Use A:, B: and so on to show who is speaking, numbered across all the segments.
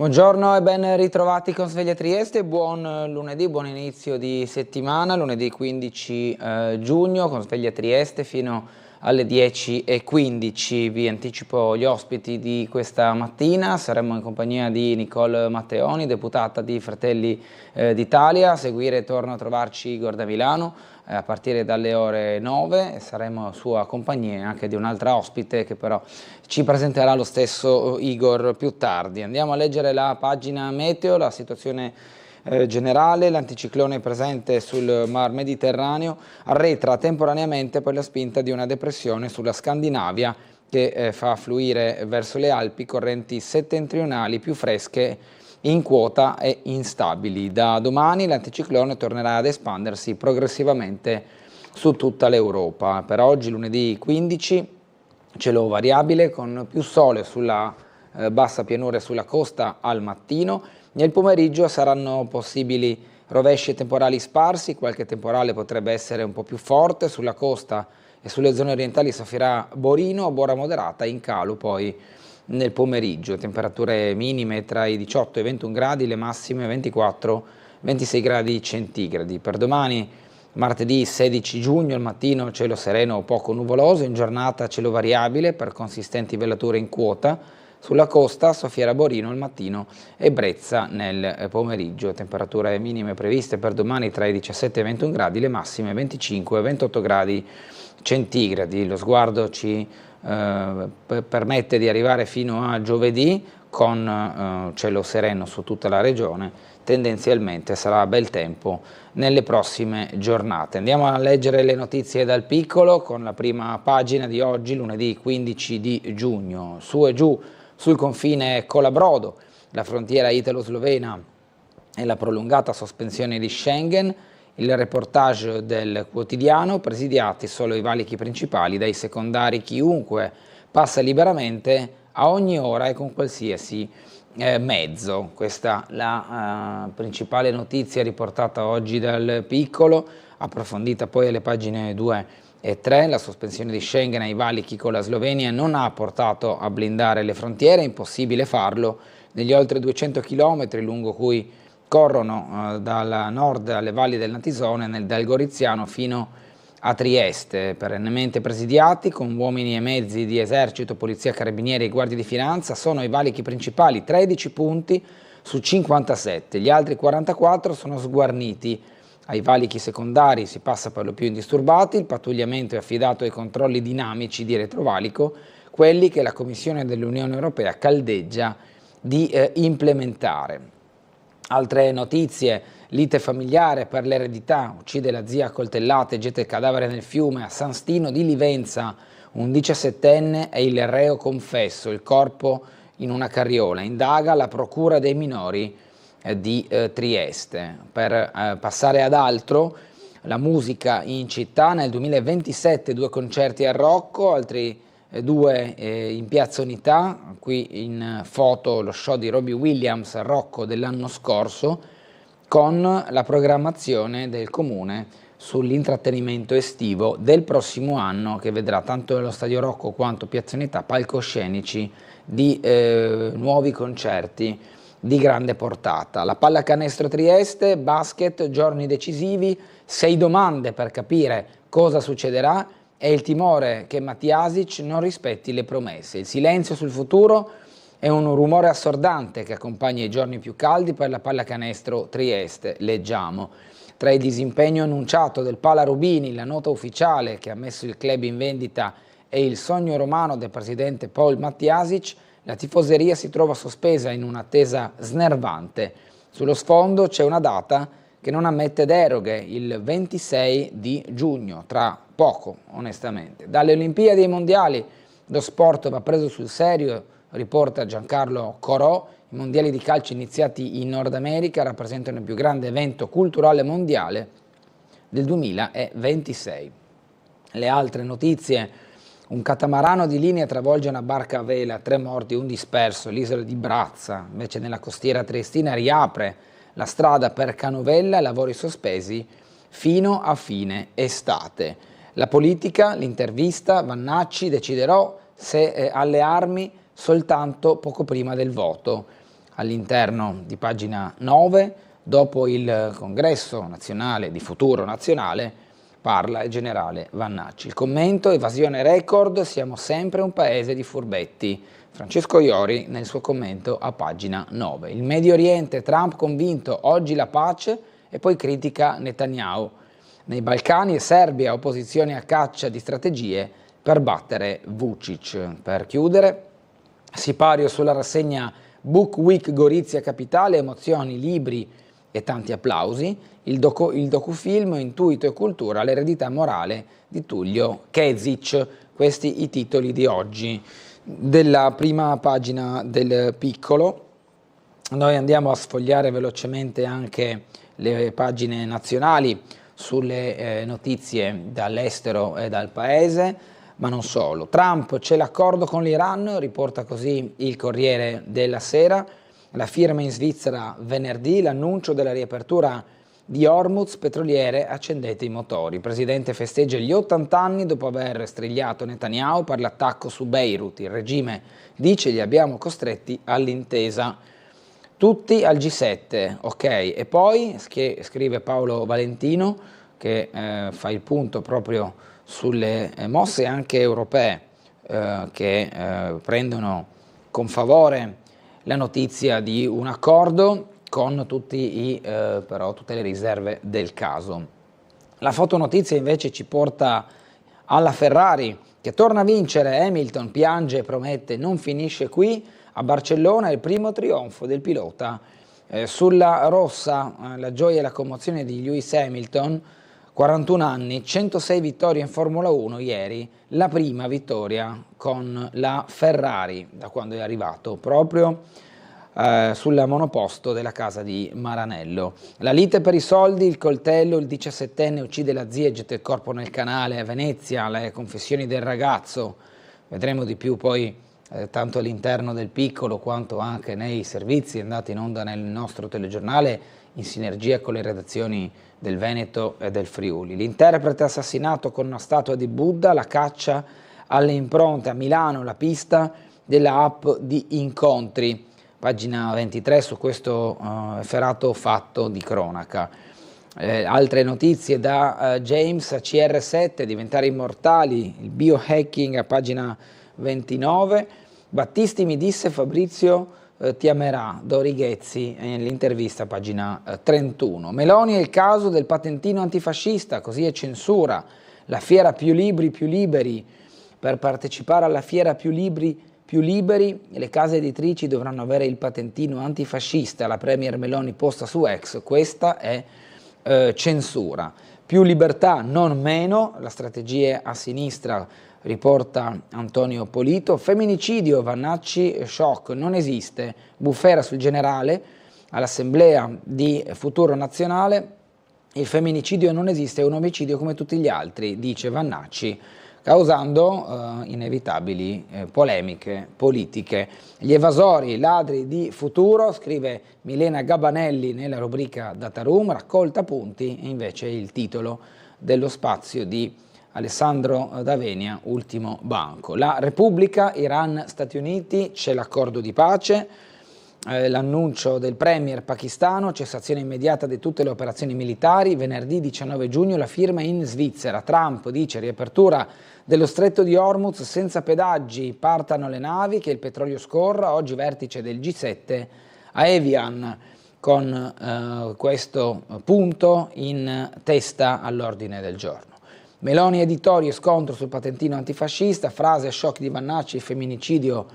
A: Buongiorno e ben ritrovati con Sveglia Trieste, buon lunedì, buon inizio di settimana, lunedì 15 giugno con Sveglia Trieste fino alle 10:15. Vi anticipo gli ospiti di questa mattina. Saremo in compagnia di Nicole Matteoni, deputata di Fratelli d'Italia. A seguire torna a trovarci Igor da Milano a partire dalle ore 9 e saremo a sua compagnia anche di un'altra ospite che però ci presenterà lo stesso Igor più tardi. Andiamo a leggere la pagina meteo, la situazione generale. L'anticiclone presente sul Mar Mediterraneo arretra temporaneamente per la spinta di una depressione sulla Scandinavia che fa fluire verso le Alpi correnti settentrionali più fresche in quota e instabili. Da domani l'anticiclone tornerà ad espandersi progressivamente su tutta l'Europa. Per oggi, lunedì 15, cielo variabile con più sole sulla bassa pianura e sulla costa al mattino. Nel pomeriggio saranno possibili rovesci e temporali sparsi, qualche temporale potrebbe essere un po' più forte sulla costa e sulle zone orientali soffierà Borino, Bora moderata, in calo poi nel pomeriggio, temperature minime tra i 18 e i 21 gradi, le massime 24-26 gradi centigradi. Per domani, martedì 16 giugno, al mattino cielo sereno o poco nuvoloso, in giornata cielo variabile per consistenti velature in quota, sulla costa soffiera Borino al mattino e Brezza nel pomeriggio. Temperature minime previste per domani tra i 17 e i 21 gradi, le massime 25 e 28 gradi centigradi. Lo sguardo ci permette di arrivare fino a giovedì con cielo sereno su tutta la regione. Tendenzialmente sarà bel tempo nelle prossime giornate. Andiamo a leggere le notizie dal piccolo con la prima pagina di oggi, lunedì 15 di giugno. Su e giù sul confine Colabrodo, la frontiera italo-slovena e la prolungata sospensione di Schengen. Il reportage del quotidiano, presidiati solo i valichi principali dai secondari, chiunque passa liberamente a ogni ora e con qualsiasi mezzo. Questa è la principale notizia riportata oggi dal piccolo, approfondita poi alle pagine 2 e 3. La sospensione di Schengen ai valichi con la Slovenia non ha portato a blindare le frontiere, è impossibile farlo negli oltre 200 km lungo cui corrono dal nord alle valli del Natisone, dal Goriziano fino a Trieste, perennemente presidiati con uomini e mezzi di esercito, polizia, carabinieri e guardie di finanza. Sono i valichi principali, 13 punti su 57, gli altri 44 sono sguarniti. Ai valichi secondari si passa per lo più indisturbati, il pattugliamento è affidato ai controlli dinamici di retrovalico, quelli che la Commissione dell'Unione Europea caldeggia di implementare. Altre notizie: lite familiare per l'eredità, uccide la zia a coltellate e getta il cadavere nel fiume. A San Stino di Livenza un 17enne è il reo confesso, il corpo in una carriola. Indaga la procura dei minori di Trieste. Per passare ad altro, la musica in città nel 2027, 2 concerti a Rocco, altri 2 in Piazza Unità. Qui in foto lo show di Robbie Williams a Rocco dell'anno scorso, con la programmazione del comune sull'intrattenimento estivo del prossimo anno, che vedrà tanto lo Stadio Rocco quanto Piazza Unità palcoscenici di nuovi concerti di grande portata. La pallacanestro Trieste, basket, giorni decisivi, 6 domande per capire cosa succederà e il timore che Matjasic non rispetti le promesse. Il silenzio sul futuro è un rumore assordante che accompagna i giorni più caldi per la pallacanestro Trieste. Leggiamo: tra il disimpegno annunciato del Pala Rubini, la nota ufficiale che ha messo il club in vendita e il sogno romano del presidente Paul Matjasic, la tifoseria si trova sospesa in un'attesa snervante. Sullo sfondo c'è una data che non ammette deroghe, il 26 di giugno, tra poco onestamente. Dalle Olimpiadi ai Mondiali lo sport va preso sul serio, riporta Giancarlo Corò. I mondiali di calcio iniziati in Nord America rappresentano il più grande evento culturale mondiale del 2026. Le altre notizie: un catamarano di linea travolge una barca a vela, 3 morti, un disperso, l'isola di Brazza. Invece nella costiera triestina riapre la strada per Canovella, lavori sospesi fino a fine estate. La politica, l'intervista, Vannacci, deciderò se alle armi soltanto poco prima del voto. all'interno di pagina 9, dopo il congresso nazionale di Futuro Nazionale, parla il generale Vannacci. Il commento: evasione record, siamo sempre un paese di furbetti. Francesco Iori nel suo commento a pagina 9. Il Medio Oriente, Trump convinto, oggi la pace, e poi critica Netanyahu. Nei Balcani e Serbia, opposizione a caccia di strategie per battere Vučić. Per chiudere, sipario sulla rassegna Book Week Gorizia Capitale, emozioni, libri e tanti applausi. Il docufilm Intuito e cultura, l'eredità morale di Tullio Kezic. Questi i titoli di oggi della prima pagina del Piccolo. Noi andiamo a sfogliare velocemente anche le pagine nazionali sulle notizie dall'estero e dal paese, ma non solo. Trump, c'è l'accordo con l'Iran, riporta così il Corriere della Sera. La firma in Svizzera venerdì, l'annuncio della riapertura di Hormuz, petroliere, accendete i motori. Il presidente festeggia gli 80 anni dopo aver strigliato Netanyahu per l'attacco su Beirut. Il regime dice: li abbiamo costretti all'intesa. Tutti al G7, ok. E poi scrive Paolo Valentino, che fa il punto proprio sulle mosse anche europee che prendono con favore la notizia di un accordo con tutte le riserve del caso. La fotonotizia invece ci porta alla Ferrari, che torna a vincere. Hamilton piange e promette: non finisce qui. A Barcellona il primo trionfo del pilota sulla rossa, la gioia e la commozione di Lewis Hamilton, 41 anni, 106 vittorie in Formula 1 ieri, la prima vittoria con la Ferrari da quando è arrivato proprio sul monoposto della casa di Maranello. La lite per i soldi, il coltello, il 17enne uccide la zia e getta il corpo nel canale. A Venezia le confessioni del ragazzo, vedremo di più poi tanto all'interno del Piccolo quanto anche nei servizi andati in onda nel nostro telegiornale in sinergia con le redazioni del Veneto e del Friuli. L'interprete assassinato con una statua di Buddha, la caccia alle impronte a Milano, la pista della app di incontri. Pagina 23 su questo efferato fatto di cronaca. Altre notizie da James a CR7, diventare immortali, il biohacking a pagina 29. Battisti mi disse Fabrizio ti amerà, Dori Ghezzi nell'intervista pagina 31. Meloni è il caso del patentino antifascista, così è censura. La fiera più libri più liberi. Per partecipare alla fiera più liberi le case editrici dovranno avere il patentino antifascista. La premier Meloni posta su X, questa è censura. Più libertà, non meno, la strategia a sinistra, riporta Antonio Polito. Femminicidio, Vannacci, shock, non esiste. Bufera sul generale, all'assemblea di Futuro Nazionale, il femminicidio non esiste, è un omicidio come tutti gli altri, dice Vannacci, causando inevitabili polemiche politiche. Gli evasori, i ladri di futuro, scrive Milena Gabanelli nella rubrica Dataroom, raccolta punti, invece il titolo dello spazio di Alessandro D'Avenia, ultimo banco. La Repubblica, Iran, Stati Uniti, c'è l'accordo di pace, l'annuncio del premier pakistano, cessazione immediata di tutte le operazioni militari, venerdì 19 giugno la firma in Svizzera. Trump dice riapertura dello stretto di Hormuz senza pedaggi, partano le navi, che il petrolio scorra. Oggi vertice del G7 a Evian, con questo punto in testa all'ordine del giorno. Meloni editorio, scontro sul patentino antifascista, frase shock di Vannacci, il femminicidio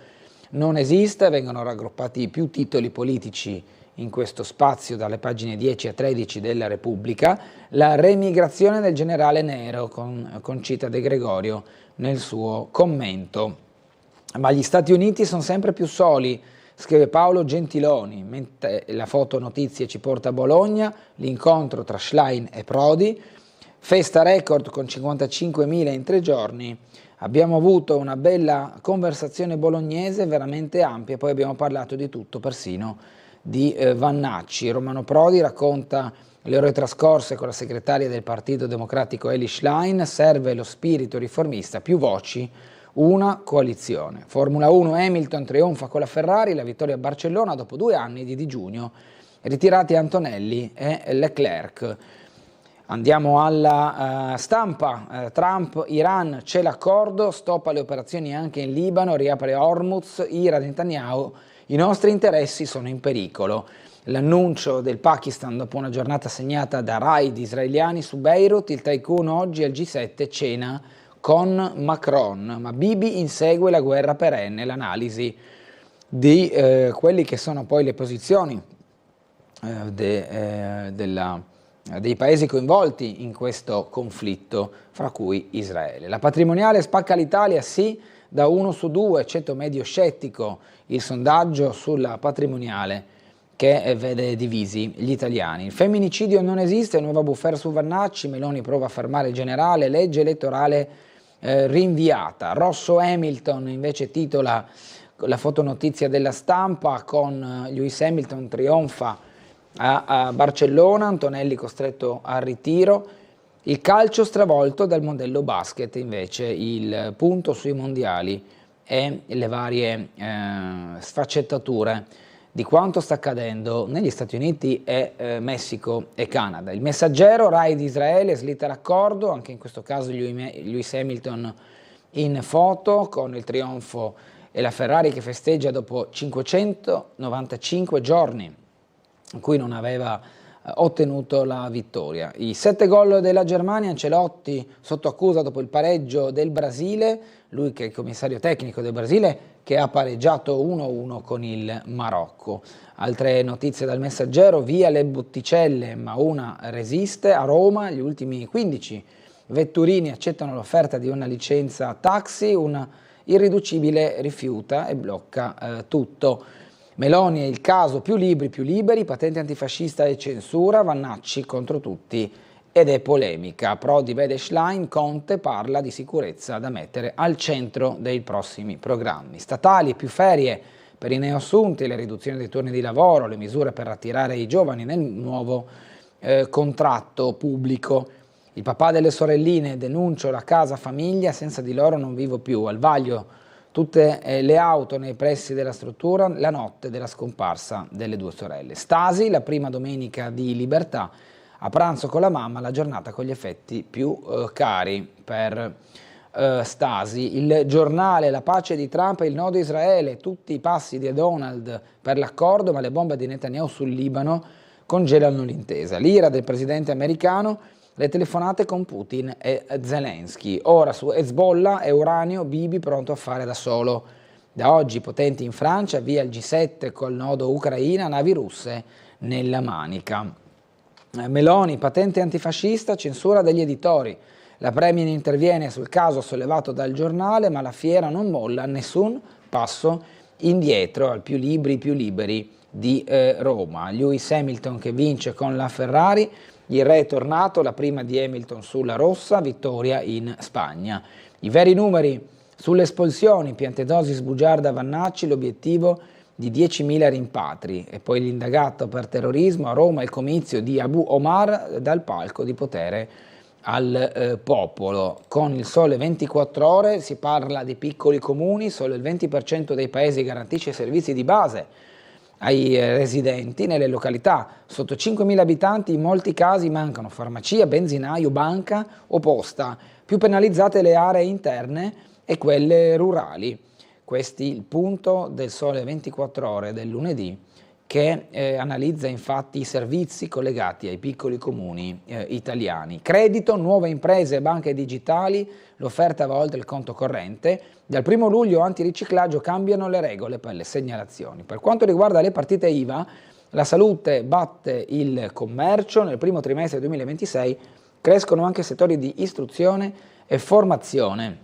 A: non esiste. Vengono raggruppati più titoli politici in questo spazio dalle pagine 10 a 13 della Repubblica. La remigrazione del generale Nero, con Concita De Gregorio nel suo commento. Ma gli Stati Uniti sono sempre più soli, scrive Paolo Gentiloni, mentre la fotonotizia ci porta a Bologna, l'incontro tra Schlein e Prodi. Festa record con 55.000 in 3 giorni. Abbiamo avuto una bella conversazione bolognese, veramente ampia, poi abbiamo parlato di tutto, persino di Vannacci. Romano Prodi racconta le ore trascorse con la segretaria del Partito Democratico Eli Schlein, serve lo spirito riformista, più voci, una coalizione. Formula 1, Hamilton trionfa con la Ferrari, la vittoria a Barcellona dopo 2 anni di digiuno, ritirati Antonelli e Leclerc. Andiamo alla stampa. Trump, Iran, c'è l'accordo, stop alle operazioni anche in Libano, riapre Hormuz, ira Netanyahu, i nostri interessi sono in pericolo. L'annuncio del Pakistan dopo una giornata segnata da raid israeliani su Beirut, il tycoon oggi al G7 cena con Macron, ma Bibi insegue la guerra perenne, l'analisi di quelli che sono poi le posizioni dei paesi coinvolti in questo conflitto, fra cui Israele. La patrimoniale spacca l'Italia, sì, da 1 su 2, eccetto medio scettico, il sondaggio sulla patrimoniale che vede divisi gli italiani. Il femminicidio non esiste, nuova bufera su Vannacci, Meloni prova a fermare il generale, legge elettorale rinviata. Rosso Hamilton invece titola la fotonotizia della Stampa con Lewis Hamilton trionfa a Barcellona, Antonelli costretto al ritiro. Il calcio stravolto dal modello basket, invece il punto sui mondiali e le varie sfaccettature di quanto sta accadendo negli Stati Uniti e Messico e Canada. Il Messaggero, Rai di Israele, slitta l'accordo, anche in questo caso Lewis Hamilton in foto con il trionfo e la Ferrari che festeggia dopo 595 giorni in cui non aveva ottenuto la vittoria. I 7 gol della Germania, Ancelotti sotto accusa dopo il pareggio del Brasile, lui che è il commissario tecnico del Brasile che ha pareggiato 1-1 con il Marocco. Altre notizie dal Messaggero, via le botticelle ma una resiste, a Roma gli ultimi 15 vetturini accettano l'offerta di una licenza taxi, un irriducibile rifiuta e blocca tutto. Meloni è il caso più libri più liberi, patente antifascista e censura, Vannacci contro tutti ed è polemica. Prodi vede Schlein, Conte parla di sicurezza da mettere al centro dei prossimi programmi. Statali, più ferie per i neoassunti, le riduzioni dei turni di lavoro, le misure per attirare i giovani nel nuovo contratto pubblico. Il papà delle sorelline, denuncio la casa famiglia, senza di loro non vivo più, al vaglio tutte le auto nei pressi della struttura la notte della scomparsa delle 2 sorelle. Stasi, la prima domenica di libertà, a pranzo con la mamma, la giornata con gli effetti più cari per Stasi. Il Giornale, la pace di Trump e il nodo Israele, tutti i passi di Donald per l'accordo, ma le bombe di Netanyahu sul Libano congelano l'intesa. L'ira del presidente americano, le telefonate con Putin e Zelensky. Ora su Hezbollah e uranio, Bibi pronto a fare da solo. Da oggi potenti in Francia, via il G7 col nodo Ucraina, navi russe nella Manica. Meloni, patente antifascista, censura degli editori. La Premier interviene sul caso sollevato dal giornale, ma la fiera non molla, nessun passo indietro al più liberi di Roma. Lewis Hamilton che vince con la Ferrari, il re è tornato, la prima di Hamilton sulla rossa, vittoria in Spagna. I veri numeri sulle espulsioni, Piantedosi sbugiarda Vannacci, l'obiettivo di 10.000 rimpatri e poi l'indagato per terrorismo a Roma, il comizio di Abu Omar dal palco di potere al popolo. Con il Sole 24 Ore si parla di piccoli comuni, solo il 20% dei paesi garantisce servizi di base ai residenti nelle località sotto 5.000 abitanti, in molti casi mancano farmacia, benzinaio, banca o posta, più penalizzate le aree interne e quelle rurali. Questo è il punto del Sole 24 Ore del lunedì che analizza infatti i servizi collegati ai piccoli comuni italiani. Credito, nuove imprese e banche digitali, l'offerta va oltre il conto corrente. Dal 1 luglio antiriciclaggio cambiano le regole per le segnalazioni. Per quanto riguarda le partite IVA, la salute batte il commercio. Nel primo trimestre 2026 crescono anche settori di istruzione e formazione.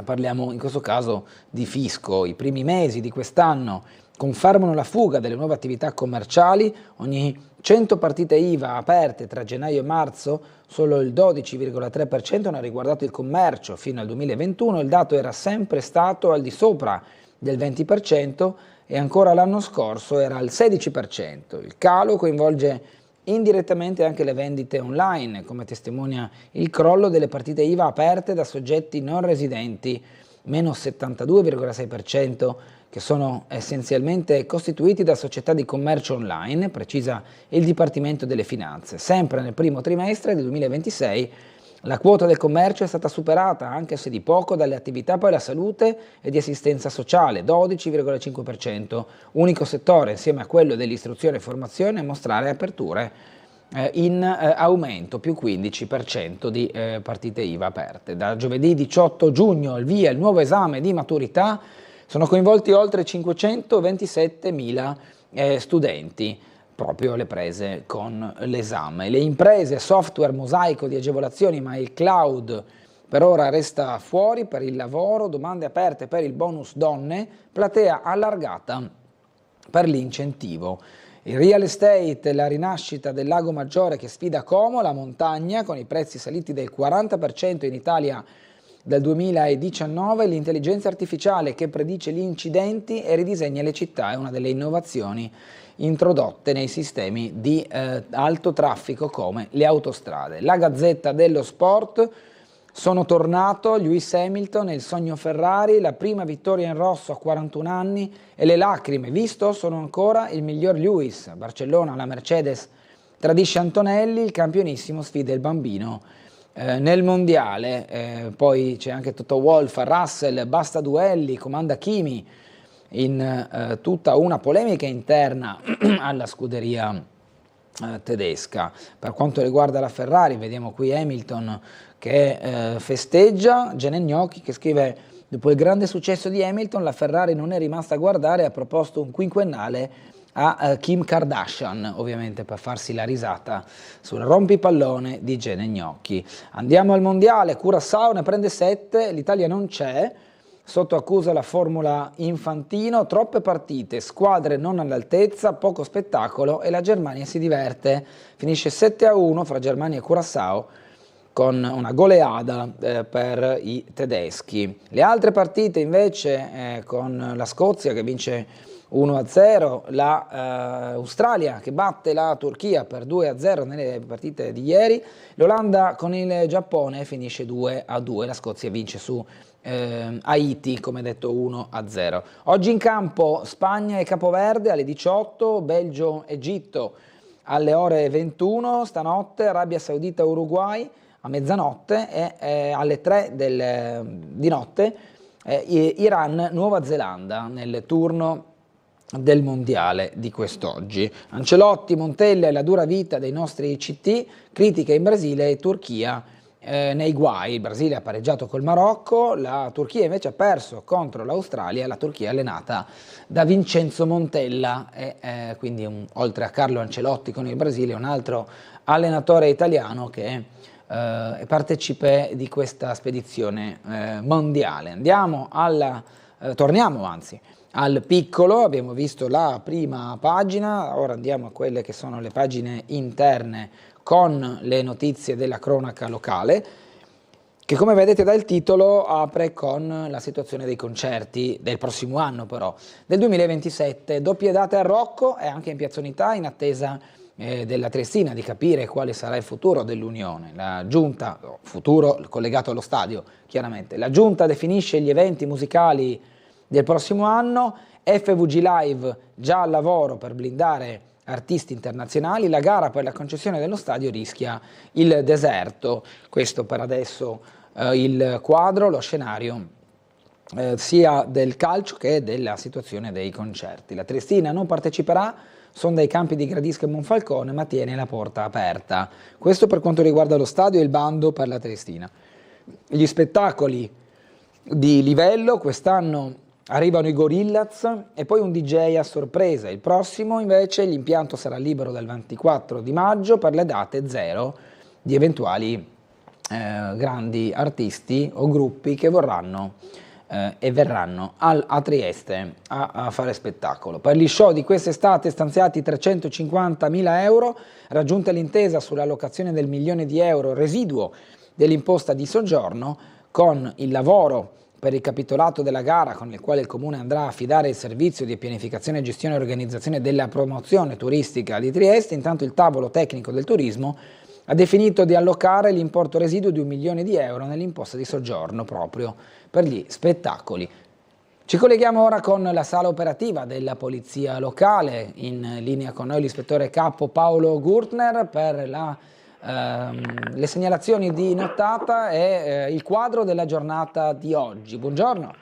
A: Parliamo in questo caso di fisco. I primi mesi di quest'anno confermano la fuga delle nuove attività commerciali. Ogni 100 partite IVA aperte tra gennaio e marzo, solo il 12,3% hanno riguardato il commercio. Fino al 2021 il dato era sempre stato al di sopra del 20% e ancora l'anno scorso era al 16%. Il calo coinvolge indirettamente anche le vendite online, come testimonia il crollo delle partite IVA aperte da soggetti non residenti meno 72,6%, che sono essenzialmente costituiti da società di commercio online, precisa il Dipartimento delle Finanze. Sempre nel primo trimestre del 2026 la quota del commercio è stata superata, anche se di poco, dalle attività per la salute e di assistenza sociale, 12,5%, unico settore insieme a quello dell'istruzione e formazione a mostrare aperture in aumento, più 15% di partite IVA aperte. Da giovedì 18 giugno al via il nuovo esame di maturità, sono coinvolti oltre 527.000 studenti, proprio le prese con l'esame. Le imprese, software, mosaico di agevolazioni, ma il cloud per ora resta fuori. Per il lavoro, domande aperte per il bonus donne, platea allargata per l'incentivo. Il real estate, la rinascita del Lago Maggiore che sfida Como, la montagna con i prezzi saliti del 40% in Italia dal 2019, l'intelligenza artificiale che predice gli incidenti e ridisegna le città è una delle innovazioni introdotte nei sistemi di alto traffico come le autostrade. La Gazzetta dello Sport, sono tornato Lewis Hamilton e il sogno Ferrari, la prima vittoria in rosso a 41 anni e le lacrime, visto sono ancora il miglior Lewis. A Barcellona la Mercedes tradisce Antonelli, il campionissimo sfida il bambino nel mondiale. Poi c'è anche Toto Wolff, Russell, basta duelli, comanda Kimi, in tutta una polemica interna alla scuderia tedesca. Per quanto riguarda la Ferrari, vediamo qui Hamilton che festeggia, Gene Gnocchi che scrive: dopo il grande successo di Hamilton la Ferrari non è rimasta a guardare e ha proposto un quinquennale a Kim Kardashian, ovviamente per farsi la risata sul rompipallone di Gene Gnocchi. Andiamo al mondiale, Curaçao ne prende 7, l'Italia non c'è, sotto accusa la Formula Infantino, troppe partite, squadre non all'altezza, poco spettacolo e la Germania si diverte. Finisce 7-1 fra Germania e Curaçao con una goleada per i tedeschi. Le altre partite invece con la Scozia che vince 1-0, la Australia che batte la Turchia per 2-0 nelle partite di ieri, l'Olanda con il Giappone finisce 2-2, la Scozia vince su Haiti, come detto 1-0. Oggi in campo Spagna e Capoverde alle 18, Belgio-Egitto alle ore 21, stanotte Arabia Saudita-Uruguay a mezzanotte e alle 3 di notte Iran-Nuova Zelanda nel turno del mondiale di quest'oggi. Ancelotti, Montella e la dura vita dei nostri CT, critica in Brasile e Turchia nei guai. Il Brasile ha pareggiato col Marocco, la Turchia invece ha perso contro l'Australia, la Turchia allenata da Vincenzo Montella e quindi oltre a Carlo Ancelotti con il Brasile un altro allenatore italiano che è partecipe di questa spedizione mondiale. Torniamo al piccolo, abbiamo visto la prima pagina, ora andiamo a quelle che sono le pagine interne con le notizie della cronaca locale, che come vedete dal titolo apre con la situazione dei concerti del prossimo anno però, del 2027, doppie date a Rocco e anche in Piazza Unità in attesa della Triestina di capire quale sarà il futuro dell'Unione. La Giunta, futuro collegato allo stadio chiaramente, la Giunta definisce gli eventi musicali del prossimo anno, FVG Live già al lavoro per blindare artisti internazionali, la gara per la concessione dello stadio rischia il deserto. Questo per adesso il quadro, lo scenario sia del calcio che della situazione dei concerti. La Triestina non parteciperà, sonda i campi di Gradisca e Monfalcone, ma tiene la porta aperta. Questo per quanto riguarda lo stadio e il bando per la Triestina. Gli spettacoli di livello, quest'anno arrivano i Gorillaz e poi un DJ a sorpresa. Il prossimo invece l'impianto sarà libero dal 24 di maggio per le date zero di eventuali grandi artisti o gruppi che verranno a Trieste a fare spettacolo. Per gli show di quest'estate stanziati 350.000 euro, raggiunta l'intesa sull'allocazione del €1.000.000 residuo dell'imposta di soggiorno, con il lavoro per il capitolato della gara con il quale il Comune andrà a affidare il servizio di pianificazione, gestione e organizzazione della promozione turistica di Trieste. Intanto il tavolo tecnico del turismo ha definito di allocare l'importo residuo di 1 milione di euro nell'imposta di soggiorno proprio per gli spettacoli. Ci colleghiamo ora con la sala operativa della Polizia Locale, in linea con noi l'ispettore capo Paolo Gurtner per le segnalazioni di nottata e il quadro della giornata di oggi. Buongiorno.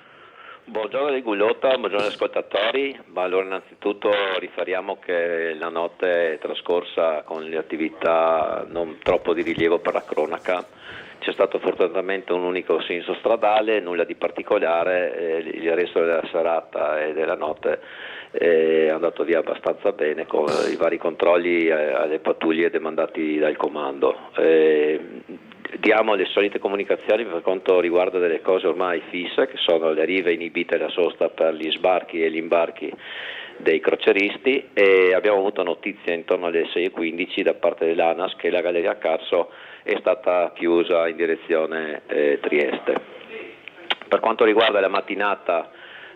B: Buongiorno di Gugliotta, buongiorno ascoltatori. Ma allora innanzitutto riferiamo che la notte è trascorsa con le attività non troppo di rilievo per la cronaca. C'è stato fortunatamente un unico senso stradale, nulla di particolare, il resto della serata e della notte è andato via abbastanza bene con i vari controlli alle pattuglie demandati dal comando. Diamo le solite comunicazioni per quanto riguarda delle cose ormai fisse, che sono le rive inibite e la sosta per gli sbarchi e gli imbarchi dei crocieristi, e abbiamo avuto notizie intorno alle 6:15 da parte dell'ANAS che la Galleria Carso è stata chiusa in direzione Trieste. Per quanto riguarda la mattinata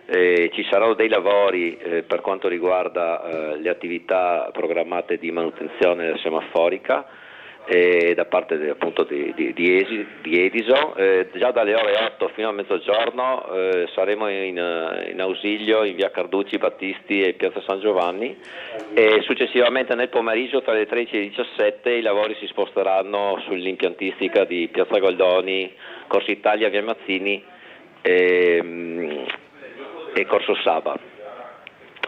B: ci saranno dei lavori per quanto riguarda le attività programmate di manutenzione della semaforica da parte appunto di Edison. Già dalle ore 8 fino a mezzogiorno saremo in ausilio in via Carducci, Battisti e piazza San Giovanni, e successivamente nel pomeriggio tra le 13 e le 17 i lavori si sposteranno sull'impiantistica di piazza Goldoni, Corso Italia, via Mazzini e Corso Saba.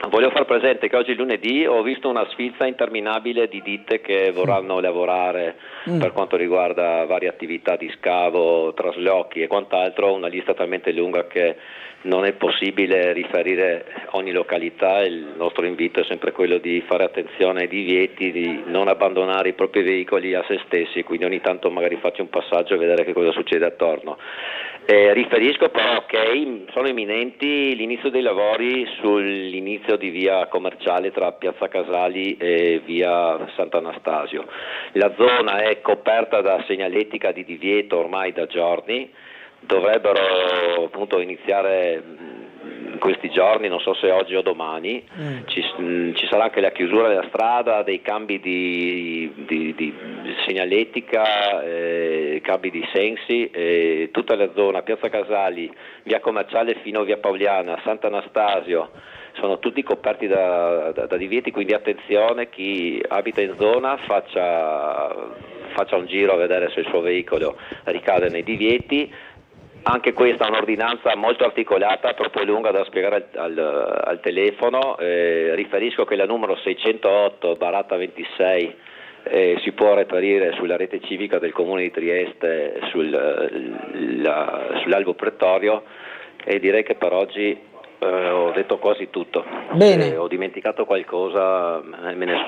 B: Voglio far presente che oggi lunedì ho visto una sfilza interminabile di ditte che vorranno lavorare per quanto riguarda varie attività di scavo, traslochi e quant'altro, una lista talmente lunga che non è possibile riferire ogni località. Il nostro invito è sempre quello di fare attenzione ai divieti, di non abbandonare i propri veicoli a se stessi, quindi ogni tanto magari faccio un passaggio e vedere che cosa succede attorno. Riferisco però che sono imminenti l'inizio dei lavori sull'inizio di via commerciale tra piazza Casali e via Sant'Anastasio. La zona è coperta da segnaletica di divieto ormai da giorni, dovrebbero appunto iniziare in questi giorni, non so se oggi o domani. Ci sarà anche la chiusura della strada, dei cambi di segnaletica, cambi di sensi, tutta la zona piazza Casali, via commerciale fino a via Pauliana, Sant'Anastasio sono tutti coperti da divieti, quindi attenzione, chi abita in zona faccia un giro a vedere se il suo veicolo ricade nei divieti. Anche questa è un'ordinanza molto articolata, troppo lunga da spiegare al telefono. Riferisco che la numero 608/26 si può reperire sulla rete civica del Comune di Trieste sull'albo pretorio, e direi che per oggi ho detto quasi tutto.
A: Bene.
B: Se ho dimenticato qualcosa me ne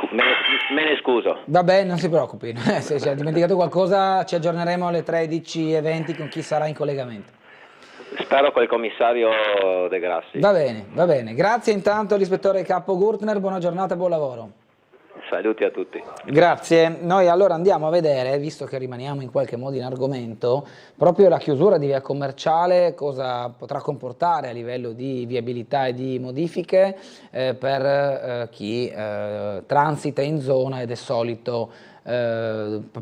B: scuso.
A: Vabbè, non si preoccupi, se ci ha dimenticato qualcosa ci aggiorneremo alle 13:20 con chi sarà in collegamento.
B: Spero col commissario De Grassi.
A: Va bene. Grazie intanto all'ispettore capo Gurtner, buona giornata e buon lavoro.
B: Saluti a tutti.
A: Grazie. Noi allora andiamo a vedere, visto che rimaniamo in qualche modo in argomento, proprio la chiusura di via commerciale, cosa potrà comportare a livello di viabilità e di modifiche per chi transita in zona ed è solito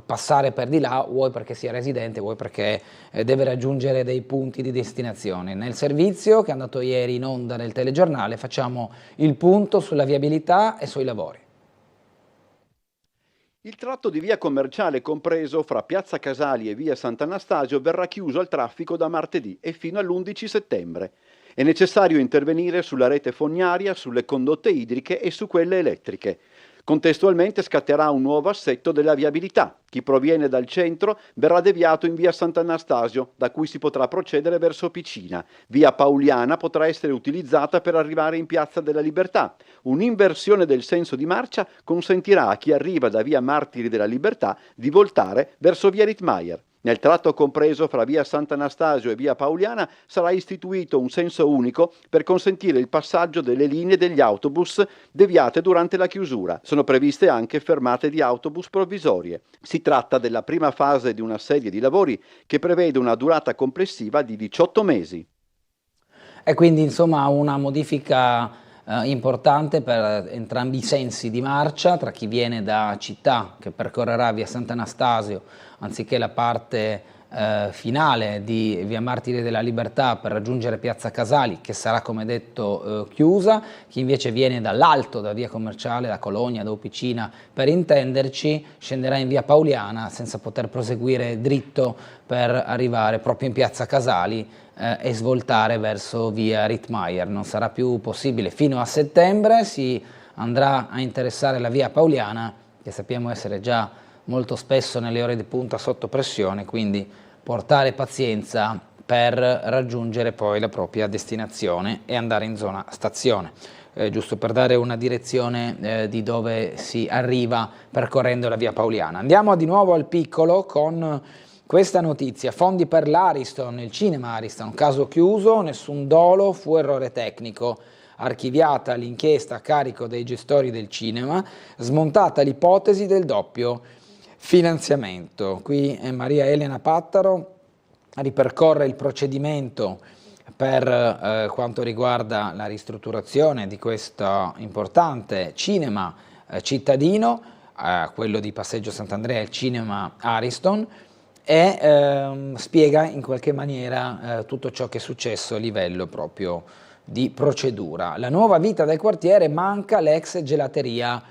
A: passare per di là, vuoi perché sia residente, vuoi perché deve raggiungere dei punti di destinazione. Nel servizio che è andato ieri in onda nel telegiornale facciamo il punto sulla viabilità e sui lavori.
C: Il tratto di via commerciale compreso fra piazza Casali e via Sant'Anastasio verrà chiuso al traffico da martedì e fino all'11 settembre. È necessario intervenire sulla rete fognaria, sulle condotte idriche e su quelle elettriche. Contestualmente scatterà un nuovo assetto della viabilità. Chi proviene dal centro verrà deviato in via Sant'Anastasio, da cui si potrà procedere verso Picina. Via Pauliana potrà essere utilizzata per arrivare in Piazza della Libertà. Un'inversione del senso di marcia consentirà a chi arriva da via Martiri della Libertà di voltare verso via Rittmeier. Nel tratto compreso fra via Sant'Anastasio e via Pauliana sarà istituito un senso unico per consentire il passaggio delle linee degli autobus deviate durante la chiusura. Sono previste anche fermate di autobus provvisorie. Si tratta della prima fase di una serie di lavori che prevede una durata complessiva di 18 mesi.
A: E quindi insomma una modifica importante per entrambi i sensi di marcia, tra chi viene da Città, che percorrerà via Sant'Anastasio anziché la parte finale di via Martiri della Libertà per raggiungere piazza Casali, che sarà come detto chiusa, chi invece viene dall'alto, da via Commerciale, da Colonia, da Opicina per intenderci, scenderà in via Pauliana senza poter proseguire dritto per arrivare proprio in piazza Casali e svoltare verso via Rittmeyer. Non sarà più possibile. Fino a settembre si andrà a interessare la via Pauliana, che sappiamo essere già molto spesso nelle ore di punta sotto pressione, quindi portare pazienza per raggiungere poi la propria destinazione e andare in zona stazione. Giusto per dare una direzione di dove si arriva percorrendo la via Pauliana. Andiamo di nuovo al piccolo con questa notizia: fondi per l'Ariston, il cinema Ariston, caso chiuso, nessun dolo, fu errore tecnico. Archiviata l'inchiesta a carico dei gestori del cinema, smontata l'ipotesi del doppio finanziamento. Qui Maria Elena Pattaro ripercorre il procedimento per quanto riguarda la ristrutturazione di questo importante cinema cittadino, quello di Passeggio Sant'Andrea, il cinema Ariston, e spiega in qualche maniera tutto ciò che è successo a livello proprio di procedura. La nuova vita del quartiere, manca l'ex gelateria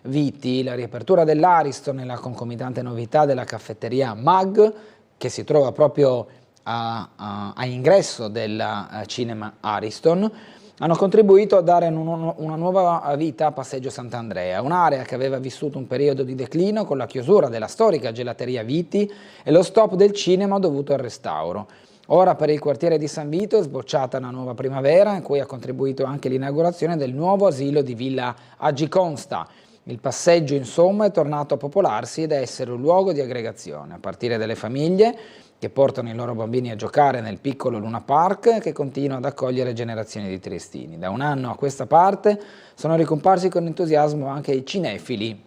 A: Viti, la riapertura dell'Ariston e la concomitante novità della caffetteria Mag, che si trova proprio a ingresso del cinema Ariston, hanno contribuito a dare una nuova vita a Passeggio Sant'Andrea, un'area che aveva vissuto un periodo di declino con la chiusura della storica gelateria Viti e lo stop del cinema dovuto al restauro. Ora per il quartiere di San Vito è sbocciata una nuova primavera, in cui ha contribuito anche l'inaugurazione del nuovo asilo di Villa Agiconsta. Il passeggio, insomma, è tornato a popolarsi ed a essere un luogo di aggregazione, a partire dalle famiglie che portano i loro bambini a giocare nel piccolo Luna Park, che continua ad accogliere generazioni di triestini. Da un anno a questa parte sono ricomparsi con entusiasmo anche i cinefili.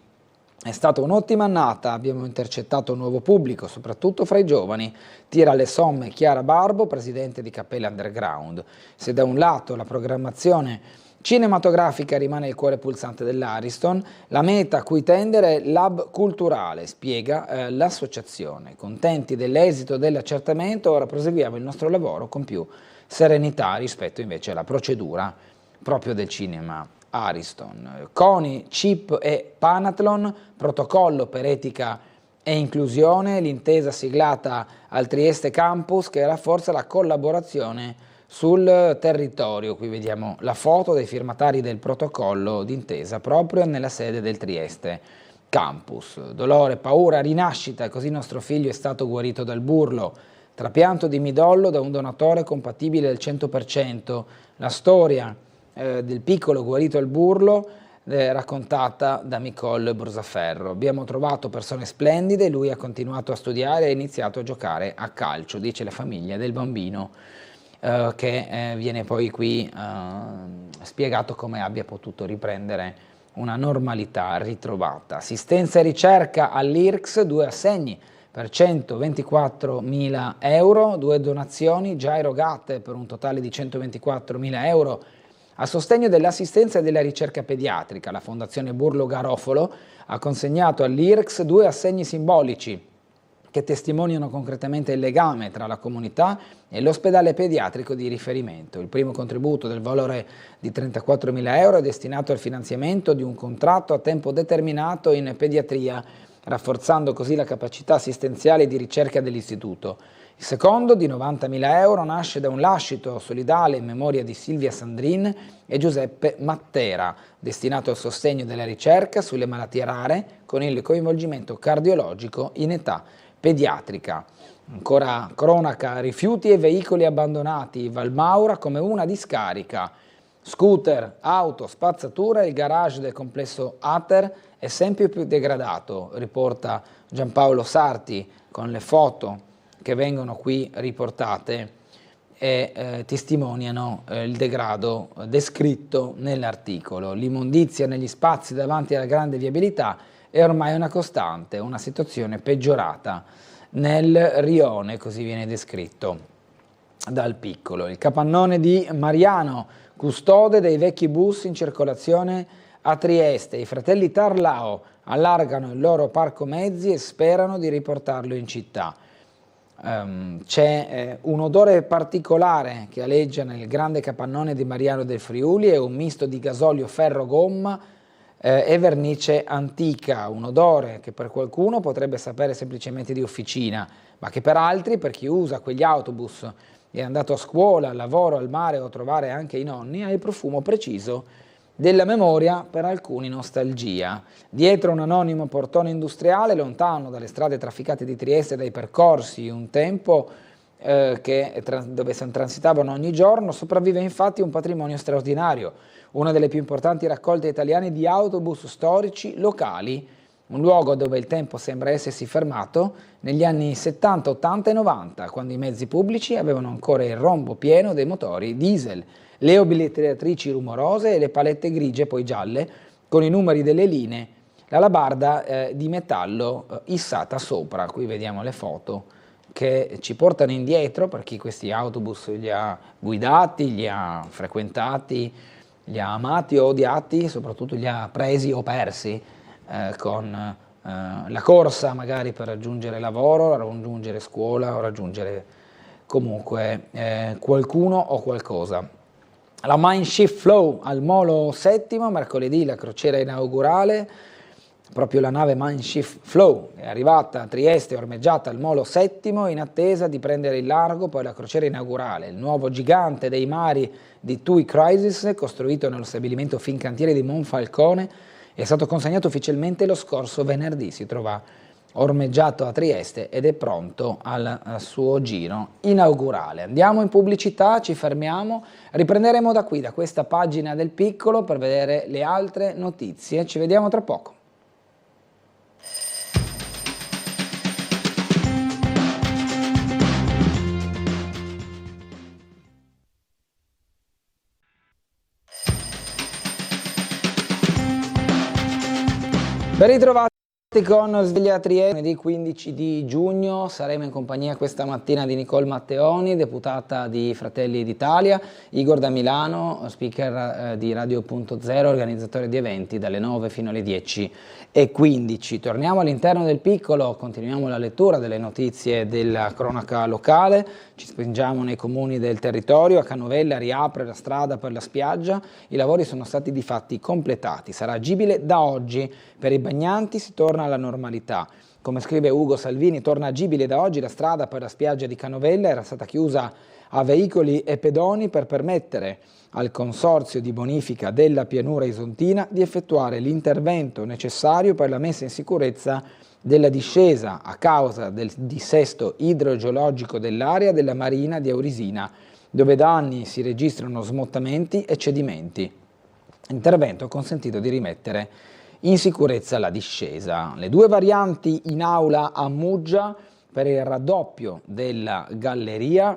A: È stata un'ottima annata, abbiamo intercettato un nuovo pubblico, soprattutto fra i giovani. Tira le somme Chiara Barbo, presidente di Cappella Underground. Se da un lato la programmazione cinematografica rimane il cuore pulsante dell'Ariston, la meta a cui tendere è l'hub culturale, spiega l'associazione. Contenti dell'esito dell'accertamento, ora proseguiamo il nostro lavoro con più serenità rispetto invece alla procedura proprio del cinema Ariston. CONI, CIP e Panathlon, protocollo per etica e inclusione, l'intesa siglata al Trieste Campus che rafforza la collaborazione sul territorio. Qui vediamo la foto dei firmatari del protocollo d'intesa proprio nella sede del Trieste Campus. Dolore, paura, rinascita, così nostro figlio è stato guarito dal burlo. Trapianto di midollo da un donatore compatibile al 100%. La storia del piccolo guarito al burlo raccontata da Nicole Brusaferro. Abbiamo trovato persone splendide, lui ha continuato a studiare e ha iniziato a giocare a calcio, dice la famiglia del bambino, che viene poi qui spiegato come abbia potuto riprendere una normalità ritrovata. Assistenza e ricerca all'IRCS, 2 assegni per 124.000 euro, 2 donazioni già erogate per un totale di 124.000 euro a sostegno dell'assistenza e della ricerca pediatrica. La Fondazione Burlo Garofalo ha consegnato all'IRCS 2 assegni simbolici che testimoniano concretamente il legame tra la comunità e l'ospedale pediatrico di riferimento. Il primo contributo del valore di 34.000 euro è destinato al finanziamento di un contratto a tempo determinato in pediatria, rafforzando così la capacità assistenziale e di ricerca dell'istituto. Il secondo, di 90.000 euro, nasce da un lascito solidale in memoria di Silvia Sandrin e Giuseppe Mattera, destinato al sostegno della ricerca sulle malattie rare con il coinvolgimento cardiologico in età pediatrica. Ancora cronaca, rifiuti e veicoli abbandonati, Valmaura come una discarica. Scooter, auto, spazzatura, il garage del complesso Ater è sempre più degradato, riporta Giampaolo Sarti con le foto che vengono qui riportate e testimoniano il degrado descritto nell'articolo. L'immondizia negli spazi davanti alla grande viabilità è ormai una costante, una situazione peggiorata nel rione, così viene descritto dal Piccolo. Il capannone di Mariano, custode dei vecchi bus in circolazione a Trieste. I fratelli Tarlao allargano il loro parco mezzi e sperano di riportarlo in città. C'è un odore particolare che aleggia nel grande capannone di Mariano del Friuli, è un misto di gasolio, ferro, gomma e vernice antica, un odore che per qualcuno potrebbe sapere semplicemente di officina, ma che per altri, per chi usa quegli autobus e è andato a scuola, al lavoro, al mare o a trovare anche i nonni, ha il profumo preciso della memoria, per alcuni nostalgia. Dietro un anonimo portone industriale, lontano dalle strade trafficate di Trieste e dai percorsi un tempo dove si transitavano ogni giorno, sopravvive infatti un patrimonio straordinario, una delle più importanti raccolte italiane di autobus storici locali, un luogo dove il tempo sembra essersi fermato negli anni 70, 80 e 90, quando i mezzi pubblici avevano ancora il rombo pieno dei motori diesel, le oblitriatrici rumorose e le palette grigie, poi gialle, con i numeri delle linee, la labarda di metallo issata sopra. Qui vediamo le foto che ci portano indietro, per chi questi autobus li ha guidati, li ha frequentati, li ha amati o odiati, soprattutto li ha presi o persi con la corsa magari per raggiungere lavoro, raggiungere scuola o raggiungere comunque qualcuno o qualcosa. La Mein Schiff Flow al Molo Settimo, mercoledì la crociera inaugurale, proprio la nave Mein Schiff Flow è arrivata a Trieste, ormeggiata al Molo Settimo in attesa di prendere il largo, poi la crociera inaugurale, il nuovo gigante dei mari di TUI Crisis, costruito nello stabilimento Fincantieri di Monfalcone, è stato consegnato ufficialmente lo scorso venerdì, si trova ormeggiato a Trieste ed è pronto al suo giro inaugurale. Andiamo in pubblicità, ci fermiamo, riprenderemo da qui, da questa pagina del Piccolo, per vedere le altre notizie. Ci vediamo tra poco. Ben ritrovati con Sveglia Trieste, lunedì 15 di giugno, saremo in compagnia questa mattina di Nicole Matteoni, deputata di Fratelli d'Italia, Igor da Milano, speaker di Radio.0, organizzatore di eventi dalle 9 fino alle 10:15. Torniamo all'interno del Piccolo, continuiamo la lettura delle notizie della cronaca locale, ci spingiamo nei comuni del territorio. A Canovella riapre la strada per la spiaggia, i lavori sono stati di fatti completati, sarà agibile da oggi, per i bagnanti si torna alla normalità. Come scrive Ugo Salvini, torna agibile da oggi la strada per la spiaggia di Canovella, era stata chiusa a veicoli e pedoni per permettere al Consorzio di bonifica della pianura isontina di effettuare l'intervento necessario per la messa in sicurezza della discesa a causa del dissesto idrogeologico dell'area della marina di Aurisina, dove da anni si registrano smottamenti e cedimenti. Intervento ha consentito di rimettere in sicurezza la discesa. Le due varianti in aula a Muggia per il raddoppio della galleria.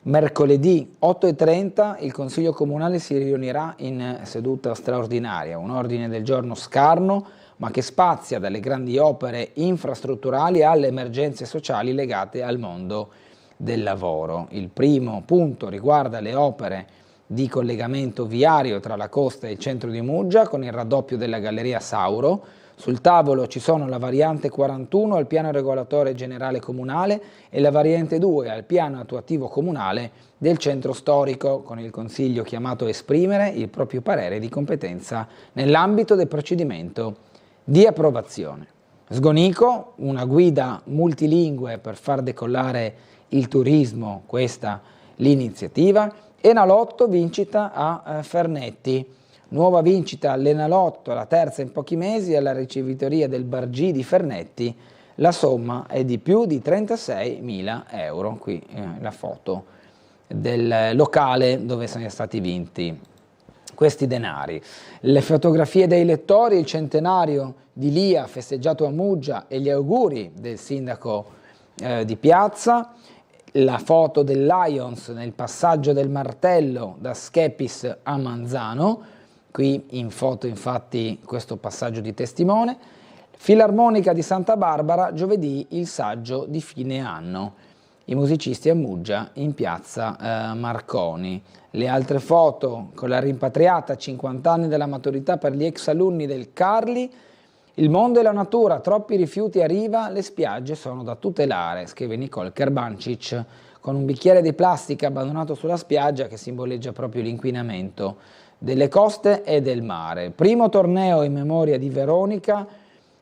A: Mercoledì 8:30 il Consiglio Comunale si riunirà in seduta straordinaria, un ordine del giorno scarno ma che spazia dalle grandi opere infrastrutturali alle emergenze sociali legate al mondo del lavoro. Il primo punto riguarda le opere di collegamento viario tra la costa e il centro di Muggia con il raddoppio della galleria Sauro. Sul tavolo ci sono la variante 41 al piano regolatore generale comunale e la variante 2 al piano attuativo comunale del centro storico, con il Consiglio chiamato a esprimere il proprio parere di competenza nell'ambito del procedimento di approvazione. Sgonico, una guida multilingue per far decollare il turismo, questa l'iniziativa. Enalotto, vincita a Fernetti. Nuova vincita all'Enalotto, la terza in pochi mesi, alla ricevitoria del Bargì di Fernetti. La somma è di più di 36.000 euro. Qui la foto del locale dove sono stati vinti questi denari. Le fotografie dei lettori, il centenario di Lia festeggiato a Muggia e gli auguri del sindaco di Piazza. La foto del Lions nel passaggio del martello da Schepis a Manzano, qui in foto infatti questo passaggio di testimone. Filarmonica di Santa Barbara, giovedì il saggio di fine anno. i musicisti a Muggia in piazza Marconi. Le altre foto con la rimpatriata, 50 anni della maturità per gli ex alunni del Carli. Il mondo e la natura, troppi rifiuti a riva, le spiagge sono da tutelare, scrive Nicole Kerbancic, con un bicchiere di plastica abbandonato sulla spiaggia che simboleggia proprio l'inquinamento delle coste e del mare. Primo torneo in memoria di Veronica,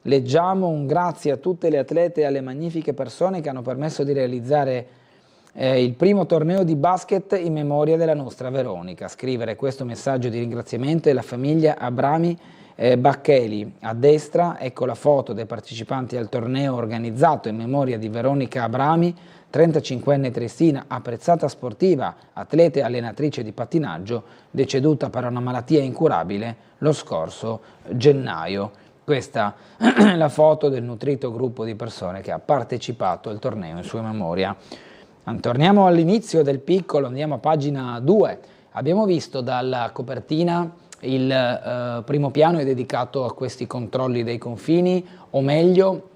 A: leggiamo un grazie a tutte le atlete e alle magnifiche persone che hanno permesso di realizzare il primo torneo di basket in memoria della nostra Veronica. Scrivere questo messaggio di ringraziamento è la famiglia Abrami Baccheli. A destra ecco la foto dei partecipanti al torneo organizzato in memoria di Veronica Abrami, 35enne triestina, apprezzata sportiva, atleta e allenatrice di pattinaggio, deceduta per una malattia incurabile lo scorso gennaio. Questa è la foto del nutrito gruppo di persone che ha partecipato al torneo in sua memoria. Torniamo all'inizio del piccolo, andiamo a pagina 2. Abbiamo visto dalla copertina il primo piano è dedicato a questi controlli dei confini, o meglio,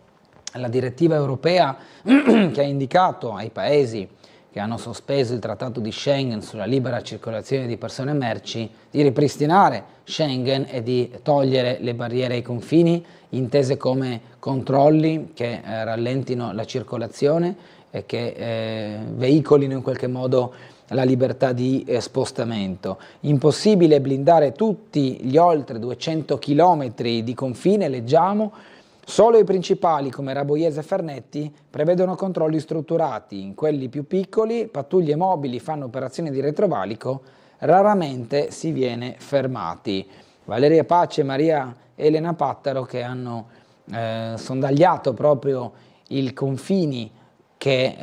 A: la direttiva europea che ha indicato ai paesi che hanno sospeso il trattato di Schengen sulla libera circolazione di persone e merci di ripristinare Schengen e di togliere le barriere ai confini, intese come controlli che rallentino la circolazione e che veicolino in qualche modo la libertà di spostamento. Impossibile blindare tutti gli oltre 200 chilometri di confine, leggiamo. Solo i principali, come Raboiese e Fernetti, prevedono controlli strutturati. In quelli più piccoli, pattuglie mobili fanno operazioni di retrovalico, raramente si viene fermati. Valeria Pace e Maria Elena Pattaro, che hanno sondagliato proprio i confini che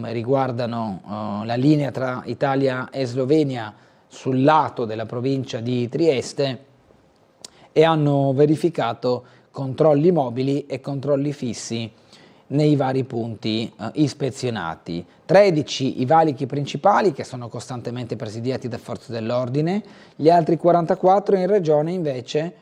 A: riguardano la linea tra Italia e Slovenia sul lato della provincia di Trieste, e hanno verificato controlli mobili e controlli fissi nei vari punti ispezionati. 13 i valichi principali, che sono costantemente presidiati da forze dell'ordine, gli altri 44 in regione invece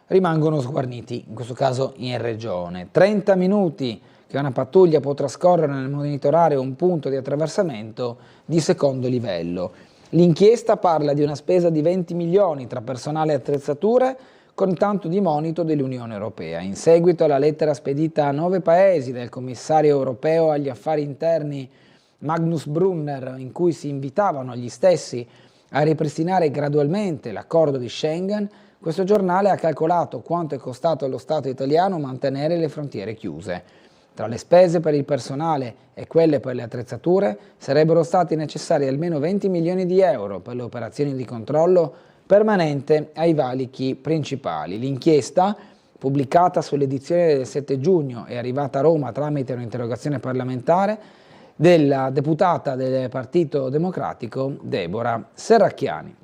A: rimangono sguarniti, in questo caso in regione. 30 minuti che una pattuglia può trascorrere nel monitorare un punto di attraversamento di secondo livello. L'inchiesta parla di una spesa di 20 milioni tra personale e attrezzature, con tanto di monito dell'Unione Europea. In seguito alla lettera spedita a 9 paesi del commissario europeo agli affari interni Magnus Brunner, in cui si invitavano gli stessi a ripristinare gradualmente l'accordo di Schengen, questo giornale ha calcolato quanto è costato allo Stato italiano mantenere le frontiere chiuse. Tra le spese per il personale e quelle per le attrezzature sarebbero stati necessari almeno 20 milioni di euro per le operazioni di controllo permanente ai valichi principali. L'inchiesta, pubblicata sull'edizione del 7 giugno, è arrivata a Roma tramite un'interrogazione parlamentare della deputata del Partito Democratico Deborah Serracchiani.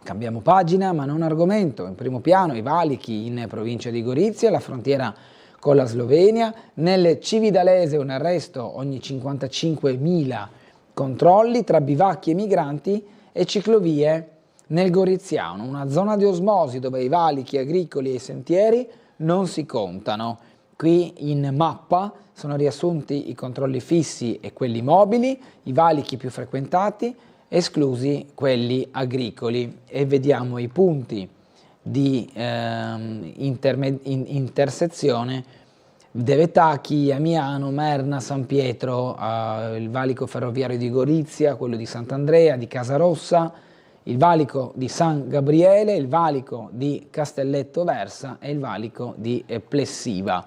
A: Cambiamo pagina, ma non argomento. In primo piano i valichi in provincia di Gorizia, la frontiera con la Slovenia. Nel Cividalese un arresto ogni 55.000 controlli tra bivacchi e migranti e ciclovie nel Goriziano, una zona di osmosi dove i valichi agricoli e i sentieri non si contano. Qui in mappa sono riassunti i controlli fissi e quelli mobili, i valichi più frequentati, esclusi quelli agricoli, e vediamo i punti di intersezione: De Vetacchi, Amiano, Merna, San Pietro, il valico ferroviario di Gorizia, quello di Sant'Andrea, di Casarossa, il valico di San Gabriele, il valico di Castelletto Versa e il valico di Plessiva.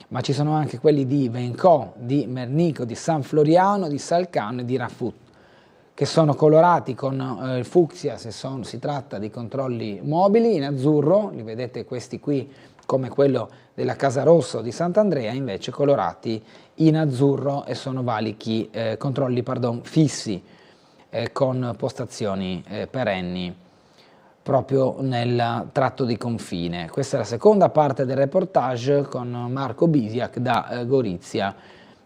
A: Ma ci sono anche quelli di Vencò, di Mernico, di San Floriano, di Salcan e di Rafut, che sono colorati con il fucsia se si tratta di controlli mobili, in azzurro, li vedete questi qui come quello della Casa Rossa o di Sant'Andrea, invece colorati in azzurro e sono valichi, controlli fissi, con postazioni perenni proprio nel tratto di confine. Questa è la seconda parte del reportage con Marco Bisiak da Gorizia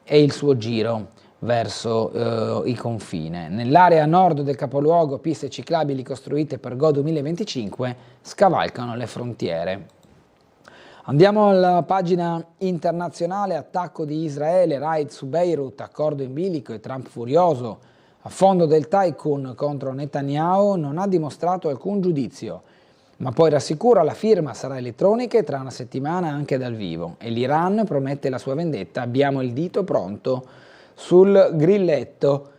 A: e il suo giro verso il confine. Nell'area a nord del capoluogo, piste ciclabili costruite per Go 2025 scavalcano le frontiere. Andiamo alla pagina internazionale, attacco di Israele, raid su Beirut, accordo in bilico e Trump furioso. Affondo del tycoon contro Netanyahu non ha dimostrato alcun giudizio, ma poi rassicura la firma sarà elettronica e tra una settimana anche dal vivo. E l'Iran promette la sua vendetta, abbiamo il dito pronto sul grilletto.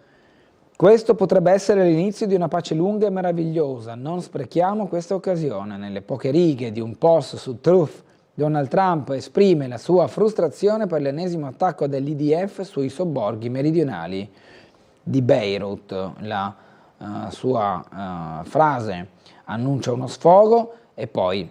A: Questo potrebbe essere l'inizio di una pace lunga e meravigliosa, non sprechiamo questa occasione. Nelle poche righe di un post su Truth, Donald Trump esprime la sua frustrazione per l'ennesimo attacco dell'IDF sui sobborghi meridionali di Beirut. La sua frase annuncia uno sfogo e poi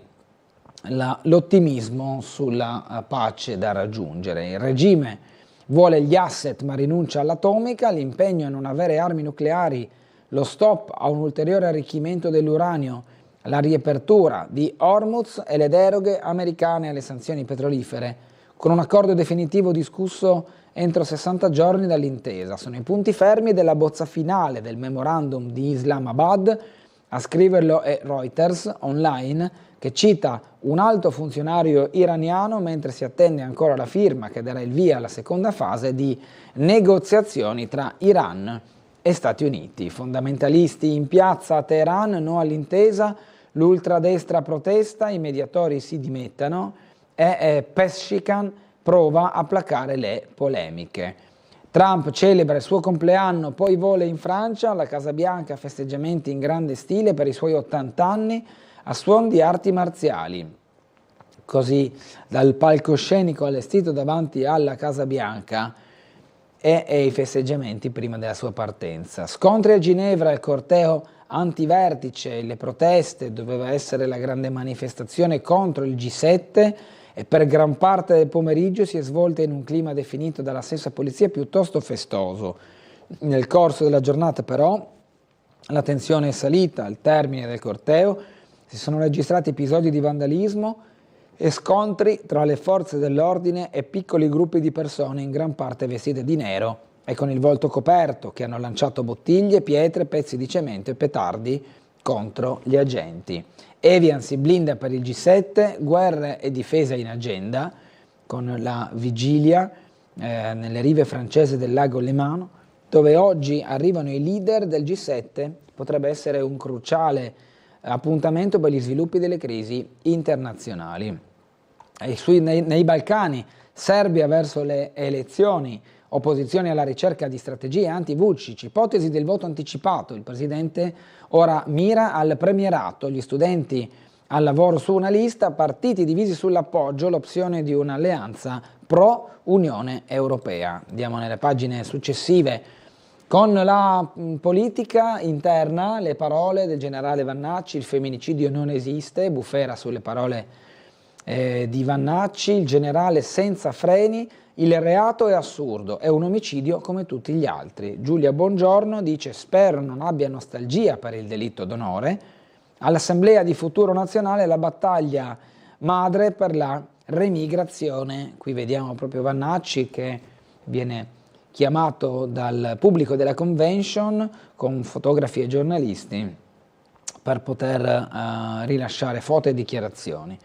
A: l'ottimismo sulla pace da raggiungere. Il regime vuole gli asset ma rinuncia all'atomica, l'impegno a non avere armi nucleari, lo stop a un ulteriore arricchimento dell'uranio, la riapertura di Hormuz e le deroghe americane alle sanzioni petrolifere, con un accordo definitivo discusso entro 60 giorni dall'intesa. Sono i punti fermi della bozza finale del memorandum di Islamabad. A scriverlo è Reuters online, che cita un alto funzionario iraniano mentre si attende ancora la firma che darà il via alla seconda fase di negoziazioni tra Iran e Stati Uniti. Fondamentalisti in piazza a Teheran, no all'intesa, l'ultradestra protesta, i mediatori si dimettano e Pezeshkian prova a placare le polemiche. Trump celebra il suo compleanno, poi vola in Francia, alla Casa Bianca festeggiamenti in grande stile per i suoi 80 anni, a suon di arti marziali. Così dal palcoscenico allestito davanti alla Casa Bianca e i festeggiamenti prima della sua partenza. Scontri a Ginevra, il corteo antivertice, le proteste, doveva essere la grande manifestazione contro il G7 e per gran parte del pomeriggio si è svolta in un clima definito dalla stessa polizia piuttosto festoso. Nel corso della giornata però la tensione è salita, al termine del corteo si sono registrati episodi di vandalismo e scontri tra le forze dell'ordine e piccoli gruppi di persone in gran parte vestite di nero e con il volto coperto, che hanno lanciato bottiglie, pietre, pezzi di cemento e petardi contro gli agenti. Evian si blinda per il G7, guerra e difesa in agenda, con la vigilia nelle rive francesi del lago Lemano, dove oggi arrivano i leader del G7, potrebbe essere un cruciale appuntamento per gli sviluppi delle crisi internazionali. Nei Balcani, Serbia verso le elezioni, opposizione alla ricerca di strategie anti-Vučić, ipotesi del voto anticipato, il presidente ora mira al premierato, gli studenti al lavoro su una lista, partiti divisi sull'appoggio, l'opzione di un'alleanza pro-Unione Europea. Andiamo nelle pagine successive con la politica interna, le parole del generale Vannacci, il femminicidio non esiste, bufera sulle parole di Vannacci, il generale senza freni, il reato è assurdo, è un omicidio come tutti gli altri. Giulia Bongiorno dice spero non abbia nostalgia per il delitto d'onore. All'Assemblea di Futuro Nazionale la battaglia madre per la remigrazione. Qui vediamo proprio Vannacci che viene chiamato dal pubblico della convention con fotografi e giornalisti per poter rilasciare foto e dichiarazioni.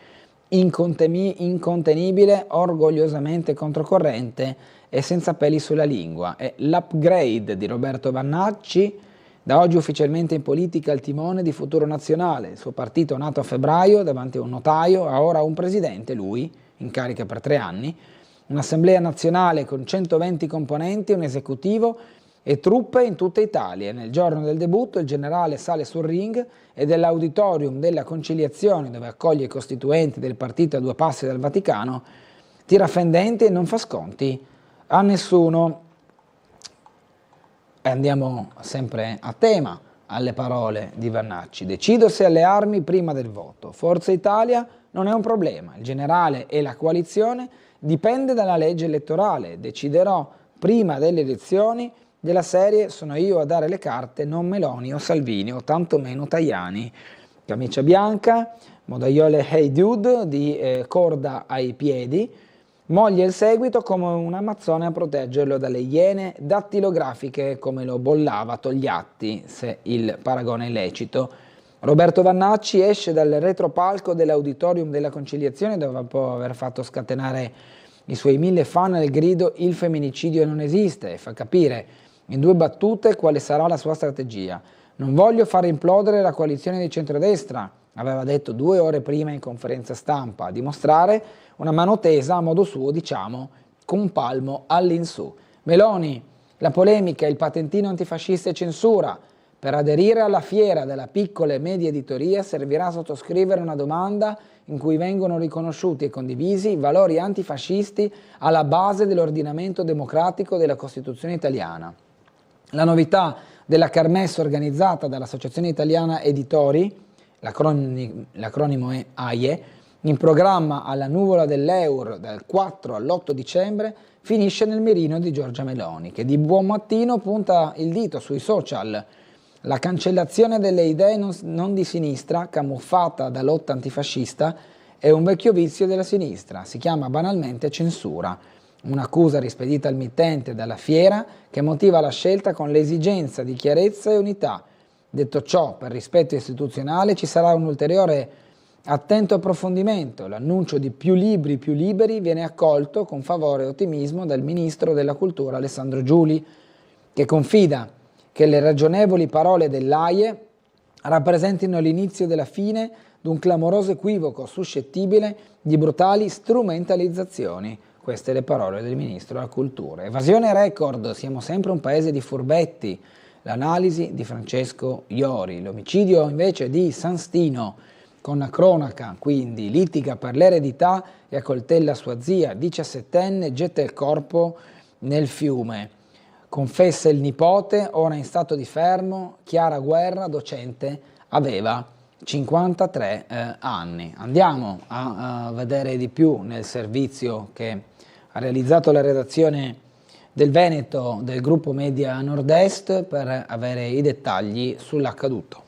A: Incontenibile, orgogliosamente controcorrente e senza peli sulla lingua. È l'upgrade di Roberto Vannacci, da oggi ufficialmente in politica al timone di Futuro Nazionale. Il suo partito nato a febbraio davanti a un notaio ha ora un presidente, lui, in carica per 3 anni, un'assemblea nazionale con 120 componenti, un esecutivo e truppe in tutta Italia. Nel giorno del debutto il generale sale sul ring e dell'auditorium della Conciliazione, dove accoglie i costituenti del partito a 2 passi dal Vaticano, tira fendenti e non fa sconti a nessuno. E andiamo sempre a tema, alle parole di Vannacci. Decido se alle armi prima del voto. Forza Italia non è un problema. Il generale e la coalizione dipende dalla legge elettorale. Deciderò prima delle elezioni della serie sono io a dare le carte, non Meloni o Salvini o tantomeno Tajani. Camicia bianca, modaiole Hey Dude di corda ai piedi, moglie il seguito come un amazzone a proteggerlo dalle iene dattilografiche come lo bollava Togliatti, se il paragone è lecito. Roberto Vannacci esce dal retropalco dell'Auditorium della Conciliazione dopo aver fatto scatenare i suoi 1000 fan al grido "Il femminicidio non esiste" e fa capire in 2 battute quale sarà la sua strategia. "Non voglio far implodere la coalizione di centrodestra", aveva detto 2 ore prima in conferenza stampa, a dimostrare una mano tesa a modo suo, diciamo, con un palmo all'insù. Meloni, la polemica, il patentino antifascista e censura. Per aderire alla fiera della piccola e media editoria servirà sottoscrivere una domanda in cui vengono riconosciuti e condivisi i valori antifascisti alla base dell'ordinamento democratico della Costituzione italiana. La novità della kermesse organizzata dall'Associazione Italiana Editori, l'acronimo è AIE, in programma alla Nuvola dell'Eur dal 4 all'8 dicembre, finisce nel mirino di Giorgia Meloni, che di buon mattino punta il dito sui social. La cancellazione delle idee non di sinistra, camuffata da lotta antifascista, è un vecchio vizio della sinistra, si chiama banalmente censura. Un'accusa rispedita al mittente dalla fiera che motiva la scelta con l'esigenza di chiarezza e unità. Detto ciò, per rispetto istituzionale ci sarà un ulteriore attento approfondimento. L'annuncio di più libri, più liberi viene accolto con favore e ottimismo dal Ministro della Cultura Alessandro Giuli, che confida che le ragionevoli parole dell'AIE rappresentino l'inizio della fine di un clamoroso equivoco suscettibile di brutali strumentalizzazioni. Queste le parole del Ministro della Cultura. Evasione record, siamo sempre un paese di furbetti. L'analisi di Francesco Iori. L'omicidio invece di San Stino, con la cronaca, quindi litiga per l'eredità e accoltella sua zia, 17enne, getta il corpo nel fiume. Confessa il nipote, ora in stato di fermo. Chiara Guerra, docente, aveva 53 anni. Andiamo a vedere di più nel servizio che ha realizzato la redazione del Veneto del gruppo Media Nord-Est per avere i dettagli sull'accaduto.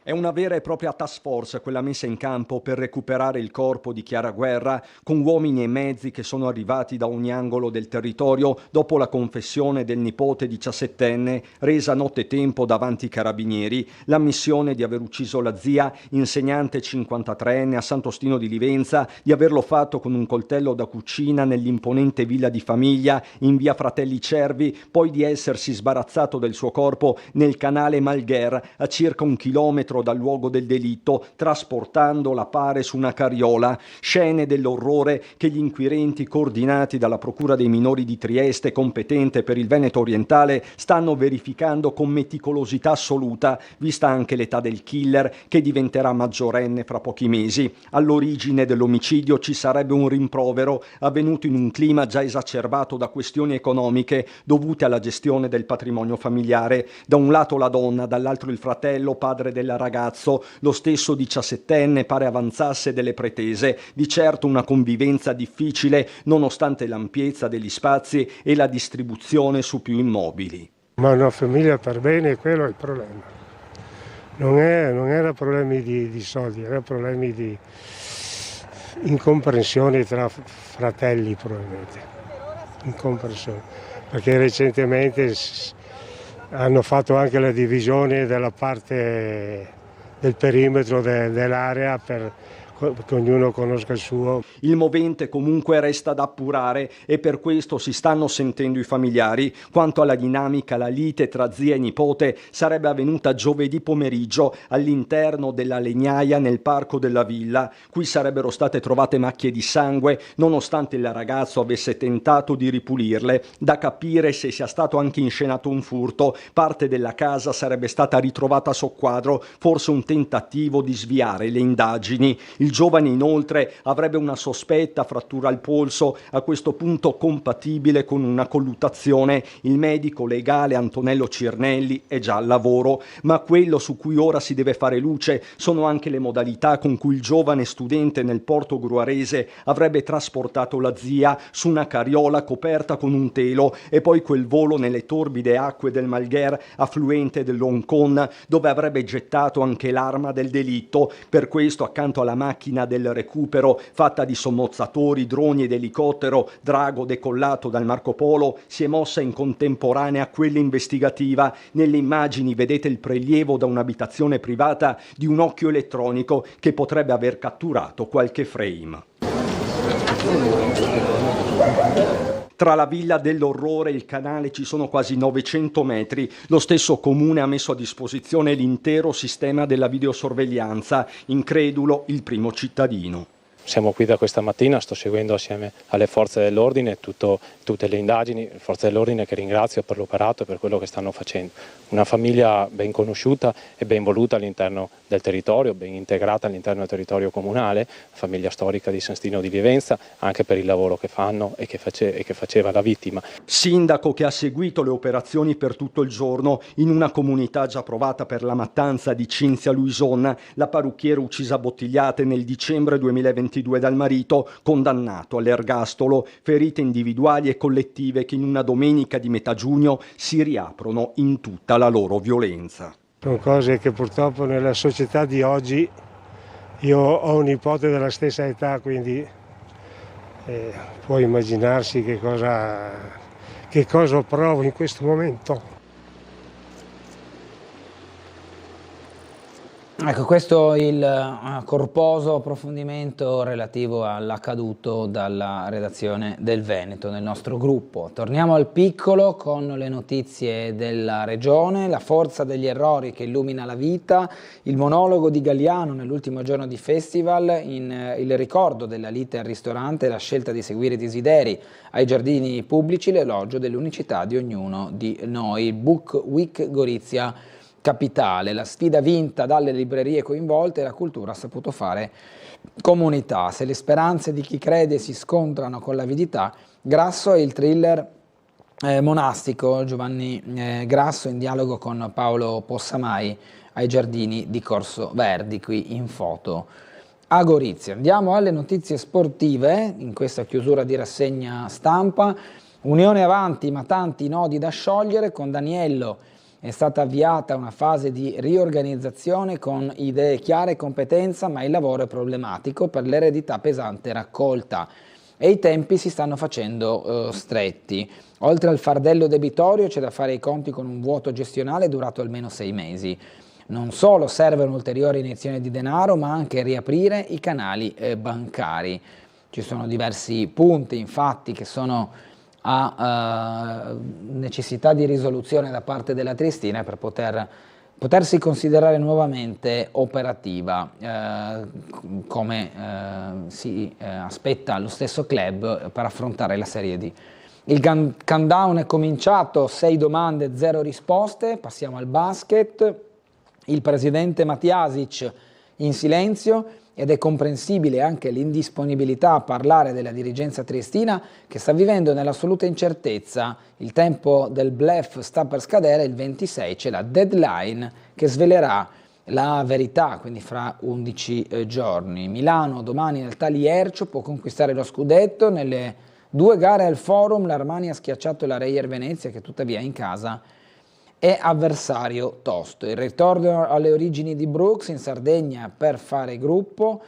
D: È una vera e propria task force quella messa in campo per recuperare il corpo di Chiara Guerra, con uomini e mezzi che sono arrivati da ogni angolo del territorio dopo la confessione del nipote 17enne resa nottetempo davanti ai carabinieri, l'ammissione di aver ucciso la zia, insegnante 53enne a Sant'Ostino di Livenza, di averlo fatto con un coltello da cucina nell'imponente villa di famiglia in via Fratelli Cervi, poi di essersi sbarazzato del suo corpo nel canale Malgher a circa 1 chilometro dal luogo del delitto, trasportandola pare su una carriola, scene dell'orrore che gli inquirenti coordinati dalla Procura dei Minori di Trieste, competente per il Veneto orientale, stanno verificando con meticolosità assoluta, vista anche l'età del killer che diventerà maggiorenne fra pochi mesi. All'origine dell'omicidio ci sarebbe un rimprovero avvenuto in un clima già esacerbato da questioni economiche dovute alla gestione del patrimonio familiare. Da un lato la donna, dall'altro il fratello, padre della ragazzo, lo stesso 17enne, pare avanzasse delle pretese. Di certo una convivenza difficile nonostante l'ampiezza degli spazi e la distribuzione su più immobili.
E: Ma una famiglia per bene, quello è il problema. Non era problemi di soldi, era problemi di incomprensione tra fratelli probabilmente. Incomprensione. Perché recentemente hanno fatto anche la divisione della parte del perimetro dell'area per che ognuno conosca il suo.
D: Il movente comunque resta da appurare e per questo si stanno sentendo i familiari. Quanto alla dinamica, la lite tra zia e nipote sarebbe avvenuta giovedì pomeriggio all'interno della legnaia nel parco della villa. Qui sarebbero state trovate macchie di sangue nonostante il ragazzo avesse tentato di ripulirle. Da capire se sia stato anche inscenato un furto. Parte della casa sarebbe stata ritrovata a soqquadro, forse un tentativo di sviare le indagini. Il giovane inoltre avrebbe una sospetta frattura al polso, a questo punto compatibile con una colluttazione. Il medico legale Antonello Cirnelli è già al lavoro, ma quello su cui ora si deve fare luce sono anche le modalità con cui il giovane studente nel porto gruarese avrebbe trasportato la zia su una carriola coperta con un telo e poi quel volo nelle torbide acque del Malgher, affluente dell'Oncon, dove avrebbe gettato anche l'arma del delitto. Per questo, accanto alla macchina macchina del recupero fatta di sommozzatori, droni ed elicottero, drago decollato dal Marco Polo, si è mossa in contemporanea a quella investigativa. Nelle immagini vedete il prelievo da un'abitazione privata di un occhio elettronico che potrebbe aver catturato qualche frame. Tra la villa dell'orrore e il canale ci sono quasi 900 metri. Lo stesso comune ha messo a disposizione l'intero sistema della videosorveglianza. Incredulo il primo cittadino.
F: Siamo qui da questa mattina, sto seguendo assieme alle forze dell'ordine tutte le indagini, le forze dell'ordine che ringrazio per l'operato e per quello che stanno facendo. Una famiglia ben conosciuta e ben voluta all'interno del territorio, ben integrata all'interno del territorio comunale, famiglia storica di San Stino di Vivenza, anche per il lavoro che fanno e che faceva la vittima.
D: Sindaco che ha seguito le operazioni per tutto il giorno in una comunità già provata per la mattanza di Cinzia Luison, la parrucchiera uccisa a bottigliate nel dicembre 2022 dal marito, condannato all'ergastolo, ferite individuali e collettive che in una domenica di metà giugno si riaprono in tutta la loro violenza.
E: Sono cose che purtroppo nella società di oggi, io ho un nipote della stessa età, quindi può immaginarsi che cosa provo in questo momento.
A: Ecco, questo è il corposo approfondimento relativo all'accaduto dalla redazione del Veneto nel nostro gruppo. Torniamo al piccolo con le notizie della regione, la forza degli errori che illumina la vita, il monologo di Galliano nell'ultimo giorno di festival, il ricordo della lite al ristorante, la scelta di seguire Desideri ai giardini pubblici, l'elogio dell'unicità di ognuno di noi. Book Week Gorizia Capitale, la sfida vinta dalle librerie coinvolte e la cultura ha saputo fare comunità. Se le speranze di chi crede si scontrano con l'avidità, Grasso è il thriller monastico. Giovanni Grasso in dialogo con Paolo Possamai ai giardini di Corso Verdi, qui in foto a Gorizia. Andiamo alle notizie sportive in questa chiusura di rassegna stampa. Unione avanti ma tanti nodi da sciogliere. Con Daniello è stata avviata una fase di riorganizzazione con idee chiare e competenza, ma il lavoro è problematico per l'eredità pesante raccolta e i tempi si stanno facendo stretti. Oltre al fardello debitorio c'è da fare i conti con un vuoto gestionale durato almeno 6 mesi. Non solo serve un'ulteriore iniezione di denaro, ma anche riaprire i canali bancari. Ci sono diversi punti, infatti, che sono a necessità di risoluzione da parte della Triestina per potersi considerare nuovamente operativa, come si aspetta lo stesso club per affrontare la Serie D. Il countdown è cominciato, 6 domande, 0 risposte. Passiamo al basket. Il presidente Matiasic in silenzio, ed è comprensibile anche l'indisponibilità a parlare della dirigenza triestina che sta vivendo nell'assoluta incertezza. Il tempo del bluff sta per scadere, il 26 c'è la deadline che svelerà la verità, quindi fra 11 giorni. Milano domani al Taliercio può conquistare lo scudetto. Nelle 2 gare al Forum l'Armani ha schiacciato la Reyer Venezia, che tuttavia in casa è avversario tosto. Il ritorno alle origini di Brooks in Sardegna per fare gruppo,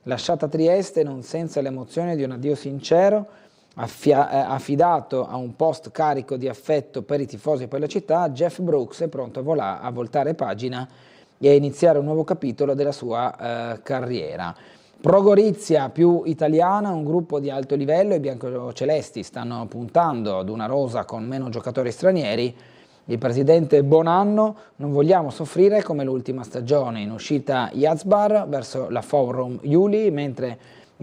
A: lasciata Trieste non senza l'emozione di un addio sincero, affidato a un post carico di affetto per i tifosi e per la città. Jeff Brooks è pronto a voltare pagina e a iniziare un nuovo capitolo della sua carriera. Pro Gorizia più italiana, un gruppo di alto livello. I biancocelesti stanno puntando ad una rosa con meno giocatori stranieri. Il presidente Bonanno: non vogliamo soffrire come l'ultima stagione. In uscita Yazbar verso la Forum Juli, mentre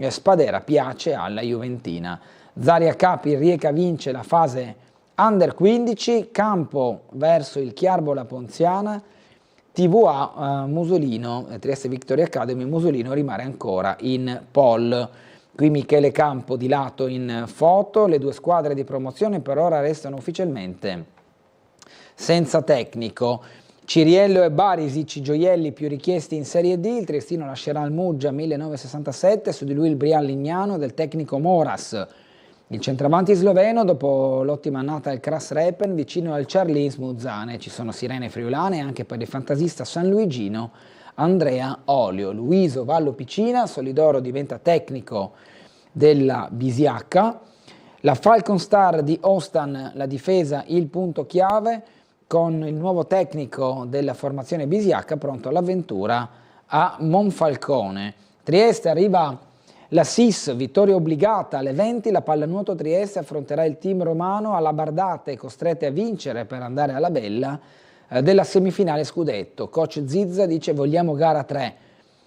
A: Spadera piace alla Juventina. Zaria Capi, Rieca vince la fase Under 15, Campo verso il Chiarbola Ponziana, TVA Musolino, Trieste Victory Academy, Musolino rimane ancora in pole. Qui Michele Campo di lato in foto. Le 2 squadre di promozione per ora restano ufficialmente senza tecnico. Ciriello e Barisic, i gioielli più richiesti in Serie D. Il triestino lascerà il Muggia 1967, su di lui il Brian Lignano del tecnico Moras. Il centravanti sloveno, dopo l'ottima annata al Kras Repen, vicino al Charlins Muzzane. Ci sono sirene friulane anche per il fantasista sanluigino Andrea Olio. Luiso Vallo Picina, Solidoro diventa tecnico della Bisiacca. La Falcon Star di Ostan, la difesa il punto chiave, con il nuovo tecnico della formazione Bisiacca pronto all'avventura a Monfalcone. Trieste arriva la SIS, vittoria obbligata alle 20, la pallanuoto Trieste affronterà il team romano alla Bardate, costrette a vincere per andare alla bella della semifinale scudetto. Coach Zizza dice vogliamo gara 3.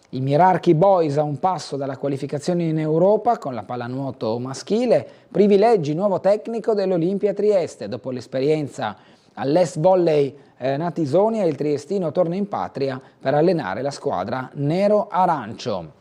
A: I Mirarchi Boys a un passo dalla qualificazione in Europa con la pallanuoto maschile, privilegi nuovo tecnico dell'Olimpia Trieste. Dopo l'esperienza all'Est Volley Natisonia, il triestino torna in patria per allenare la squadra nero-arancio.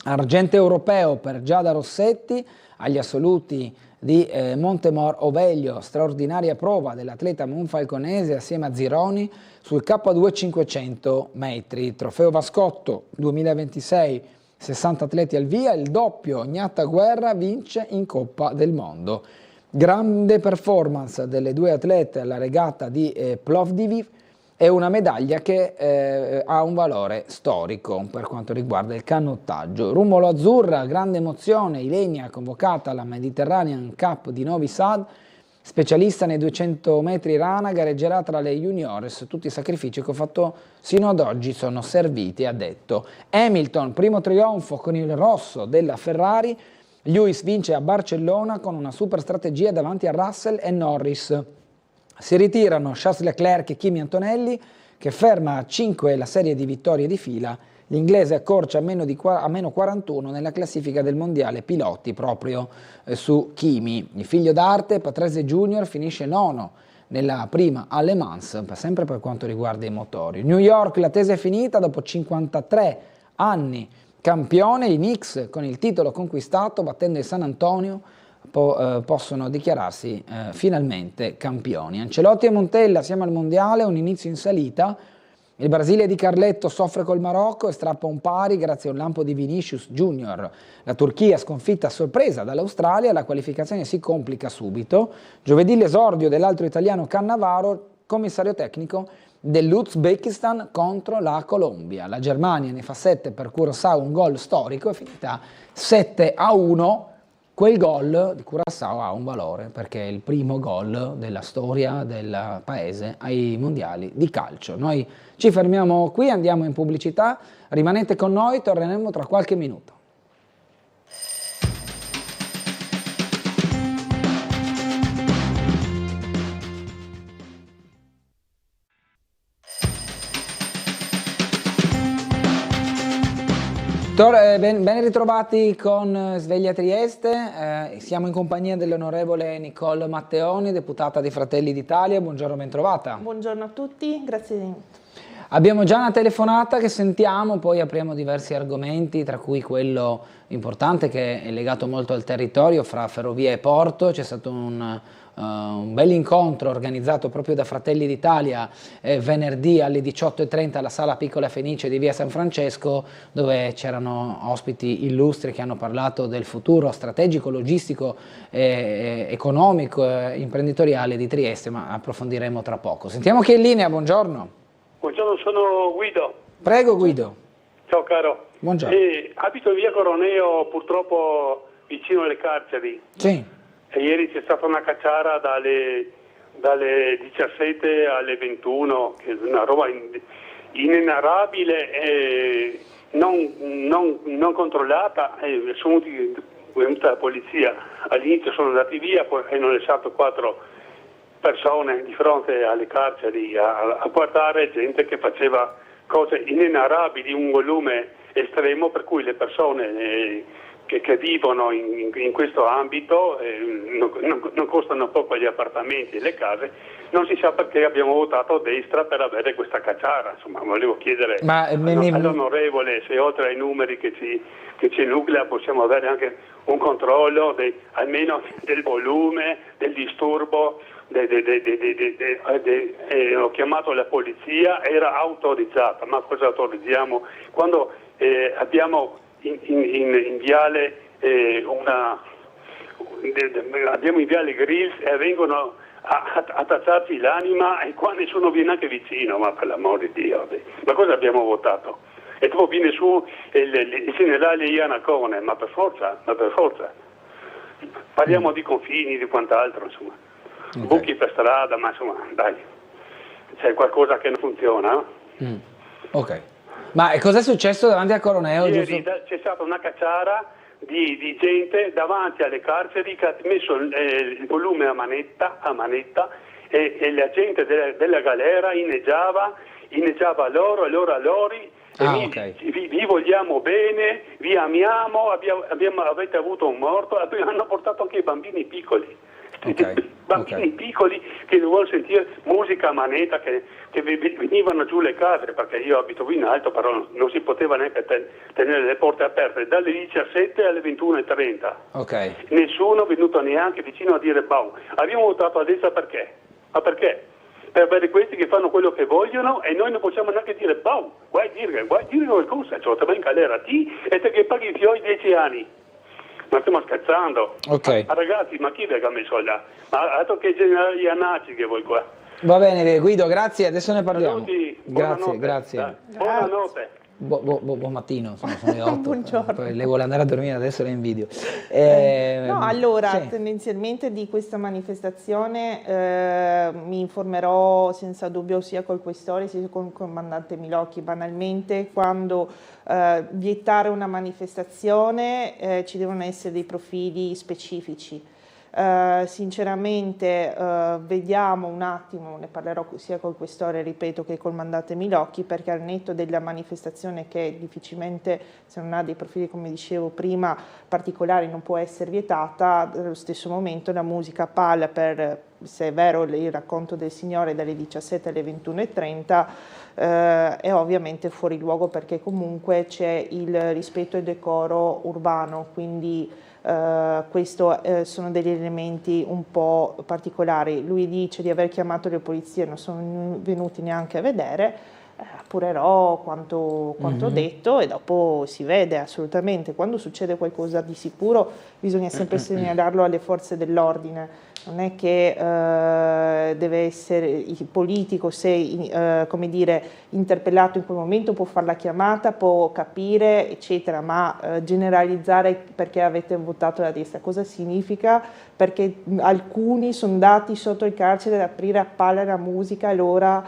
A: Argento europeo per Giada Rossetti agli assoluti di Montemor Oveglio, straordinaria prova dell'atleta monfalconese assieme a Zironi sul K2 500 metri. Trofeo Vascotto 2026, 60 atleti al via, il doppio Gnatta Guerra vince in Coppa del Mondo. Grande performance delle due atlete alla regata di Plovdiv è una medaglia che ha un valore storico per quanto riguarda il canottaggio. Rumolo azzurra, grande emozione, Ilenia convocata alla Mediterranean Cup di Novi Sad, specialista nei 200 metri rana, gareggerà tra le juniores. Tutti i sacrifici che ho fatto sino ad oggi sono serviti, ha detto. Hamilton, primo trionfo con il rosso della Ferrari. Lewis vince a Barcellona con una super strategia davanti a Russell e Norris. Si ritirano Charles Leclerc e Kimi Antonelli, che ferma a 5 la serie di vittorie di fila. L'inglese accorcia a meno 41 nella classifica del mondiale piloti proprio su Kimi. Il figlio d'arte, Patrese Junior, finisce nono nella prima Le Mans, sempre per quanto riguarda i motori. New York, l'attesa è finita, dopo 53 anni campione, i Knicks con il titolo conquistato, battendo il San Antonio, possono dichiararsi finalmente campioni. Ancelotti e Montella assieme al mondiale, un inizio in salita. Il Brasile di Carletto soffre col Marocco e strappa un pari grazie a un lampo di Vinicius Junior. La Turchia sconfitta a sorpresa dall'Australia, la qualificazione si complica subito. Giovedì l'esordio dell'altro italiano Cannavaro, commissario tecnico dell'Uzbekistan contro la Colombia. La Germania ne fa 7 per Curaçao, un gol storico, è finita 7-1. Quel gol di Curaçao ha un valore perché è il primo gol della storia del paese ai mondiali di calcio. Noi ci fermiamo qui, andiamo in pubblicità, rimanete con noi, torneremo tra qualche minuto. Ben ritrovati con Sveglia Trieste, siamo in compagnia dell'onorevole Nicole Matteoni, deputata di Fratelli d'Italia. Buongiorno, ben trovata.
G: Buongiorno a tutti, grazie di molto.
A: Abbiamo già una telefonata che sentiamo, poi apriamo diversi argomenti, tra cui quello importante che è legato molto al territorio fra Ferrovia e Porto. C'è stato un bel incontro organizzato proprio da Fratelli d'Italia venerdì alle 18:30 alla Sala Piccola Fenice di Via San Francesco, dove c'erano ospiti illustri che hanno parlato del futuro strategico, logistico, economico, imprenditoriale di Trieste, ma approfondiremo tra poco. Sentiamo chi è in linea, buongiorno.
H: Buongiorno, sono Guido.
A: Prego Guido.
H: Ciao caro.
A: Buongiorno.
H: Abito in via Coroneo, purtroppo vicino alle carceri.
A: Sì.
H: E ieri c'è stata una cacciara dalle 17 alle 21, che è una roba inenarrabile e non controllata. Sono venuta la polizia, all'inizio sono andati via, poi hanno lasciato 4 persone di fronte alle carceri a guardare gente che faceva cose inenarrabili, un volume estremo, per cui le persone che vivono in questo ambito non costano poco gli appartamenti e le case. Non si sa perché abbiamo votato a destra per avere questa cacciara. Insomma, volevo chiedere all'onorevole se oltre ai numeri che ci enuclea possiamo avere anche un controllo almeno del volume, del disturbo. Ho chiamato la polizia, era autorizzata, ma cosa autorizziamo? Quando abbiamo in viale abbiamo in viale Grills e vengono a tazzarci l'anima, e qua nessuno viene anche vicino, ma per l'amore di Dio, ma cosa abbiamo votato? E dopo viene su il generale Iannacone, ma per forza. Parliamo di confini, di quant'altro, insomma.
A: Ok.
H: Buchi per strada, ma insomma, dai, c'è qualcosa che non funziona.
A: Ok. Ma cos'è successo davanti al Coroneo?
H: Ieri c'è stata una cacciara di gente davanti alle carceri che ha messo il volume a manetta e la gente della galera inneggiava loro e loro a loro. Vi vogliamo bene, vi amiamo, avete avuto un morto, hanno portato anche i bambini piccoli. Bambini piccoli che vuol sentire musica a manetta, che venivano giù le case, perché io abito in alto, però non si poteva neanche tenere le porte aperte dalle 17 alle 21:30. Nessuno è venuto neanche vicino a dire bau. Abbiamo votato a destra perché? Ma perché? Per avere questi che fanno quello che vogliono e noi non possiamo neanche dire bau, guai dire qualcosa, cioè te vai in galera ti e te che paghi i tuoi 10 anni. Ma stiamo scherzando? Ma ragazzi, ma chi è che ha messo là? Ma altro che il generale Iannacci che vuoi qua?
A: Va bene Guido, grazie, adesso ne parliamo.
H: Buonanotte.
A: Grazie.
H: Buonanotte.
A: Buon mattino, sono le 8.
G: Buongiorno.
A: Poi lei vuole andare a dormire, adesso la invidio.
G: No, allora,
A: sì.
G: tendenzialmente di questa manifestazione mi informerò senza dubbio sia col questore sia con il comandante Milocchi. Banalmente, quando vietare una manifestazione ci devono essere dei profili specifici. Sinceramente vediamo un attimo, ne parlerò sia col questore, ripeto, che col comandante Milocchi, perché al netto della manifestazione che difficilmente, se non ha dei profili, come dicevo prima, particolari, non può essere vietata, allo stesso momento la musica palla, se è vero il racconto del Signore, dalle 17 alle 21:30 è ovviamente fuori luogo, perché comunque c'è il rispetto e decoro urbano, quindi questo sono degli elementi un po' particolari. Lui dice di aver chiamato le polizie, non sono venuti neanche a vedere, appurerò quanto detto e dopo si vede. Assolutamente, quando succede qualcosa di sicuro bisogna sempre segnalarlo alle forze dell'ordine. Non è che deve essere il politico, se come dire, interpellato in quel momento, può fare la chiamata, può capire, eccetera, ma generalizzare perché avete votato la destra, cosa significa? Perché alcuni sono andati sotto il carcere ad aprire a palla la musica, allora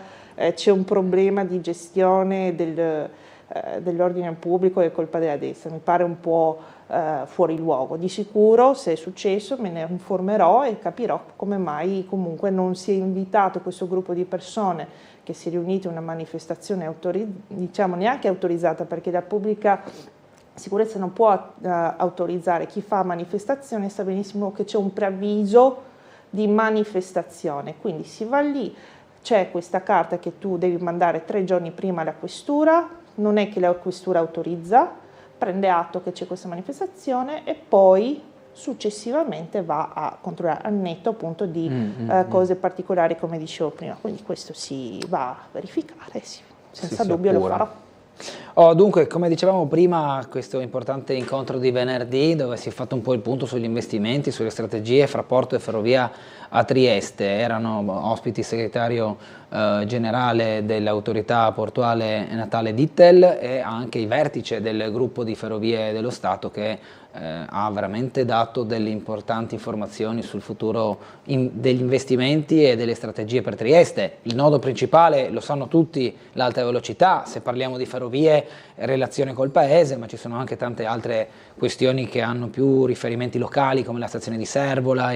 G: c'è un problema di gestione dell'ordine pubblico, è colpa della destra. Mi pare un po' fuori luogo. Di sicuro, se è successo, me ne informerò e capirò come mai comunque non si è invitato questo gruppo di persone che si è riunito in una manifestazione diciamo neanche autorizzata, perché la pubblica sicurezza non può autorizzare chi fa manifestazione. Sa benissimo che c'è un preavviso di manifestazione, quindi si va lì, c'è questa carta che tu devi mandare 3 giorni prima alla questura, non è che la questura autorizza, prende atto che c'è questa manifestazione e poi successivamente va a controllare, al netto appunto di cose particolari, come dicevo prima. Quindi questo si va a verificare, senza dubbio lo farò.
A: Dunque, come dicevamo prima, questo importante incontro di venerdì, dove si è fatto un po' il punto sugli investimenti, sulle strategie fra Porto e Ferrovia a Trieste. Erano ospiti il segretario generale dell'autorità portuale Natale Dittel e anche il vertice del gruppo di Ferrovie dello Stato, che ha veramente dato delle importanti informazioni sul futuro degli investimenti e delle strategie per Trieste. Il nodo principale, lo sanno tutti, l'alta velocità. Se parliamo di ferrovie, relazione col paese, ma ci sono anche tante altre questioni che hanno più riferimenti locali, come la stazione di Servola,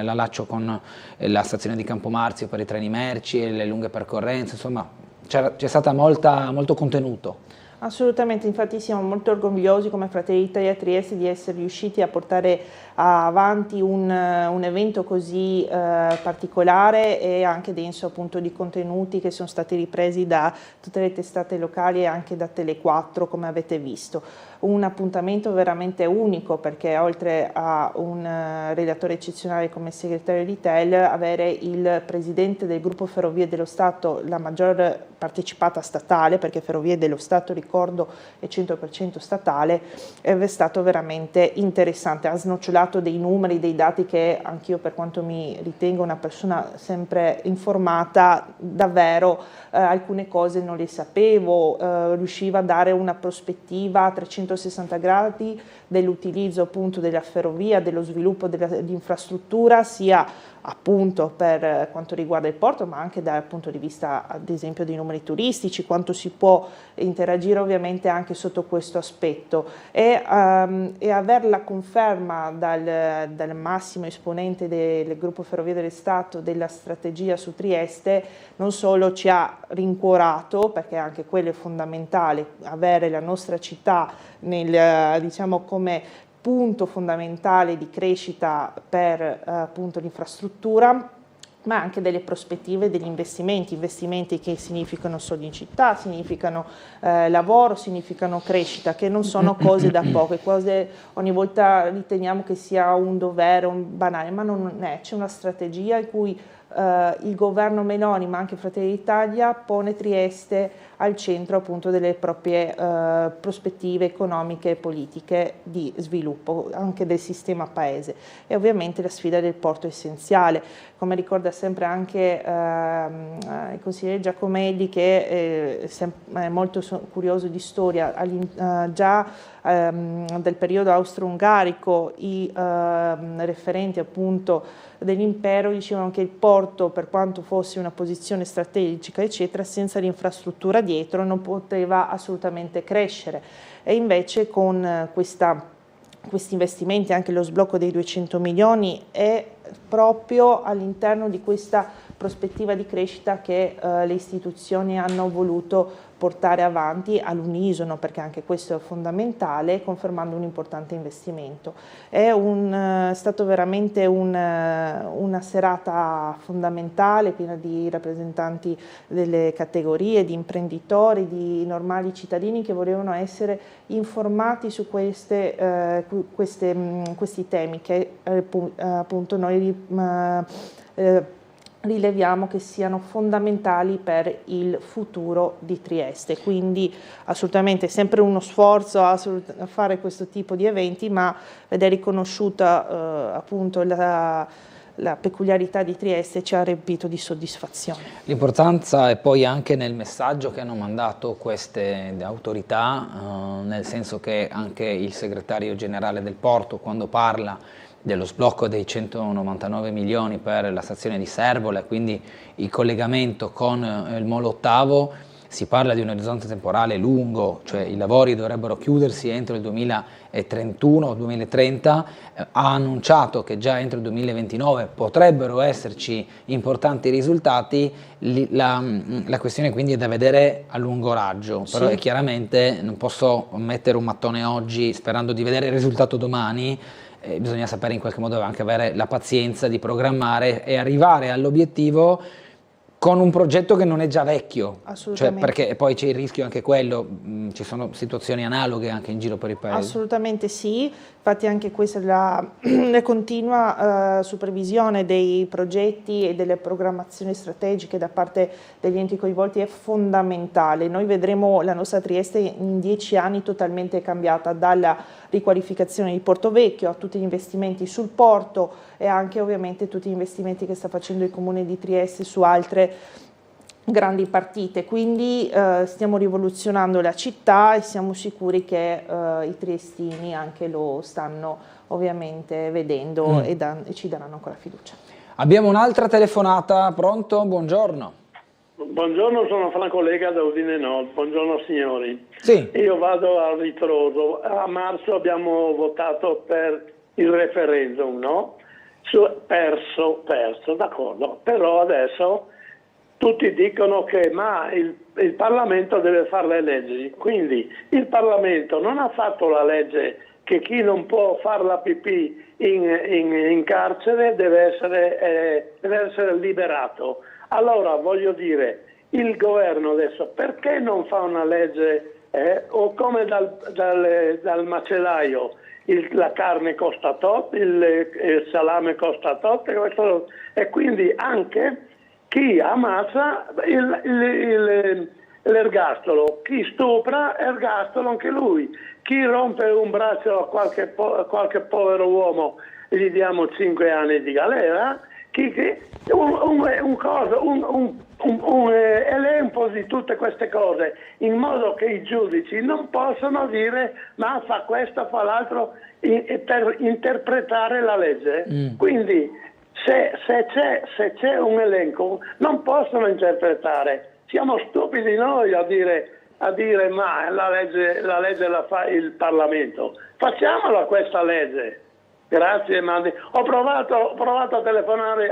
A: l'allaccio con la stazione di Campomarzio per i treni merci e le lunghe percorrenze. Insomma, c'è stato molto contenuto.
G: Assolutamente, infatti siamo molto orgogliosi come Fratelli d'Italia Trieste di essere riusciti a portare avanti un evento così particolare e anche denso appunto di contenuti che sono stati ripresi da tutte le testate locali e anche da Tele4, come avete visto. Un appuntamento veramente unico, perché oltre a un relatore eccezionale come segretario di TEL, avere il presidente del gruppo Ferrovie dello Stato, la maggior partecipata statale, perché Ferrovie dello Stato, ricordo, ricordo è 100% statale, è stato veramente interessante. Ha snocciolato dei numeri, dei dati che anch'io, per quanto mi ritengo una persona sempre informata, davvero alcune cose non le sapevo, riusciva a dare una prospettiva a 360 gradi dell'utilizzo appunto della ferrovia, dello sviluppo dell'infrastruttura, sia appunto per quanto riguarda il porto, ma anche dal punto di vista ad esempio dei numeri turistici, quanto si può interagire ovviamente anche sotto questo aspetto, e aver la conferma dal massimo esponente del gruppo Ferrovie dello Stato della strategia su Trieste non solo ci ha rincuorato, perché anche quello è fondamentale, avere la nostra città diciamo come punto fondamentale di crescita per appunto l'infrastruttura, ma anche delle prospettive degli investimenti che significano soldi in città, significano lavoro, significano crescita, che non sono cose da poco, cose ogni volta riteniamo che sia un dovere, un banale, ma non è, c'è una strategia in cui il governo Meloni, ma anche Fratelli d'Italia, pone Trieste al centro appunto delle proprie prospettive economiche e politiche di sviluppo anche del sistema paese, e ovviamente la sfida del porto è essenziale, come ricorda sempre anche il consigliere Giacomelli, che è molto curioso di storia. Già del periodo austro-ungarico i referenti appunto dell'impero dicevano che il porto, per quanto fosse una posizione strategica eccetera, senza l'infrastruttura dietro non poteva assolutamente crescere, e invece con questi investimenti, anche lo sblocco dei 200 milioni è proprio all'interno di questa prospettiva di crescita che le istituzioni hanno voluto portare avanti all'unisono, perché anche questo è fondamentale, confermando un importante investimento. È stato veramente una serata fondamentale, piena di rappresentanti delle categorie, di imprenditori, di normali cittadini che volevano essere informati su questi temi che appunto noi rileviamo che siano fondamentali per il futuro di Trieste. Quindi assolutamente sempre uno sforzo a fare questo tipo di eventi, ma ed è riconosciuta appunto la peculiarità di Trieste, ci ha riempito di soddisfazione.
A: L'importanza è poi anche nel messaggio che hanno mandato queste autorità, nel senso che anche il segretario generale del porto, quando parla dello sblocco dei 199 milioni per la stazione di Servola e quindi il collegamento con il molo ottavo, si parla di un orizzonte temporale lungo, cioè i lavori dovrebbero chiudersi entro il 2031 o 2030, ha annunciato che già entro il 2029 potrebbero esserci importanti risultati, la questione quindi è da vedere a lungo raggio, però
G: sì.
A: Chiaramente non posso mettere un mattone oggi sperando di vedere il risultato domani. Bisogna sapere in qualche modo anche avere la pazienza di programmare e arrivare all'obiettivo con un progetto che non è già vecchio, cioè perché poi c'è il rischio anche quello, ci sono situazioni analoghe anche in giro per il paese.
G: Assolutamente sì, infatti anche questa è la continua supervisione dei progetti e delle programmazioni strategiche da parte degli enti coinvolti è fondamentale. Noi vedremo la nostra Trieste in 10 anni totalmente cambiata, dalla riqualificazione di Porto Vecchio a tutti gli investimenti sul porto e anche ovviamente tutti gli investimenti che sta facendo il Comune di Trieste su altre grandi partite, quindi stiamo rivoluzionando la città e siamo sicuri che i triestini anche lo stanno ovviamente vedendo e ci daranno ancora fiducia.
A: Abbiamo un'altra telefonata, pronto? Buongiorno.
I: Buongiorno, sono Franco Lega da Udine Nord, buongiorno signori.
A: Sì.
I: Io vado a ritroso, a marzo abbiamo votato per il referendum, no? Perso, d'accordo, però adesso tutti dicono che il Parlamento deve fare le leggi, quindi il Parlamento non ha fatto la legge che chi non può fare la pipì in carcere deve essere liberato. Allora voglio dire, il governo adesso perché non fa una legge o come dal macellaio la carne costa tot, il salame costa tot e quindi anche chi ammazza l'ergastolo. Chi stupra, ergastolo anche lui. Chi rompe un braccio a qualche povero uomo, gli diamo 5 anni di galera. Un elenco di tutte queste cose, in modo che i giudici non possano dire ma fa questo, fa l'altro, per interpretare la legge. Quindi se c'è un elenco non possono interpretare. Siamo stupidi noi a dire ma la legge la fa il Parlamento. Facciamola questa legge. Grazie, Mandi. Ho provato a telefonare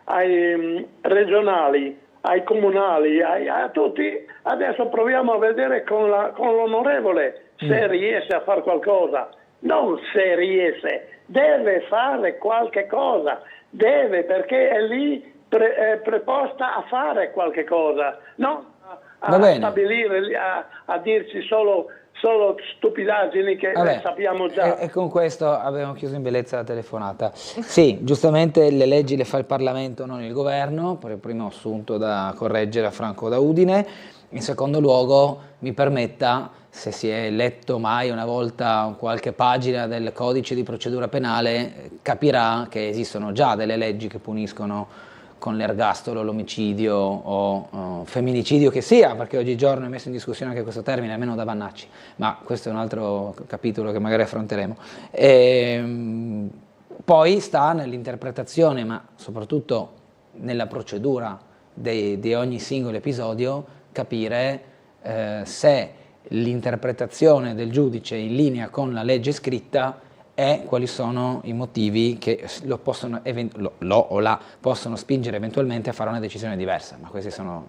I: ai regionali, ai comunali, a tutti. Adesso proviamo a vedere con l'onorevole se riesce a fare qualcosa. Non se riesce, deve fare qualche cosa. Deve, perché è lì preposta a fare qualche cosa, non a stabilire, a dirci solo stupidaggini che sappiamo già.
A: E con questo abbiamo chiuso in bellezza la telefonata. Sì, giustamente le leggi le fa il Parlamento, non il governo, per il primo assunto da correggere a Franco da Udine. In secondo luogo, mi permetta, se si è letto mai una volta qualche pagina del codice di procedura penale, capirà che esistono già delle leggi che puniscono con l'ergastolo l'omicidio o femminicidio che sia, perché oggigiorno è messo in discussione anche questo termine, almeno da Vannacci, ma questo è un altro capitolo che magari affronteremo. Poi sta nell'interpretazione, ma soprattutto nella procedura di ogni singolo episodio, capire se l'interpretazione del giudice in linea con la legge scritta e quali sono i motivi che lo possono possono spingere eventualmente a fare una decisione diversa, ma questi sono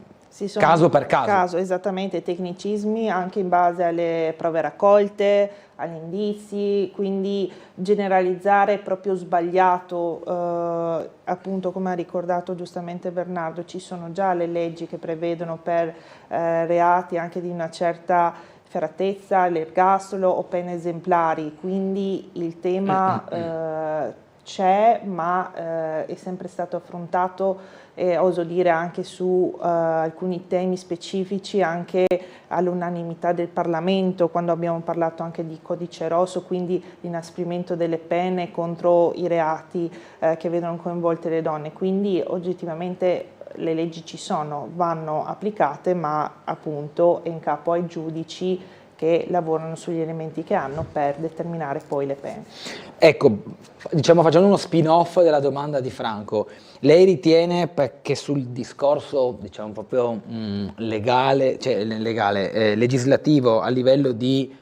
A: caso per caso.
G: Esattamente, tecnicismi anche in base alle prove raccolte, agli indizi, quindi generalizzare è proprio sbagliato, appunto come ha ricordato giustamente Bernardo, ci sono già le leggi che prevedono per reati anche di una certa efferatezza, l'ergastolo o pene esemplari, quindi il tema c'è, ma è sempre stato affrontato, oso dire anche su alcuni temi specifici, anche all'unanimità del Parlamento, quando abbiamo parlato anche di codice rosso, quindi l'inasprimento delle pene contro i reati che vedono coinvolte le donne, quindi oggettivamente le leggi ci sono, vanno applicate, ma appunto è in capo ai giudici che lavorano sugli elementi che hanno per determinare poi le pene.
A: Ecco, diciamo facendo uno spin-off della domanda di Franco, lei ritiene che sul discorso diciamo proprio legislativo a livello di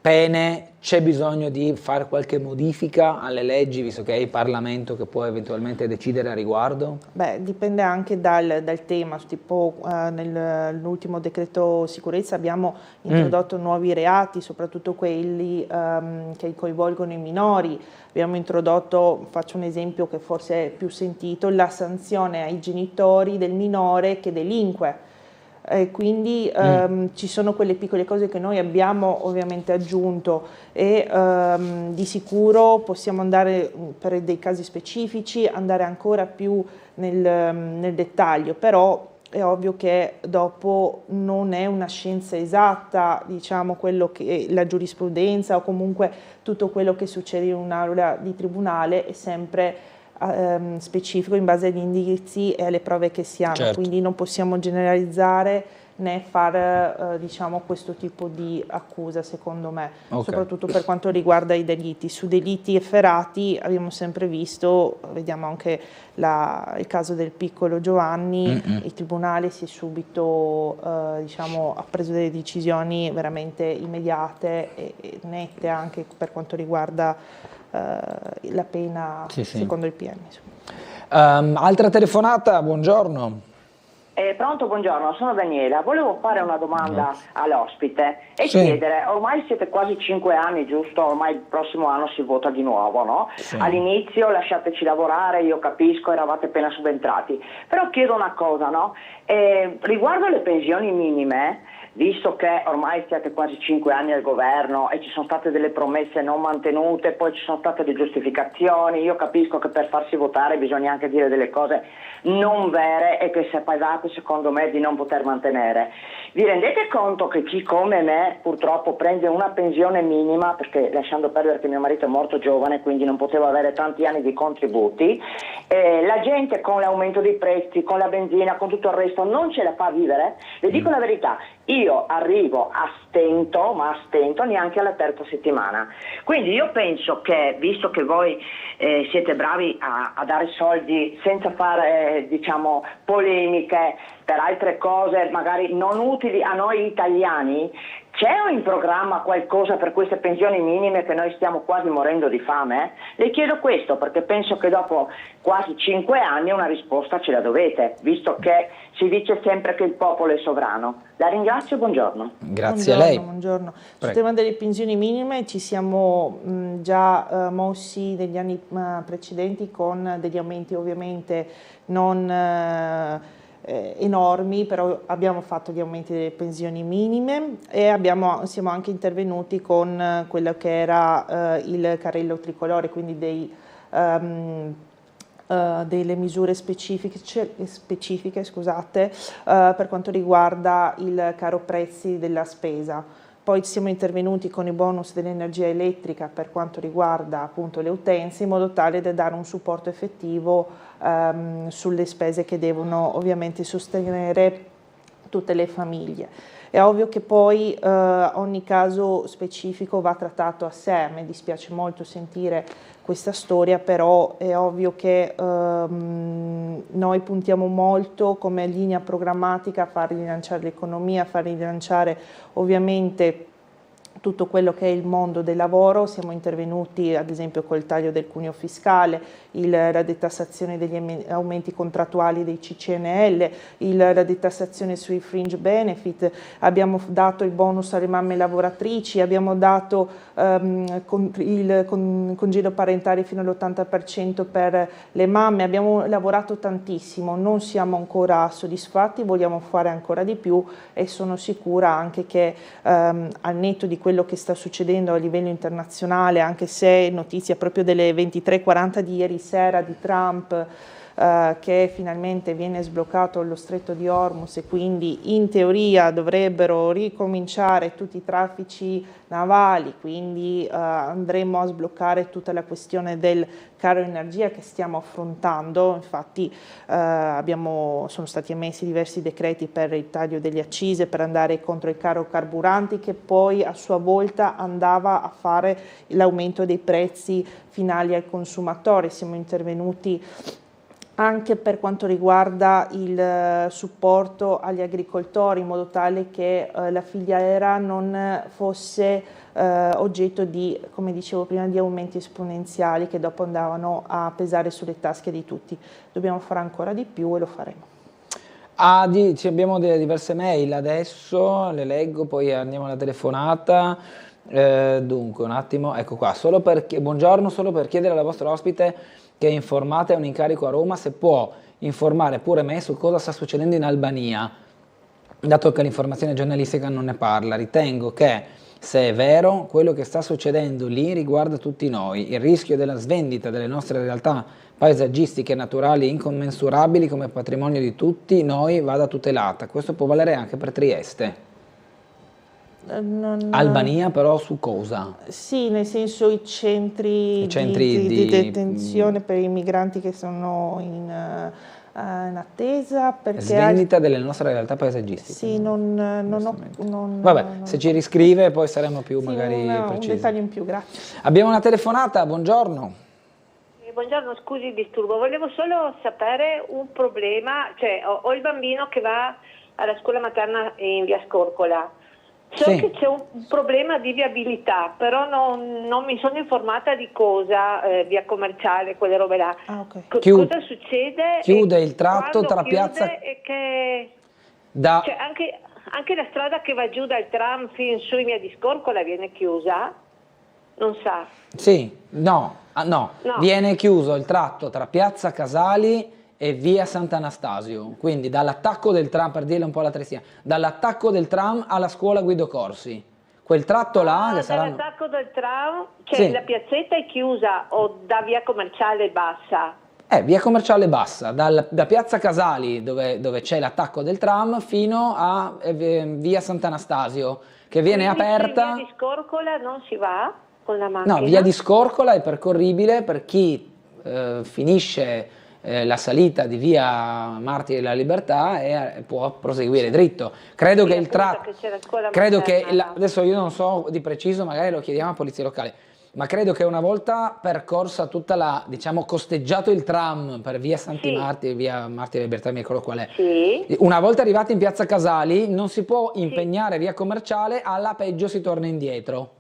A: pene c'è bisogno di fare qualche modifica alle leggi, visto che è il Parlamento che può eventualmente decidere a riguardo?
G: Beh, dipende anche dal tema, tipo nell'ultimo decreto sicurezza abbiamo introdotto nuovi reati, soprattutto quelli che coinvolgono i minori. Abbiamo introdotto, faccio un esempio che forse è più sentito, la sanzione ai genitori del minore che delinque. Quindi ci sono quelle piccole cose che noi abbiamo ovviamente aggiunto e di sicuro possiamo andare per dei casi specifici, andare ancora più nel dettaglio, però è ovvio che dopo non è una scienza esatta, diciamo, quello che la giurisprudenza o comunque tutto quello che succede in un'aula di tribunale è sempre specifico in base agli indizi e alle prove che si hanno,
A: certo.
G: Quindi non possiamo generalizzare né fare diciamo questo tipo di accusa, secondo me, soprattutto per quanto riguarda i delitti. Su delitti efferati abbiamo sempre visto, vediamo anche il caso del piccolo Giovanni, il tribunale si è subito diciamo, ha preso delle decisioni veramente immediate e nette anche per quanto riguarda la pena secondo il PM.
A: Altra telefonata, buongiorno.
J: Pronto, buongiorno, sono Daniela. Volevo fare una domanda all'ospite e chiedere, ormai siete quasi 5 anni, giusto? Ormai il prossimo anno si vota di nuovo, no? All'inizio lasciateci lavorare, io capisco, eravate appena subentrati. Però chiedo una cosa, no? Riguardo le pensioni minime, visto che ormai siete quasi 5 anni al governo e ci sono state delle promesse non mantenute, poi ci sono state delle giustificazioni, io capisco che per farsi votare bisogna anche dire delle cose non vere e che se pensate secondo me di non poter mantenere. Vi rendete conto che chi come me purtroppo prende una pensione minima, perché lasciando perdere che mio marito è morto giovane, quindi non potevo avere tanti anni di contributi, la gente con l'aumento dei prezzi, con la benzina, con tutto il resto non ce la fa vivere? Le dico la verità, io arrivo a stento, ma a stento neanche alla terza settimana. Quindi io penso che, visto che voi siete bravi a dare soldi senza fare diciamo polemiche per altre cose magari non utili a noi italiani, c'è in programma qualcosa per queste pensioni minime che noi stiamo quasi morendo di fame? Le chiedo questo perché penso che dopo quasi 5 anni una risposta ce la dovete, visto che si dice sempre che il popolo è sovrano. La ringrazio, buongiorno.
A: Grazie a lei.
G: Buongiorno. Sul tema delle pensioni minime ci siamo già mossi negli anni precedenti con degli aumenti ovviamente non enormi, però abbiamo fatto gli aumenti delle pensioni minime e siamo anche intervenuti con quello che era il carrello tricolore, quindi delle misure specifiche scusate, per quanto riguarda il caro prezzi della spesa. Poi siamo intervenuti con i bonus dell'energia elettrica per quanto riguarda appunto le utenze, in modo tale da dare un supporto effettivo sulle spese che devono ovviamente sostenere tutte le famiglie. È ovvio che poi ogni caso specifico va trattato a sé, mi dispiace molto sentire questa storia, però è ovvio che noi puntiamo molto come linea programmatica a far rilanciare l'economia, a far rilanciare ovviamente tutto quello che è il mondo del lavoro. Siamo intervenuti ad esempio col taglio del cuneo fiscale, la detassazione degli aumenti contrattuali dei CCNL, la detassazione sui fringe benefit, abbiamo dato il bonus alle mamme lavoratrici, abbiamo dato il congedo parentale fino all'80% per le mamme, abbiamo lavorato tantissimo, non siamo ancora soddisfatti, vogliamo fare ancora di più e sono sicura anche che al netto di quello che sta succedendo a livello internazionale, anche se notizia proprio delle 23:40 di ieri sera di Trump, che finalmente viene sbloccato lo stretto di Hormuz e quindi in teoria dovrebbero ricominciare tutti i traffici navali, quindi andremo a sbloccare tutta la questione del caro energia che stiamo affrontando. Infatti sono stati emessi diversi decreti per il taglio delle accise per andare contro il caro carburanti, che poi a sua volta andava a fare l'aumento dei prezzi finali al consumatore. Siamo intervenuti anche per quanto riguarda il supporto agli agricoltori, in modo tale che la filiera non fosse oggetto di, come dicevo prima, di aumenti esponenziali che dopo andavano a pesare sulle tasche di tutti. Dobbiamo fare ancora di più e lo faremo.
A: Abbiamo diverse mail adesso, le leggo, poi andiamo alla telefonata. Dunque, un attimo, ecco qua, buongiorno, solo per chiedere alla vostra ospite che è informata, è un incarico a Roma, se può informare pure me su cosa sta succedendo in Albania, dato che l'informazione giornalistica non ne parla. Ritengo che, se è vero, quello che sta succedendo lì riguarda tutti noi. Il rischio della svendita delle nostre realtà paesaggistiche e naturali incommensurabili come patrimonio di tutti noi vada tutelata. Questo può valere anche per Trieste. Albania però su cosa?
G: Sì, nel senso i centri di detenzione per i migranti che sono in attesa. Perché
A: svendita delle nostre realtà paesaggistiche.
G: Sì,
A: vabbè, se ci riscrive poi saremo più magari precisi.
G: Un dettaglio in più, grazie.
A: Abbiamo una telefonata, buongiorno.
K: Buongiorno, scusi il disturbo, volevo solo sapere un problema, cioè ho il bambino che va alla scuola materna in via Scorcola. So che c'è un problema di viabilità, però non mi sono informata di cosa, via commerciale, quelle robe là. Cosa succede?
A: Chiude il tratto tra piazza...
K: Cioè anche la strada che va giù dal tram fin su in via di Scorcola viene chiusa? Non sa.
A: Sì, no, viene chiuso il tratto tra piazza Casali e via Sant'Anastasio, quindi dall'attacco del tram, per dirle un po' la Tresina, dall'attacco del tram alla scuola Guido Corsi, quel tratto là che sarà...
K: Dall'attacco del tram, cioè la piazzetta è chiusa o da via commerciale bassa?
A: Via Commerciale Bassa, da Piazza Casali, dove c'è l'attacco del tram, fino a via Sant'Anastasio, che viene
K: Quindi
A: aperta.
K: Via di Scorcola non si va con la macchina?
A: No, via di Scorcola è percorribile per chi finisce la salita di via Martiri della Libertà e può proseguire dritto. Credo che il tratto, adesso io non so di preciso, magari lo chiediamo a polizia locale, ma credo che una volta percorsa tutta la, diciamo, costeggiato il tram per via Santi Martiri, via Martiri della Libertà, mi ricordo qual è. Una volta arrivati in piazza Casali non si può impegnare via Commerciale, alla peggio si torna indietro.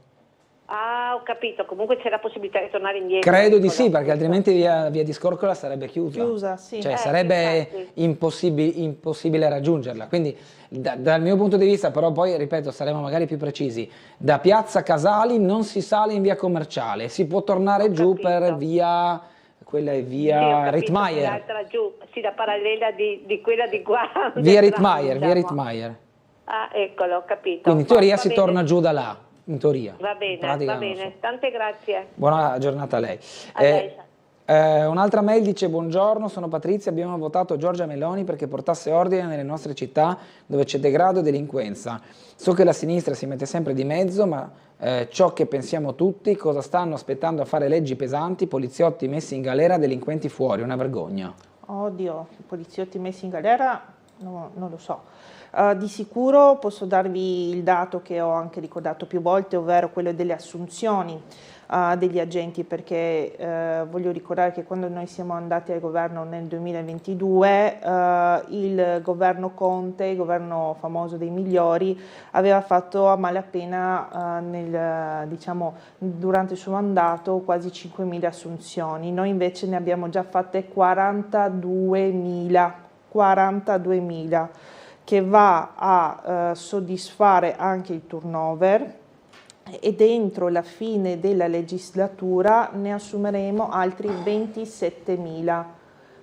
K: Ah, ho capito, comunque c'è la possibilità di tornare indietro.
A: Credo di sì, perché altrimenti via di Scorcola sarebbe chiusa.
G: Sì.
A: Cioè sarebbe impossibile raggiungerla. Quindi dal mio punto di vista, però poi ripeto, saremo magari più precisi, da piazza Casali non si sale in via Commerciale, si può tornare giù per via, quella è via Rittmeyer.
K: Sì, la parallela di quella di qua.
A: Via Rittmeyer.
K: Ah, eccolo, ho capito.
A: Quindi in teoria si torna giù da là. In teoria.
K: Va bene, tante grazie.
A: Buona giornata a lei. Un'altra mail dice: buongiorno, sono Patrizia, abbiamo votato Giorgia Meloni perché portasse ordine nelle nostre città dove c'è degrado e delinquenza. So che la sinistra si mette sempre di mezzo, ma ciò che pensiamo tutti, cosa stanno aspettando a fare leggi pesanti, poliziotti messi in galera, delinquenti fuori, una vergogna.
G: Oddio, poliziotti messi in galera, no, non lo so. Di sicuro posso darvi il dato che ho anche ricordato più volte, ovvero quello delle assunzioni degli agenti, perché voglio ricordare che quando noi siamo andati al governo nel 2022, il governo Conte, il governo famoso dei migliori, aveva fatto a malapena durante il suo mandato quasi 5.000 assunzioni. Noi invece ne abbiamo già fatte 42.000. Che va a soddisfare anche il turnover, e dentro la fine della legislatura ne assumeremo altri 27.000,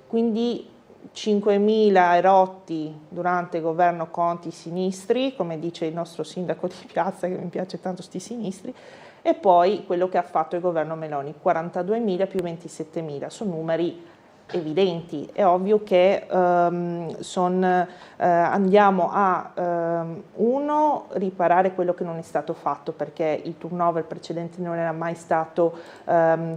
G: quindi 5.000 erotti durante il governo Conti sinistri, come dice il nostro sindaco di piazza, che mi piace tanto sti sinistri, e poi quello che ha fatto il governo Meloni, 42.000 più 27.000, sono numeri evidenti. È ovvio che andiamo a riparare quello che non è stato fatto, perché il turnover precedente non era mai stato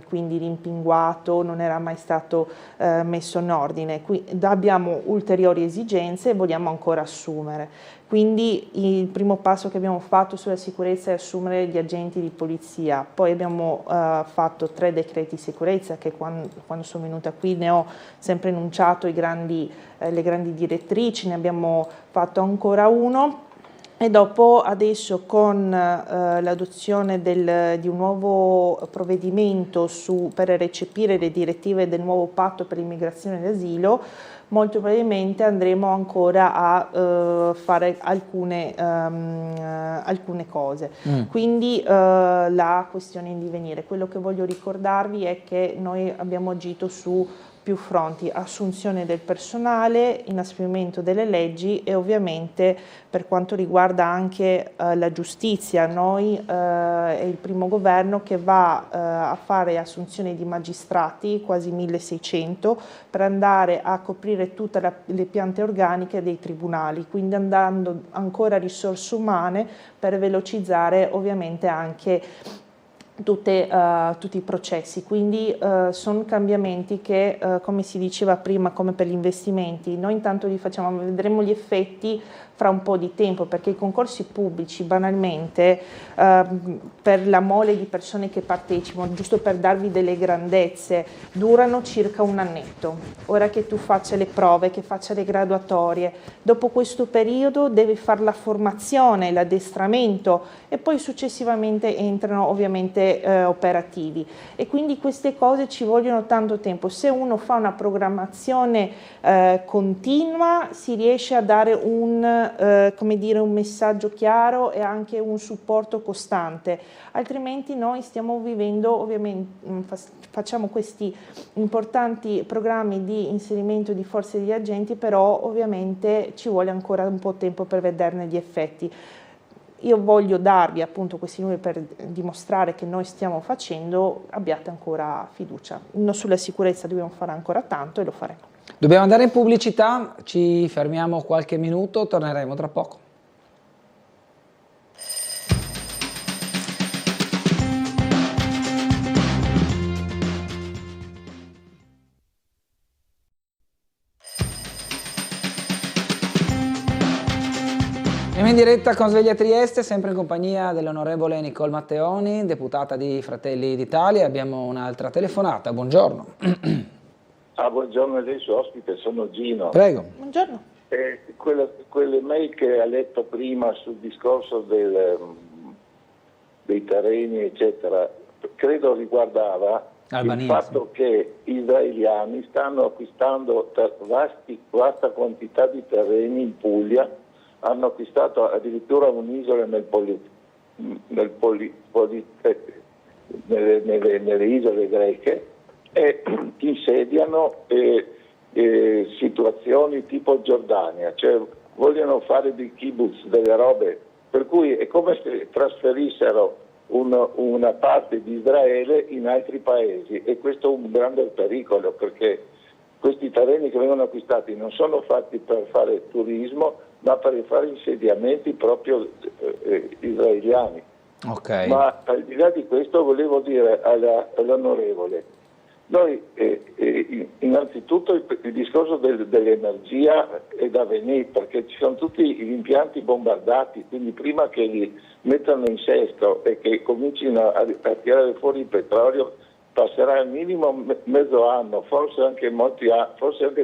G: quindi rimpinguato, non era mai stato messo in ordine. Qui abbiamo ulteriori esigenze e vogliamo ancora assumere. Quindi il primo passo che abbiamo fatto sulla sicurezza è assumere gli agenti di polizia. Poi abbiamo fatto 3 decreti sicurezza che quando sono venuta qui ne ho sempre enunciato le grandi direttrici, ne abbiamo fatto ancora uno. E dopo, adesso, con l'adozione di un nuovo provvedimento per recepire le direttive del nuovo patto per l'immigrazione e l'asilo, molto probabilmente andremo ancora a fare alcune cose. Quindi la questione in divenire. Quello che voglio ricordarvi è che noi abbiamo agito su più fronti: assunzione del personale, inasprimento delle leggi e ovviamente per quanto riguarda anche la giustizia. Noi è il primo governo che va a fare assunzioni di magistrati, quasi 1.600, per andare a coprire tutte le piante organiche dei tribunali, quindi andando ancora risorse umane per velocizzare ovviamente anche tutti i processi. Quindi sono cambiamenti che, come si diceva prima, come per gli investimenti, noi intanto li facciamo, vedremo gli effetti fra un po' di tempo, perché i concorsi pubblici banalmente per la mole di persone che partecipano, giusto per darvi delle grandezze, durano circa un annetto. Ora che tu faccia le prove, che faccia le graduatorie, dopo questo periodo devi fare la formazione, l'addestramento e poi successivamente entrano ovviamente operativi, e quindi queste cose ci vogliono tanto tempo. Se uno fa una programmazione continua, si riesce a dare un messaggio chiaro e anche un supporto costante, altrimenti noi stiamo vivendo, ovviamente facciamo questi importanti programmi di inserimento di forze degli agenti, però ovviamente ci vuole ancora un po' tempo per vederne gli effetti. io voglio darvi appunto questi numeri per dimostrare che noi stiamo facendo, abbiate ancora fiducia. Sulla sicurezza dobbiamo fare ancora tanto e lo faremo.
A: Dobbiamo andare in pubblicità, ci fermiamo qualche minuto, torneremo tra poco. Siamo in diretta con Sveglia Trieste, sempre in compagnia dell'onorevole Nicole Matteoni, deputata di Fratelli d'Italia. Abbiamo un'altra telefonata, buongiorno.
L: Buongiorno a lei, suo ospite, sono Gino.
A: Prego.
G: Buongiorno.
L: Quelle mail che ha letto prima sul discorso dei terreni, eccetera, credo riguardava il fatto che gli israeliani stanno acquistando vasta quantità di terreni in Puglia. Hanno acquistato addirittura un'isola nelle isole greche e insediano situazioni tipo Giordania, cioè vogliono fare dei kibbutz, delle robe, per cui è come se trasferissero una parte di Israele in altri paesi, e questo è un grande pericolo, perché questi terreni che vengono acquistati non sono fatti per fare turismo, ma per fare insediamenti proprio israeliani.
A: Okay.
L: Ma al di là di questo volevo dire all'onorevole, noi innanzitutto il discorso dell'energia è da venire, perché ci sono tutti gli impianti bombardati, quindi prima che li mettano in sesto e che comincino a tirare fuori il petrolio passerà al minimo mezzo anno, forse anche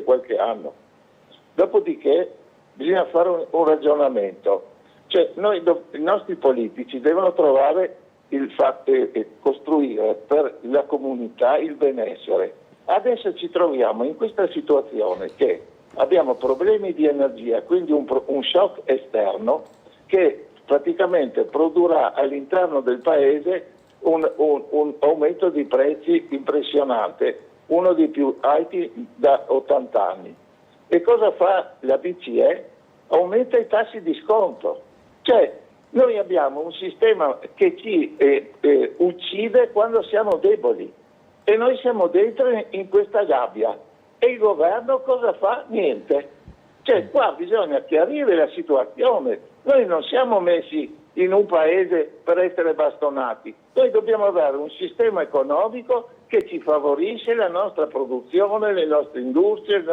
L: qualche anno. Dopodiché bisogna fare un ragionamento, cioè i nostri politici devono trovare costruire per la comunità il benessere. Adesso ci troviamo in questa situazione che abbiamo problemi di energia, quindi un shock esterno che praticamente produrrà all'interno del paese un aumento di prezzi impressionante, uno dei più alti da 80 anni. E cosa fa la BCE? Aumenta i tassi di sconto. Cioè, noi abbiamo un sistema che ci uccide quando siamo deboli, e noi siamo dentro in questa gabbia. E il governo cosa fa? Niente. Cioè, qua bisogna chiarire la situazione. Noi non siamo messi in un paese per essere bastonati. Noi dobbiamo avere un sistema economico che ci favorisce la nostra produzione, le nostre industrie,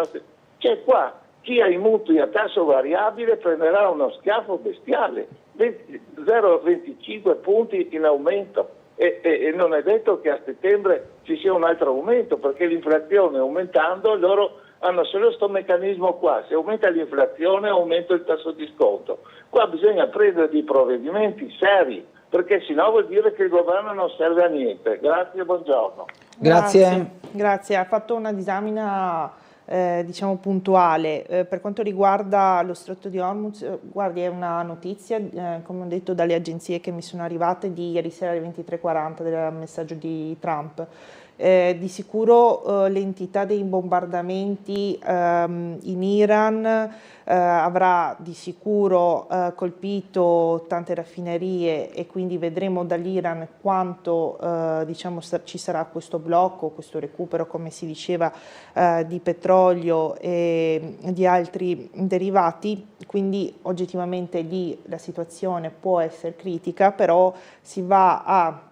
L: Cioè qua chi ha i mutui a tasso variabile prenderà uno schiaffo bestiale, 0,25 punti in aumento, e non è detto che a settembre ci sia un altro aumento, perché l'inflazione aumentando loro hanno solo questo meccanismo qua: se aumenta l'inflazione aumenta il tasso di sconto. Qua bisogna prendere dei provvedimenti seri, perché sennò vuol dire che il governo non serve a niente. Grazie, buongiorno.
G: Grazie. Ha fatto una disamina diciamo puntuale. Per quanto riguarda lo stretto di Hormuz, guardi, è una notizia, come ho detto dalle agenzie che mi sono arrivate, di ieri sera alle 23:40 del messaggio di Trump. Di sicuro l'entità dei bombardamenti in Iran avrà di sicuro colpito tante raffinerie, e quindi vedremo dall'Iran quanto diciamo ci sarà questo blocco, questo recupero, come si diceva, di petrolio e di altri derivati. Quindi oggettivamente lì la situazione può essere critica, però si va a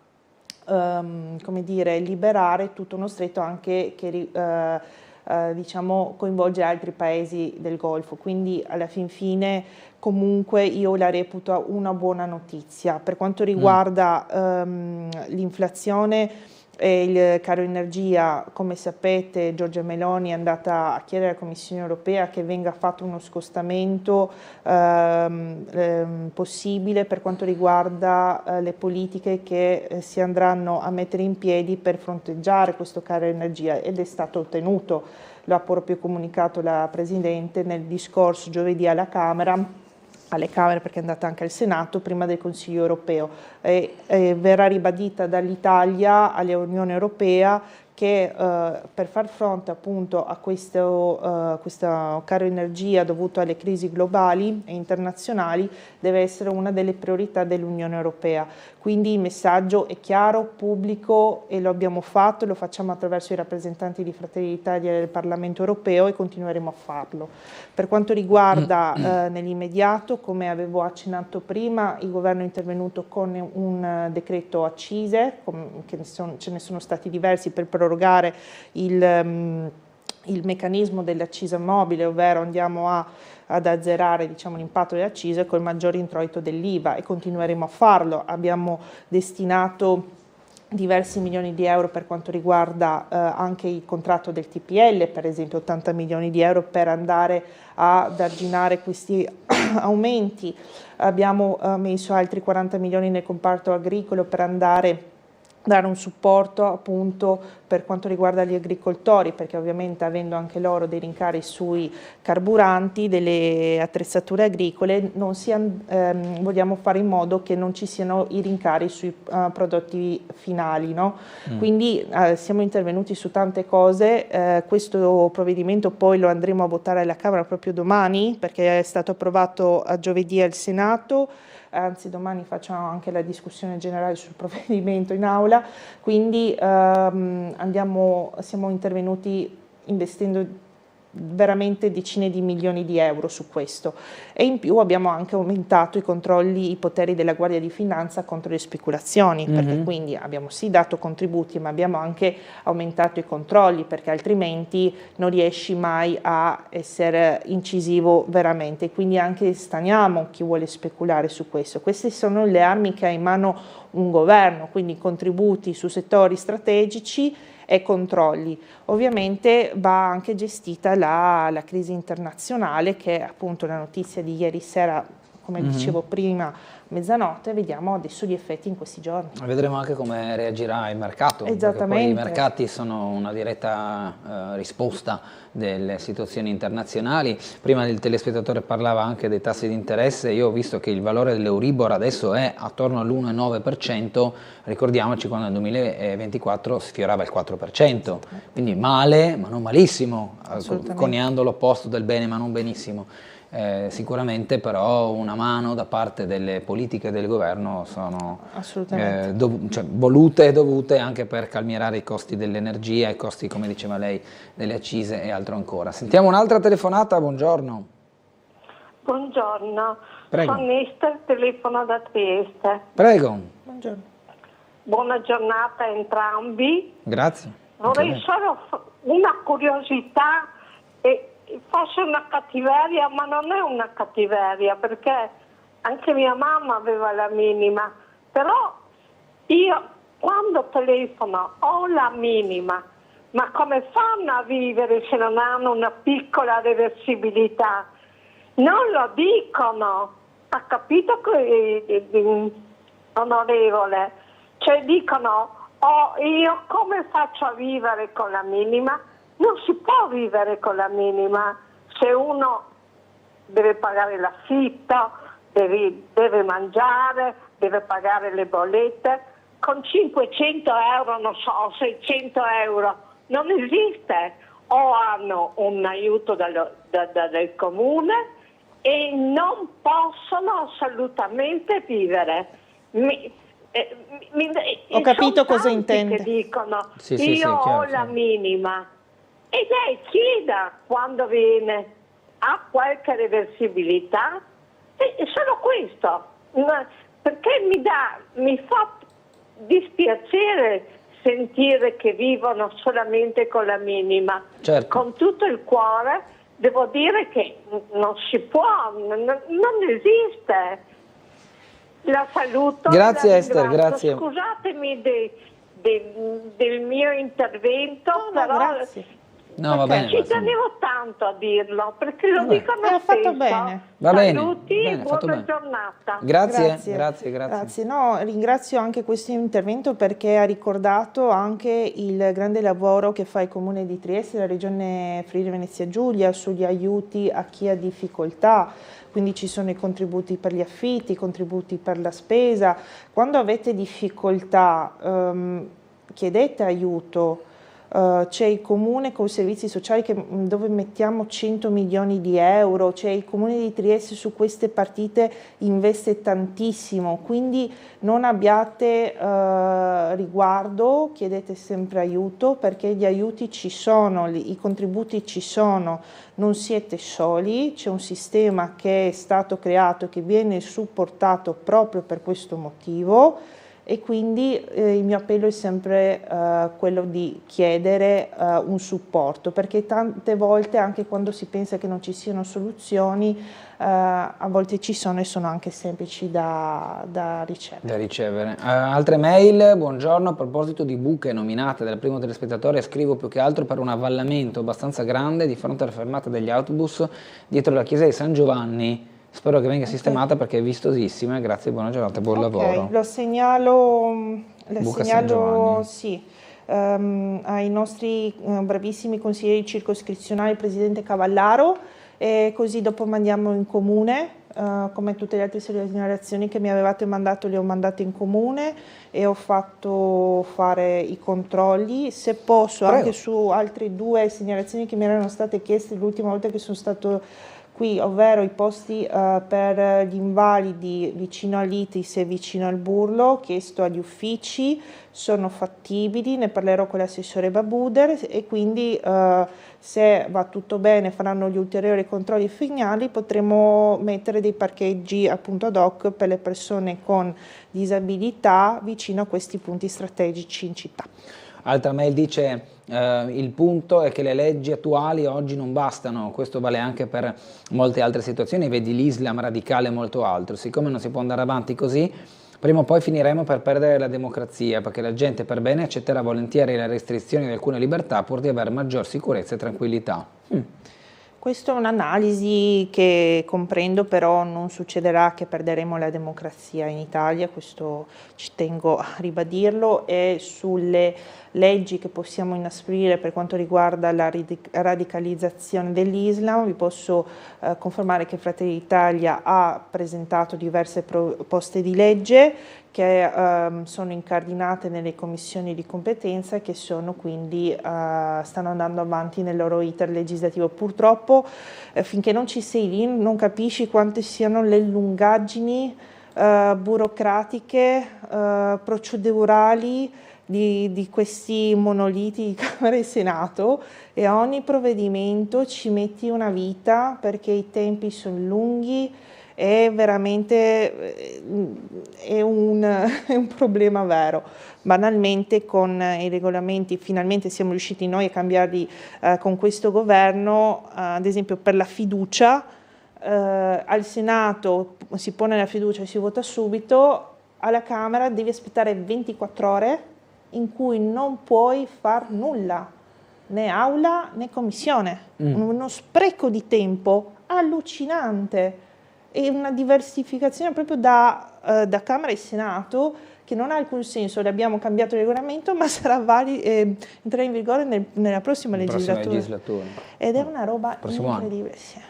G: come dire, liberare tutto uno stretto anche che diciamo coinvolge altri paesi del Golfo, quindi alla fin fine comunque io la reputo una buona notizia. Per quanto riguarda l'inflazione e il caro energia, come sapete Giorgia Meloni è andata a chiedere alla Commissione europea che venga fatto uno scostamento possibile per quanto riguarda le politiche che si andranno a mettere in piedi per fronteggiare questo caro energia, ed è stato ottenuto, lo ha proprio comunicato la Presidente nel discorso giovedì alle Camere, perché è andata anche al Senato prima del Consiglio europeo, e verrà ribadita dall'Italia all'Unione Europea che per far fronte appunto a questo caro energia dovuto alle crisi globali e internazionali deve essere una delle priorità dell'Unione Europea. Quindi il messaggio è chiaro, pubblico, e lo abbiamo fatto, lo facciamo attraverso i rappresentanti di Fratelli d'Italia del Parlamento Europeo e continueremo a farlo. Per quanto riguarda nell'immediato, come avevo accennato prima, il governo è intervenuto con un decreto accise, ce ne sono stati diversi per prorogare il meccanismo dell'accisa mobile, ovvero andiamo ad azzerare, diciamo, l'impatto delle accise col maggiore introito dell'IVA, e continueremo a farlo. Abbiamo destinato diversi milioni di euro per quanto riguarda anche il contratto del TPL, per esempio 80 milioni di euro per andare ad arginare questi aumenti. Abbiamo messo altri 40 milioni nel comparto agricolo per andare dare un supporto appunto per quanto riguarda gli agricoltori, perché ovviamente avendo anche loro dei rincari sui carburanti, delle attrezzature agricole, vogliamo fare in modo che non ci siano i rincari sui prodotti finali, no? Quindi siamo intervenuti su tante cose. Questo provvedimento poi lo andremo a votare alla Camera proprio domani, perché è stato approvato a giovedì al Senato. Anzi, domani facciamo anche la discussione generale sul provvedimento in aula, quindi siamo intervenuti investendo veramente decine di milioni di euro su questo, e in più abbiamo anche aumentato i poteri della Guardia di Finanza contro le speculazioni, perché quindi abbiamo sì dato contributi, ma abbiamo anche aumentato i controlli, perché altrimenti non riesci mai a essere incisivo veramente, quindi anche staniamo chi vuole speculare su questo. Queste sono le armi che ha in mano un governo, quindi contributi su settori strategici e controlli. Ovviamente va anche gestita la crisi internazionale, che è appunto la notizia di ieri sera, come dicevo prima, mezzanotte. Vediamo adesso gli effetti in questi giorni.
A: Vedremo anche come reagirà il mercato.
G: Esattamente.
A: Poi i mercati sono una diretta risposta delle situazioni internazionali. Prima il telespettatore parlava anche dei tassi di interesse. Io ho visto che il valore dell'Euribor adesso è attorno all'1,9%, ricordiamoci quando nel 2024 sfiorava il 4%, quindi male ma non malissimo, coniando l'opposto del bene ma non benissimo. Sicuramente però una mano da parte delle politiche del governo sono volute e dovute anche per calmierare i costi dell'energia, i costi, come diceva lei, delle accise e altro ancora. Sentiamo un'altra telefonata, buongiorno.
K: Buongiorno,
A: Prego.
K: sono Esther, telefono da Trieste.
A: Prego.
G: Buongiorno.
K: Buona giornata a entrambi.
A: Grazie.
K: Vorrei solo una curiosità, e forse una cattiveria, ma non è una cattiveria, perché anche mia mamma aveva la minima, però io quando telefono ho la minima, ma come fanno a vivere se non hanno una piccola reversibilità? Non lo dicono, ha capito, onorevole? Cioè dicono, io come faccio a vivere con la minima? Non si può vivere con la minima. Se uno deve pagare l'affitto, deve mangiare, deve pagare le bollette, con 500 euro, non so, 600 euro, non esiste. O hanno un aiuto del comune e non possono assolutamente vivere.
G: Ho capito cosa intende.
K: Che dicono,
A: sì,
K: io ho
A: chiaro,
K: la minima. E lei chieda quando viene, ha qualche reversibilità? E solo questo, perché mi fa dispiacere sentire che vivono solamente con la minima.
A: Certo.
K: Con tutto il cuore devo dire che non si può, non esiste. La saluto.
A: Grazie
K: la
A: Esther, grazie.
K: Scusatemi del mio intervento, però
G: grazie.
A: No, va bene.
K: Ci tenevo tanto a dirlo, perché lo dico a me
G: ha fatto
K: stesso.
G: bene.
A: Va bene,
K: Saluti,
A: bene, fatto
K: buona
A: bene.
K: giornata.
A: Grazie.
G: No, ringrazio anche questo intervento perché ha ricordato anche il grande lavoro che fa il Comune di Trieste e la Regione Friuli Venezia Giulia sugli aiuti a chi ha difficoltà. Quindi ci sono i contributi per gli affitti, i contributi per la spesa. Quando avete difficoltà chiedete aiuto. c'è il comune con i servizi sociali dove mettiamo 100 milioni di euro, c'è il comune di Trieste su queste partite investe tantissimo, quindi non abbiate riguardo, chiedete sempre aiuto perché gli aiuti ci sono, i contributi ci sono, non siete soli, c'è un sistema che è stato creato e che viene supportato proprio per questo motivo. E quindi il mio appello è sempre quello di chiedere un supporto, perché tante volte anche quando si pensa che non ci siano soluzioni, a volte ci sono e sono anche semplici da ricevere.
A: Altre mail, buongiorno, a proposito di buche nominate dal primo telespettatore, scrivo più che altro per un avvallamento abbastanza grande di fronte alla fermata degli autobus dietro la chiesa di San Giovanni. Spero che venga sistemata perché è vistosissima, grazie, buona giornata, buon lavoro.
G: Lo segnalo sì, ai nostri bravissimi consiglieri circoscrizionali, il presidente Cavallaro, e così dopo mandiamo in comune, come tutte le altre segnalazioni che mi avevate mandato, le ho mandate in comune e ho fatto fare i controlli. Se posso, anche su altre 2 segnalazioni che mi erano state chieste l'ultima volta che sono stato qui, ovvero i posti per gli invalidi vicino all'ITIS e vicino al Burlo, ho chiesto agli uffici, sono fattibili, ne parlerò con l'assessore Babuder e quindi se va tutto bene, faranno gli ulteriori controlli finali, potremo mettere dei parcheggi appunto ad hoc per le persone con disabilità vicino a questi punti strategici in città.
A: Altra mail dice il punto è che le leggi attuali oggi non bastano, questo vale anche per molte altre situazioni, vedi l'Islam radicale e molto altro, siccome non si può andare avanti così, prima o poi finiremo per perdere la democrazia, perché la gente per bene accetterà volentieri le restrizioni di alcune libertà pur di avere maggior sicurezza e tranquillità.
G: Questa è un'analisi che comprendo, però non succederà che perderemo la democrazia in Italia, questo ci tengo a ribadirlo, e sulle leggi che possiamo inasprire per quanto riguarda la radicalizzazione dell'Islam, vi posso confermare che Fratelli d'Italia ha presentato diverse proposte di legge che sono incardinate nelle commissioni di competenza e che sono quindi stanno andando avanti nel loro iter legislativo. Purtroppo finché non ci sei lì non capisci quante siano le lungaggini burocratiche, procedurali di questi monoliti di Camera e Senato, e a ogni provvedimento ci metti una vita perché i tempi sono lunghi. È veramente è un problema vero. Banalmente con i regolamenti finalmente siamo riusciti noi a cambiarli con questo governo, ad esempio per la fiducia, al Senato si pone la fiducia e si vota subito, alla Camera devi aspettare 24 ore in cui non puoi far nulla, né aula né commissione, uno spreco di tempo allucinante. E una diversificazione proprio da Camera e Senato che non ha alcun senso. Le abbiamo cambiato il regolamento, ma sarà entrerà in vigore nella prossima legislatura. Ed è una roba incredibile. Sì,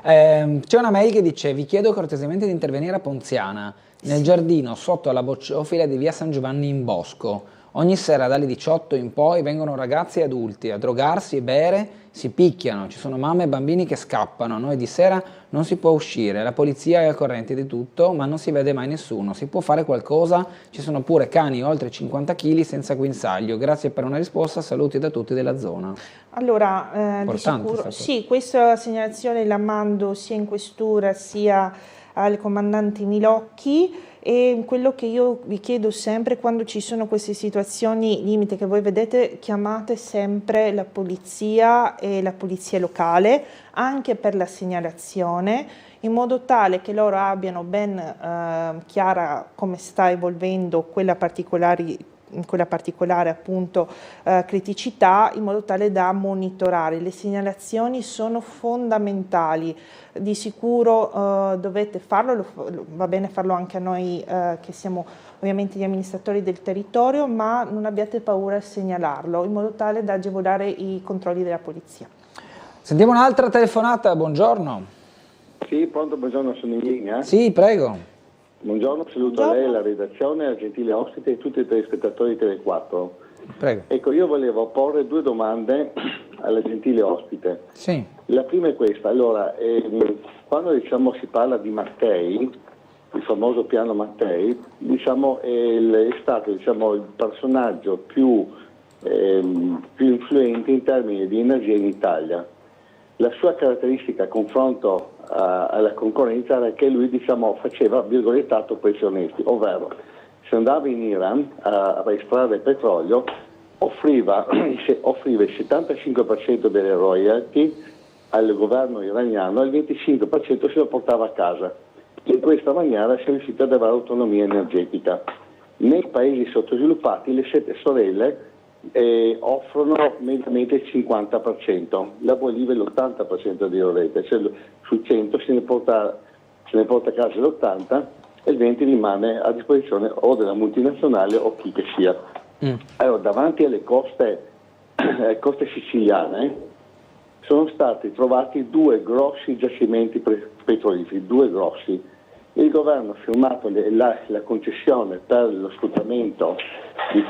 A: c'è una mail che dice: vi chiedo cortesemente di intervenire a Ponziana, nel giardino sotto alla bocciofila di via San Giovanni in Bosco. Ogni sera dalle 18 in poi vengono ragazzi e adulti a drogarsi e bere, si picchiano, ci sono mamme e bambini che scappano, noi di sera non si può uscire, la polizia è al corrente di tutto ma non si vede mai nessuno, si può fare qualcosa? Ci sono pure cani oltre 50 kg senza guinzaglio, grazie per una risposta, saluti da tutti della zona.
G: Allora, di sicuro, sì, questa segnalazione la mando sia in questura sia al comandante Milocchi. E quello che io vi chiedo sempre quando ci sono queste situazioni limite che voi vedete, chiamate sempre la polizia e la polizia locale anche per la segnalazione, in modo tale che loro abbiano ben chiara come sta evolvendo quella particolare appunto criticità, in modo tale da monitorare. Le segnalazioni sono fondamentali, di sicuro dovete farlo, va bene farlo anche a noi che siamo ovviamente gli amministratori del territorio, ma non abbiate paura a segnalarlo, in modo tale da agevolare i controlli della polizia.
A: Sentiamo un'altra telefonata, buongiorno.
M: Sì, pronto, buongiorno, sono in linea.
A: Sì, prego.
M: Buongiorno, saluto a lei, alla redazione, al gentile ospite e tutti i telespettatori di Tele4.
A: Prego.
M: Ecco, io volevo porre due domande alla gentile ospite.
A: Sì.
M: La prima è questa. Allora, quando si parla di Mattei, il famoso piano Mattei, è stato il personaggio più influente in termini di energia in Italia. La sua caratteristica a confronto alla concorrenza era che lui faceva virgolettato prezzi onesti, ovvero se andava in Iran a estrarre petrolio offriva il 75% delle royalty al governo iraniano e il 25% se lo portava a casa. In questa maniera si è riuscito ad avere autonomia energetica. Nei paesi sottosviluppati le 7 sorelle offrono mediamente il 50%, la Bolivia l'80% di rete, cioè su 100 se ne porta a casa l'80 e il 20 rimane a disposizione o della multinazionale o chi che sia. Allora, davanti alle coste siciliane sono stati trovati 2 grossi giacimenti petroliferi, 2 grossi. Il governo ha firmato la concessione per lo sfruttamento di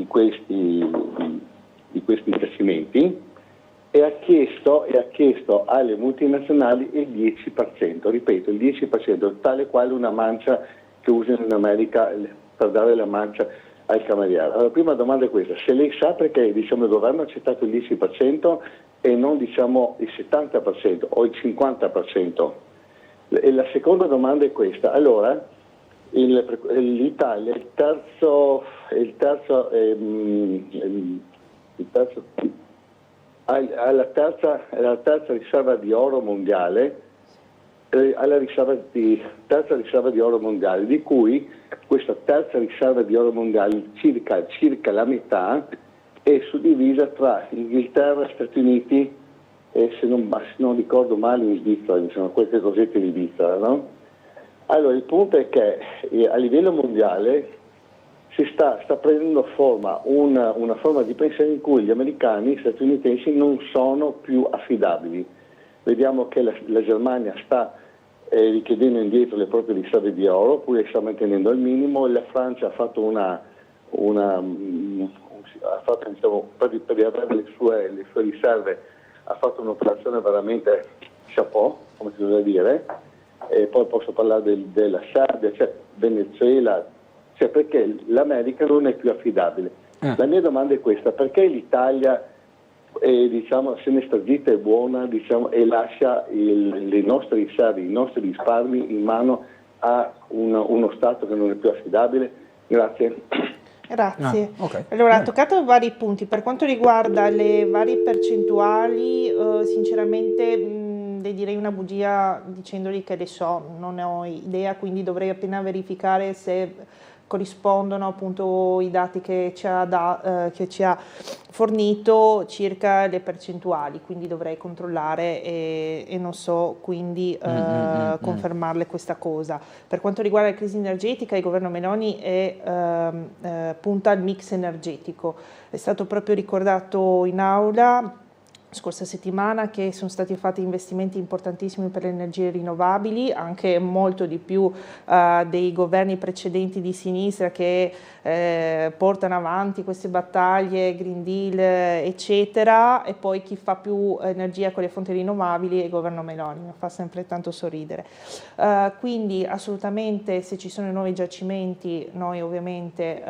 M: questi giacimenti e ha chiesto alle multinazionali il 10%, ripeto, il 10%, tale quale una mancia che usano in America per dare la mancia al cameriere. Allora, la prima domanda è questa: se lei sa perché il governo ha accettato il 10% e non il 70% o il 50%. E la seconda domanda è questa: allora l'Italia ha la terza riserva di oro mondiale, terza riserva di oro mondiale, di cui questa terza riserva di oro mondiale circa la metà è suddivisa tra Inghilterra, Stati Uniti e se non ricordo male in Svizzera, sono queste cosette di Svizzera, no? Allora il punto è che a livello mondiale sta prendendo forma una forma di pensiero in cui gli americani, gli statunitensi non sono più affidabili. Vediamo che la Germania sta richiedendo indietro le proprie riserve di oro, pure sta mantenendo al minimo, la Francia ha fatto per avere le sue riserve, ha fatto un'operazione veramente chapeau, come si deve dire, e poi posso parlare della Serbia, Venezuela, perché l'America non è più affidabile. La mia domanda è questa: perché l'Italia se ne sta zitta e buona e lascia le nostre riserve, i nostri risparmi in mano a uno Stato che non è più affidabile? Grazie.
G: Grazie.
A: Okay.
G: Allora, ha toccato vari punti. Per quanto riguarda le varie percentuali, sinceramente le direi una bugia dicendogli che le so, non ne ho idea, quindi dovrei appena verificare se corrispondono appunto i dati che ci ha fornito circa le percentuali, quindi dovrei controllare e non so quindi confermarle questa cosa. Per quanto riguarda la crisi energetica, il governo Meloni punta al mix energetico. È stato proprio ricordato in aula scorsa settimana che sono stati fatti investimenti importantissimi per le energie rinnovabili, anche molto di più dei governi precedenti di sinistra che portano avanti queste battaglie, Green Deal, eccetera, e poi chi fa più energia con le fonti rinnovabili è il governo Meloni, mi fa sempre tanto sorridere. Quindi assolutamente, se ci sono nuovi giacimenti noi ovviamente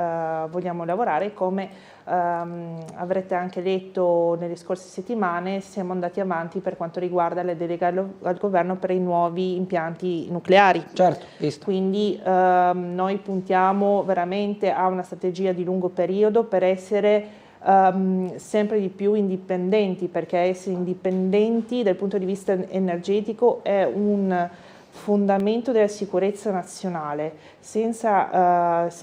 G: vogliamo lavorare, come avrete anche letto nelle scorse settimane, siamo andati avanti per quanto riguarda le deleghe al governo per i nuovi impianti nucleari.
A: Certo, visto.
G: Quindi noi puntiamo veramente a una strategia di lungo periodo per essere sempre di più indipendenti, perché essere indipendenti dal punto di vista energetico è un fondamento della sicurezza nazionale. Se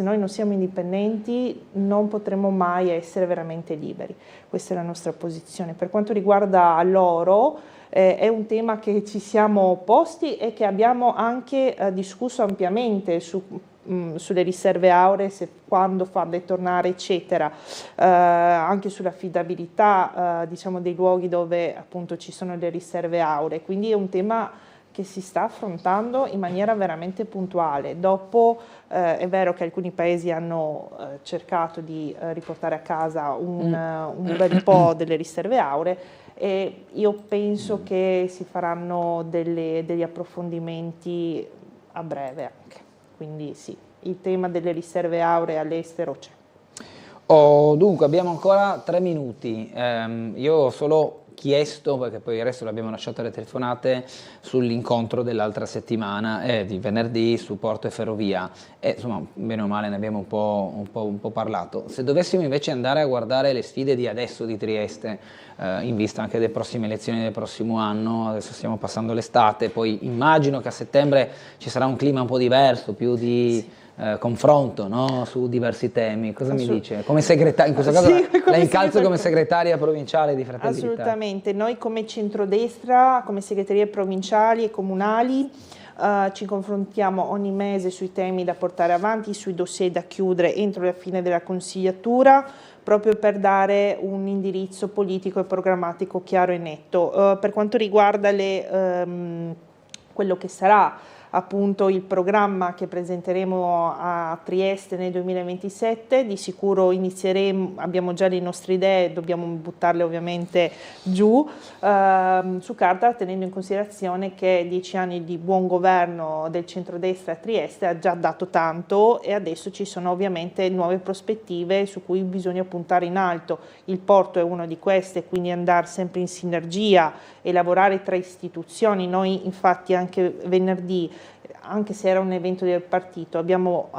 G: noi non siamo indipendenti non potremo mai essere veramente liberi. Questa è la nostra posizione. Per quanto riguarda l'oro, è un tema che ci siamo posti e che abbiamo anche discusso ampiamente sulle riserve auree, quando farle tornare, eccetera, anche sull'affidabilità diciamo dei luoghi dove appunto ci sono le riserve auree. Quindi è un tema che si sta affrontando in maniera veramente puntuale. Dopo è vero che alcuni paesi hanno cercato di riportare a casa un bel po' delle riserve auree, e io penso che si faranno degli approfondimenti a breve anche. Quindi sì, il tema delle riserve auree all'estero c'è.
A: Dunque, abbiamo ancora 3 minuti. Io ho solo chiesto, perché poi il resto l'abbiamo lasciato alle telefonate, sull'incontro dell'altra settimana, di venerdì, su Porto e Ferrovia. E insomma, bene o male ne abbiamo un po' parlato. Se dovessimo invece andare a guardare le sfide di adesso di Trieste, in vista anche delle prossime elezioni del prossimo anno, adesso stiamo passando l'estate, poi immagino che a settembre ci sarà un clima un po' diverso, più di confronto, no? Su diversi temi. Cosa mi dice? Come segretaria, in questo caso la incalzo come segretaria provinciale di Fratelli d'Italia.
G: Assolutamente, noi come centrodestra, come segreterie provinciali e comunali ci confrontiamo ogni mese sui temi da portare avanti, sui dossier da chiudere entro la fine della consigliatura, proprio per dare un indirizzo politico e programmatico chiaro e netto. Per quanto riguarda quello che sarà appunto il programma che presenteremo a Trieste nel 2027, di sicuro inizieremo, abbiamo già le nostre idee, dobbiamo buttarle ovviamente giù su carta, tenendo in considerazione che 10 anni di buon governo del centrodestra a Trieste ha già dato tanto, e adesso ci sono ovviamente nuove prospettive su cui bisogna puntare in alto. Il porto è una di queste, quindi andare sempre in sinergia e lavorare tra istituzioni. Noi infatti anche venerdì, anche se era un evento del partito, abbiamo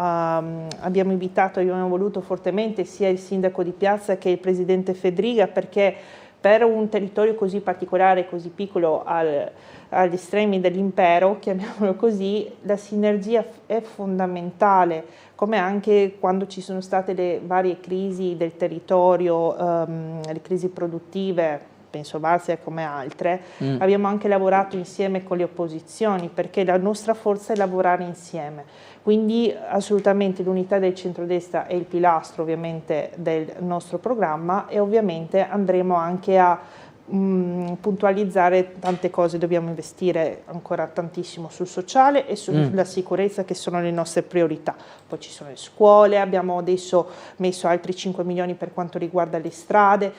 G: voluto fortemente sia il sindaco di Piazza che il presidente Fedriga, perché per un territorio così particolare, così piccolo agli estremi dell'impero, chiamiamolo così, la sinergia è fondamentale, come anche quando ci sono state le varie crisi del territorio, le crisi produttive, penso Valsia come altre, abbiamo anche lavorato insieme con le opposizioni, perché la nostra forza è lavorare insieme. Quindi assolutamente l'unità del centrodestra è il pilastro ovviamente del nostro programma, e ovviamente andremo anche a puntualizzare tante cose. Dobbiamo investire ancora tantissimo sul sociale e sulla sicurezza, che sono le nostre priorità. Poi ci sono le scuole, abbiamo adesso messo altri 5 milioni per quanto riguarda le strade.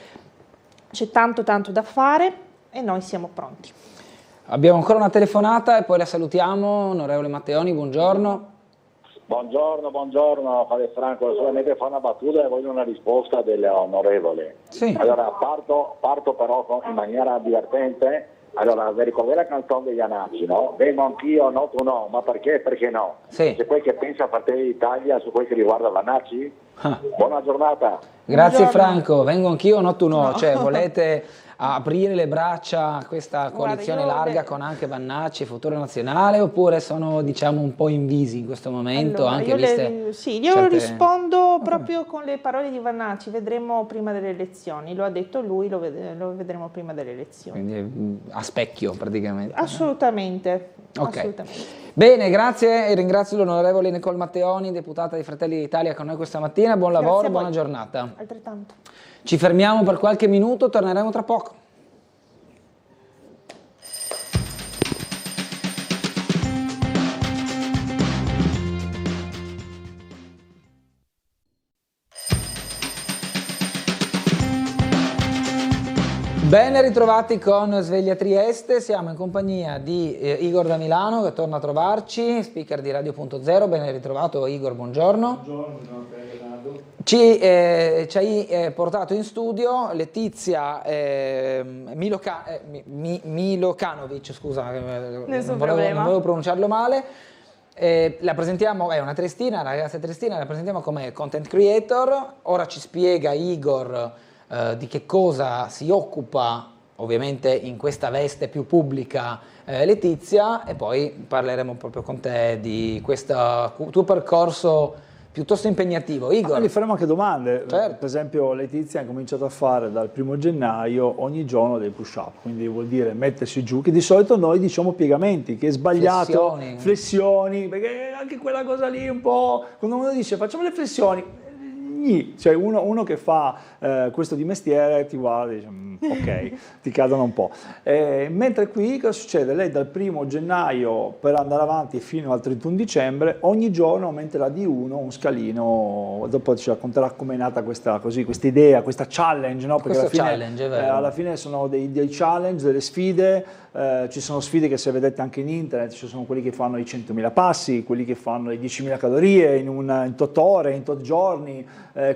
G: C'è tanto da fare e noi siamo pronti.
A: Abbiamo ancora una telefonata e poi la salutiamo. Onorevole Matteoni, buongiorno.
N: Buongiorno, Fabio Franco, solamente fare una battuta e voglio una risposta dell'onorevole.
A: Sì.
N: Allora, parto però in maniera divertente. Allora, vi ricordate la canzone degli Anaci, no? Vengo anch'io, no tu no, ma perché? Perché no?
A: Sì.
N: C'è quel che pensa Fratelli d'Italia su quel che riguarda l'Anaci? Buona giornata.
A: Grazie Franco, vengo anch'io, no tu no, cioè volete aprire le braccia a questa coalizione larga con anche Vannacci e Futuro Nazionale, oppure sono diciamo un po' invisi in questo momento?
G: Allora,
A: anche
G: io rispondo proprio con le parole di Vannacci: vedremo prima delle elezioni, lo ha detto lui, lo vedremo prima delle elezioni.
A: Quindi a specchio praticamente.
G: Assolutamente.
A: Ok.
G: Assolutamente.
A: Bene, grazie e ringrazio l'onorevole Nicole Matteoni, deputata di Fratelli d'Italia con noi questa mattina. Buon lavoro, buona giornata.
G: Altrettanto.
A: Ci fermiamo per qualche minuto, torneremo tra poco. Ben ritrovati con Sveglia Trieste, siamo in compagnia di Igor da Milano che torna a trovarci, speaker di Radio.0, ben ritrovato Igor, buongiorno.
O: Buongiorno, Bernardo.
A: Ci hai portato in studio Letizia Milokanovic, scusa, non volevo pronunciarlo male. La presentiamo, è una triestina, una ragazza triestina, la presentiamo come content creator. Ora ci spiega Igor di che cosa si occupa, ovviamente in questa veste più pubblica, Letizia, e poi parleremo proprio con te di questo tuo percorso piuttosto impegnativo. Igor.
O: Gli faremo anche domande.
A: Certo.
O: Per esempio Letizia ha cominciato a fare dal 1° gennaio ogni giorno dei push up, quindi vuol dire mettersi giù, che di solito noi diciamo piegamenti, che è sbagliato, flessioni, perché anche quella cosa lì un po', quando uno dice facciamo le flessioni, cioè uno che fa questo di mestiere ti guarda e dice ok, ti cadono un po'. Mentre qui cosa succede? Lei dal 1° gennaio per andare avanti fino al 31 dicembre, ogni giorno aumenterà di 1 un scalino, dopo ci racconterà com'è nata questa idea, questa challenge, no? Perché alla fine sono dei challenge, delle sfide, ci sono sfide che se vedete anche in internet, ci sono quelli che fanno i 100.000 passi, quelli che fanno le 10.000 calorie in 8 ore, in 8 giorni,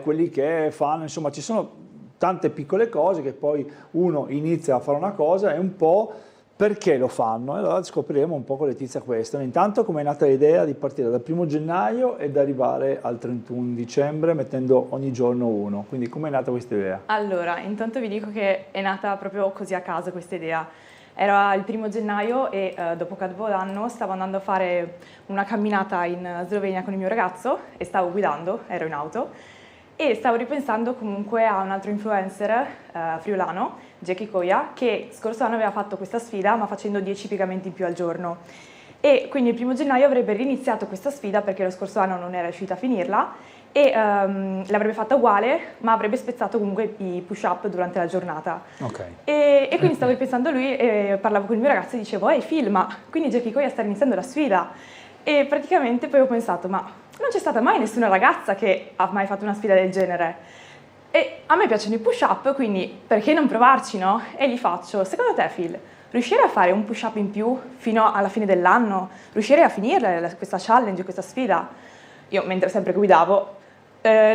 O: quelli che fanno, insomma ci sono tante piccole cose che poi uno inizia a fare una cosa e un po' perché lo fanno, e allora scopriremo un po' con Letizia questo. Intanto come è nata l'idea di partire dal 1° gennaio ed arrivare al 31 dicembre mettendo ogni giorno 1, quindi come è nata questa idea?
P: Allora, intanto vi dico che è nata proprio così a caso questa idea. Era il 1° gennaio e dopo Capodanno stavo andando a fare una camminata in Slovenia con il mio ragazzo e stavo guidando, ero in auto, e stavo ripensando comunque a un altro influencer friulano, Jackie Coia, che scorso anno aveva fatto questa sfida ma facendo 10 piegamenti in più al giorno. E quindi il 1° gennaio avrebbe riniziato questa sfida perché lo scorso anno non era riuscita a finirla e l'avrebbe fatta uguale ma avrebbe spezzato comunque i push-up durante la giornata.
A: Okay.
P: E quindi stavo ripensando a lui e parlavo con il mio ragazzo e dicevo ehi Phil, ma quindi Jackie Coia sta iniziando la sfida. E praticamente poi ho pensato ma non c'è stata mai nessuna ragazza che ha mai fatto una sfida del genere e a me piacciono i push-up, quindi perché non provarci, no? E gli faccio, secondo te Phil, riuscirei a fare un push-up in più fino alla fine dell'anno? Riuscirei a finire questa challenge, questa sfida? Io mentre sempre guidavo,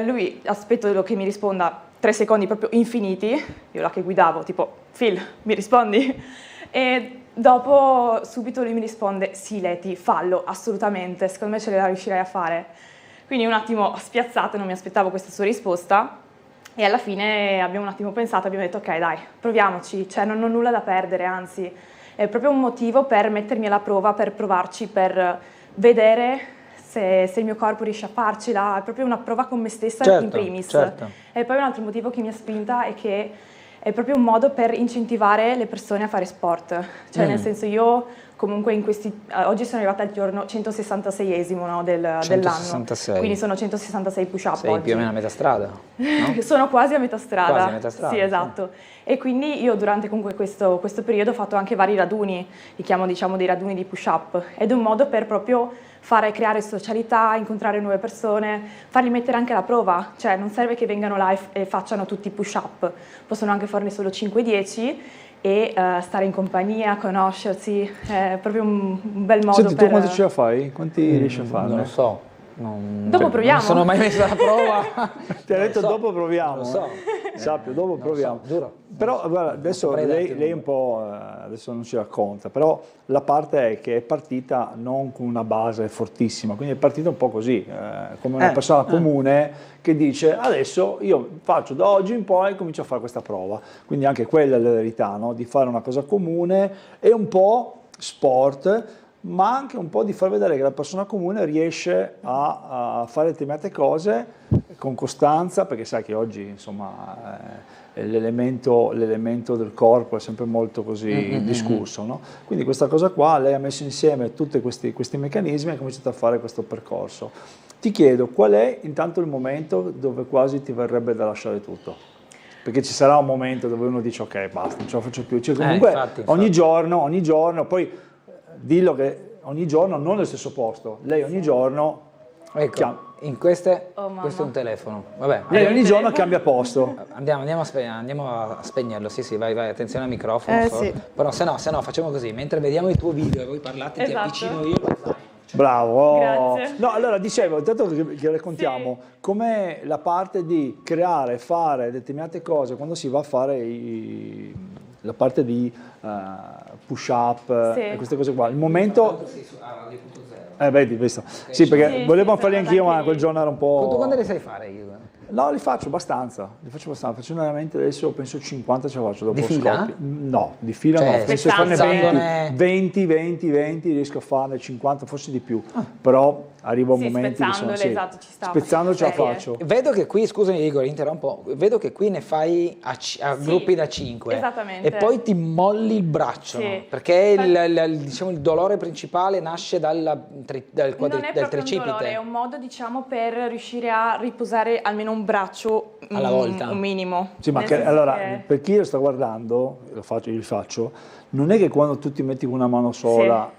P: lui aspetto che mi risponda 3 secondi proprio infiniti, io là che guidavo tipo Phil mi rispondi? E dopo subito lui mi risponde sì Leti, fallo assolutamente, secondo me ce la riuscirei a fare. Quindi un attimo spiazzato, non mi aspettavo questa sua risposta e alla fine abbiamo un attimo pensato, abbiamo detto ok dai, proviamoci, cioè non ho nulla da perdere, anzi è proprio un motivo per mettermi alla prova, per provarci, per vedere se il mio corpo riesce a farcela, è proprio una prova con me stessa in primis.
A: Certo.
P: E poi un altro motivo che mi ha spinta è che è proprio un modo per incentivare le persone a fare sport, cioè nel senso io comunque oggi sono arrivata al giorno 166esimo, no, dell'anno, quindi sono 166 push-up
A: Sei
P: oggi.
A: più o meno a metà strada, no?
P: Sono quasi a metà strada.
A: Quasi a metà strada,
P: sì, esatto. E quindi io durante comunque questo periodo ho fatto anche vari raduni, li chiamo diciamo dei raduni di push-up, ed è un modo per proprio creare socialità, incontrare nuove persone, farli mettere anche alla prova, cioè non serve che vengano là e facciano tutti i push-up, possono anche farne solo 5-10 e stare in compagnia, conoscersi, è proprio un bel modo.
O: Senti, tu quanti ce la fai? Quanti riesci a farne?
A: Non lo so.
P: Dopo proviamo.
A: Non sono mai messo alla prova.
O: Ti ha detto dopo proviamo.
A: Non lo so.
O: Sappio, dopo proviamo.
A: Duro.
O: Però guarda, adesso lei un po', adesso non ci racconta, però la parte è che è partita non con una base fortissima, quindi è partita un po' così, come una persona comune che dice adesso io faccio da oggi in poi comincio a fare questa prova, quindi anche quella è la verità, no? Di fare una cosa comune e un po' sport, ma anche un po' di far vedere che la persona comune riesce a fare determinate cose con costanza, perché sai che oggi insomma l'elemento del corpo è sempre molto così discusso, no? Quindi questa cosa qua, lei ha messo insieme tutti questi meccanismi e ha cominciato a fare questo percorso. Ti chiedo qual è intanto il momento dove quasi ti verrebbe da lasciare tutto? Perché ci sarà un momento dove uno dice ok basta, non ce la faccio più, cioè, comunque infatti. Ogni giorno, poi dillo che ogni giorno non nello stesso posto, lei ogni giorno
A: chiama. Questo è un telefono. Vabbè,
O: lei ogni giorno cambia posto.
A: Andiamo a spegnerlo, sì, vai, attenzione al microfono.
P: Sì.
A: Però se no facciamo così, mentre vediamo il tuo video e voi parlate ti avvicino io.
O: Bravo.
P: Grazie.
O: No, allora dicevo, intanto che raccontiamo com'è la parte di creare, fare determinate cose quando si va a fare la parte di push up e queste cose qua. Il momento vedi, visto. Sì, perché volevo farli anch'io, ma quel giorno era un po'.
A: Tu quando li sai fare io?
O: No, li faccio abbastanza. Faccio veramente adesso penso 50 ce la faccio dopo
A: di fila?
O: No, di fila no, penso di farne 20, riesco a farne 50, forse di più. Però arriva un momento che sono,
P: esatto, ci sta.
O: spezzando ce la faccio.
A: Vedo che qui, scusami Igor, interrompo, vedo che qui ne fai a gruppi da 5.
P: Esattamente.
A: E poi ti molli il braccio,
P: Sì.
A: perché diciamo, il dolore principale nasce dal
P: Non è proprio
A: tricipite.
P: un dolore, è un modo, diciamo, per riuscire a riposare almeno un braccio
A: alla volta.
P: un minimo.
O: Sì, ma allora, per chi lo sta guardando, io li faccio, non è che quando tu ti metti con una mano sola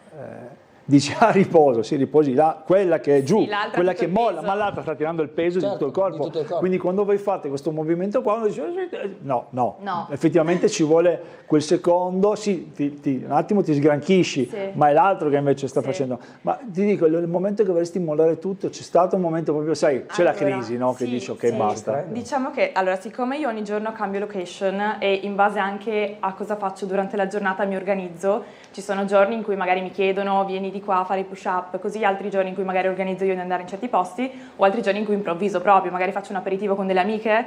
O: dici riposo, sì, riposi là, quella che è giù, quella che molla, ma l'altra sta tirando il peso di tutto il corpo. Quindi quando voi fate questo movimento qua, uno dice no, effettivamente ci vuole quel secondo, sì, un attimo ti sgranchisci, ma è l'altro che invece sta facendo. Ma ti dico, il momento che vorresti mollare tutto, c'è stato un momento proprio, sai, c'è la crisi, no? Che dici ok, basta.
P: Diciamo che, allora, siccome io ogni giorno cambio location e in base anche a cosa faccio durante la giornata mi organizzo, ci sono giorni in cui magari mi chiedono vieni di qua a fare i push up, così altri giorni in cui magari organizzo io di andare in certi posti, o altri giorni in cui improvviso proprio, magari faccio un aperitivo con delle amiche,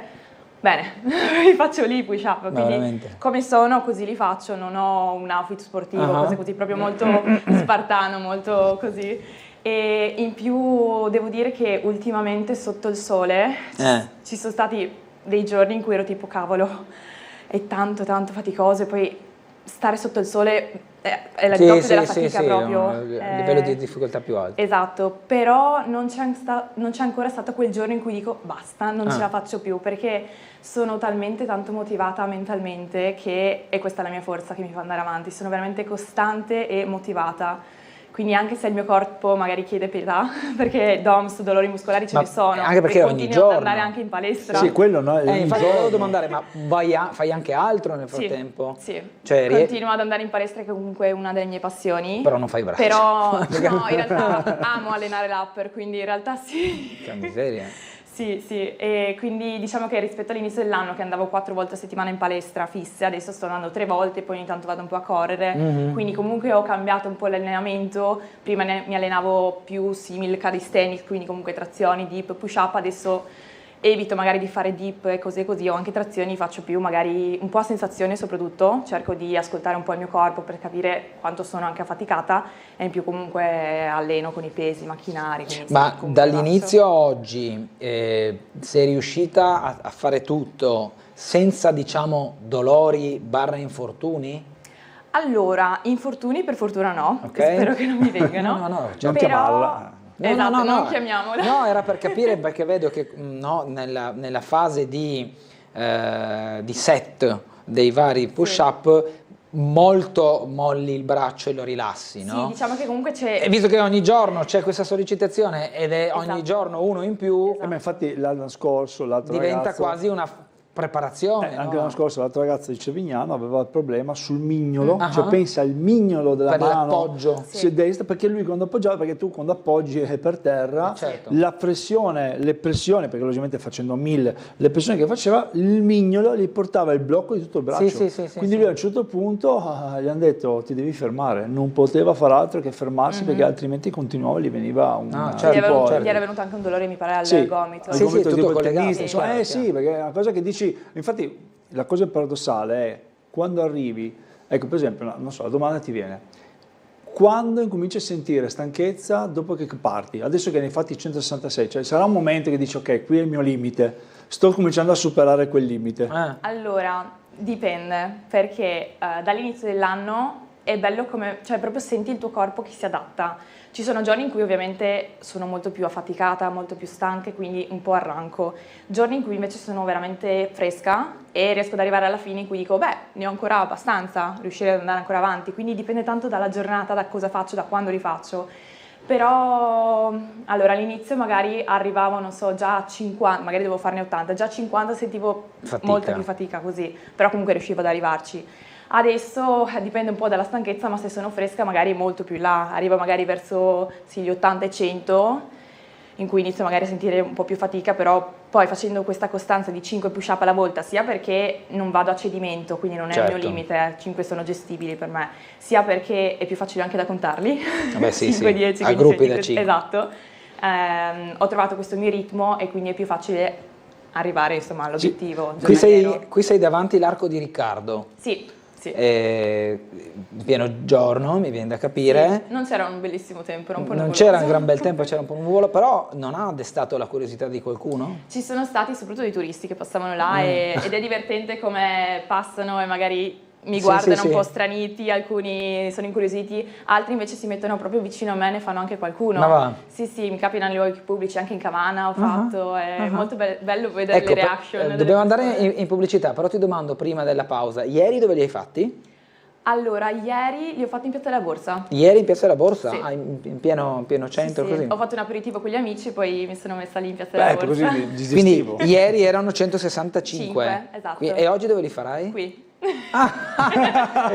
P: bene, li faccio lì i push up, quindi come sono così li faccio, non ho un outfit sportivo, cose così, proprio molto spartano, molto così. E in più devo dire che ultimamente sotto il sole ci sono stati dei giorni in cui ero tipo cavolo, è tanto faticoso, e poi stare sotto il sole è la doppia della fatica proprio.
A: È un livello di difficoltà più alto.
P: Esatto, però non c'è ancora stato quel giorno in cui dico basta, non ce la faccio più, perché sono talmente tanto motivata mentalmente e questa è la mia forza che mi fa andare avanti, sono veramente costante e motivata. Quindi anche se il mio corpo magari chiede pietà, perché DOMS, dolori muscolari ce ne sono,
A: anche perché
P: e
A: ogni
P: continuo
A: giorno
P: ad andare anche in palestra.
O: Sì, quello no,
A: infatti volevo domandare, ma fai anche altro nel frattempo?
P: Sì,
A: cioè,
P: continuo ad andare in palestra, che comunque è una delle mie passioni.
A: Però non fai braccia.
P: Però no, in realtà amo allenare l'upper, quindi in realtà sì.
A: Che miseria.
P: Sì, e quindi diciamo che rispetto all'inizio dell'anno che andavo 4 volte a settimana in palestra fisse, adesso sto andando 3 volte, poi ogni tanto vado un po' a correre, quindi comunque ho cambiato un po' l'allenamento, prima mi allenavo più simil calisthenics, quindi comunque trazioni, dip, push up, adesso evito magari di fare dip e cose così, o anche trazioni, faccio più magari un po' a sensazione soprattutto, cerco di ascoltare un po' il mio corpo per capire quanto sono anche affaticata, e in più comunque alleno con i pesi, macchinari.
A: Ma dall'inizio a oggi sei riuscita a fare tutto senza, diciamo, dolori / infortuni?
P: Allora, infortuni per fortuna no, spero che non mi vengano.
A: No,
O: non chiamarla.
P: Esatto, non chiamiamola.
A: No, era per capire, perché vedo che nella fase di set dei vari push-up molto molli il braccio e lo rilassi, no?
P: Sì, diciamo che comunque c'è...
A: E visto che ogni giorno c'è questa sollecitazione ed è ogni giorno uno in più...
O: Ma infatti l'anno scorso l'altro
A: diventa
O: ragazzo...
A: quasi una preparazione,
O: anche
A: no?
O: l'anno scorso l'altra ragazza di Cevignano aveva il problema sul mignolo, cioè pensa al mignolo della mano
A: l'appoggio
O: destra, perché lui quando appoggiava, perché tu quando appoggi è per terra, la pressione, le pressioni, perché logicamente facendo 1000, le pressioni che faceva, il mignolo gli portava il blocco di tutto il braccio, quindi lui a un certo punto gli hanno detto ti devi fermare, non poteva fare altro che fermarsi, perché altrimenti continuava, gli veniva un
P: gli era venuto anche un dolore, mi pare, al gomito.
O: Al gomito
A: tutto
O: tipo
A: collegato,
O: tennista, sì, perché è una cosa che dici. Infatti la cosa paradossale è quando arrivi, ecco per esempio, non so, la domanda ti viene, quando incominci a sentire stanchezza dopo che parti, adesso che ne hai fatti 166, cioè sarà un momento che dici ok, qui è il mio limite, sto cominciando a superare quel limite.
P: Allora, dipende, perché dall'inizio dell'anno è bello come, cioè proprio senti il tuo corpo che si adatta. Ci sono giorni in cui ovviamente sono molto più affaticata, molto più stanca e quindi un po' arranco. Giorni in cui invece sono veramente fresca e riesco ad arrivare alla fine in cui dico beh, ne ho ancora abbastanza, riuscire ad andare ancora avanti. Quindi dipende tanto dalla giornata, da cosa faccio, da quando rifaccio. Però allora all'inizio magari arrivavo, non so, già a 50, magari devo farne 80, già a 50 sentivo molta più fatica così, però comunque riuscivo ad arrivarci. Adesso dipende un po' dalla stanchezza, ma se sono fresca magari molto più in là, arrivo magari verso gli 80 e 100, in cui inizio magari a sentire un po' più fatica, però poi facendo questa costanza di 5 push-up alla volta, sia perché non vado a cedimento, quindi non è il mio limite, 5 sono gestibili per me, sia perché è più facile anche da contarli, 5, 10,
A: a gruppi da 5.
P: Esatto, ho trovato questo mio ritmo e quindi è più facile arrivare insomma all'obiettivo.
A: Qui sei davanti l'arco di Riccardo.
P: Sì, Sì.
A: In pieno giorno, mi viene da capire.
P: Sì, non c'era un bellissimo tempo, era un po'
A: Non
P: nuvoloso.
A: c'era un gran bel tempo, c'era un po' nuvolo, però non ha destato la curiosità di qualcuno?
P: Ci sono stati soprattutto dei turisti che passavano là ed è divertente come passano e magari mi guardano un po' straniti, alcuni sono incuriositi, altri invece si mettono proprio vicino a me e ne fanno anche qualcuno.
A: Ma va?
P: Sì, mi capita nei luoghi pubblici, anche in Cavana ho fatto, è molto bello vedere
A: Ecco,
P: le reaction.
A: dobbiamo andare in pubblicità, però ti domando prima della pausa, ieri dove li hai fatti?
P: Allora, ieri li ho fatti in Piazza della Borsa.
A: Ieri in Piazza della Borsa?
P: Sì.
A: In pieno centro, così?
P: Ho fatto un aperitivo con gli amici e poi mi sono messa lì in Piazza della Borsa.
O: Così
A: Quindi ieri erano 165.
P: Esatto.
A: E oggi dove li farai?
P: Qui.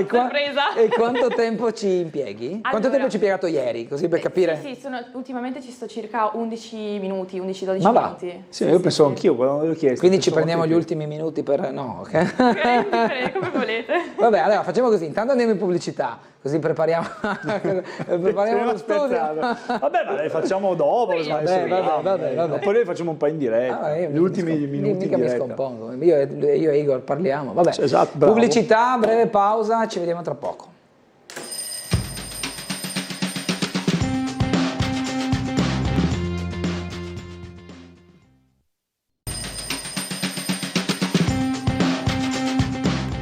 A: Sorpresa! E quanto tempo ci impieghi? Quanto tempo ci hai impiegato ieri? Così per capire?
P: Sì, ultimamente ci sto circa 11 minuti, 11-12
A: Ma va?
P: minuti.
O: Sì, io pensavo anch'io quando l'ho chiesto.
A: Quindi ci prendiamo gli ultimi minuti per... No, ok?
P: Come volete.
A: Vabbè, allora facciamo così, intanto andiamo in pubblicità, così prepariamo lo studio.
O: Vabbè, ma le facciamo dopo.
A: Vabbè.
O: Poi le facciamo un po' in diretta. Gli ultimi minuti in
A: mica mi
O: diretta.
A: scompongo, io e Igor parliamo. Vabbè,
O: esatto, bravo.
A: Pubblicità, breve pausa, ci vediamo tra poco.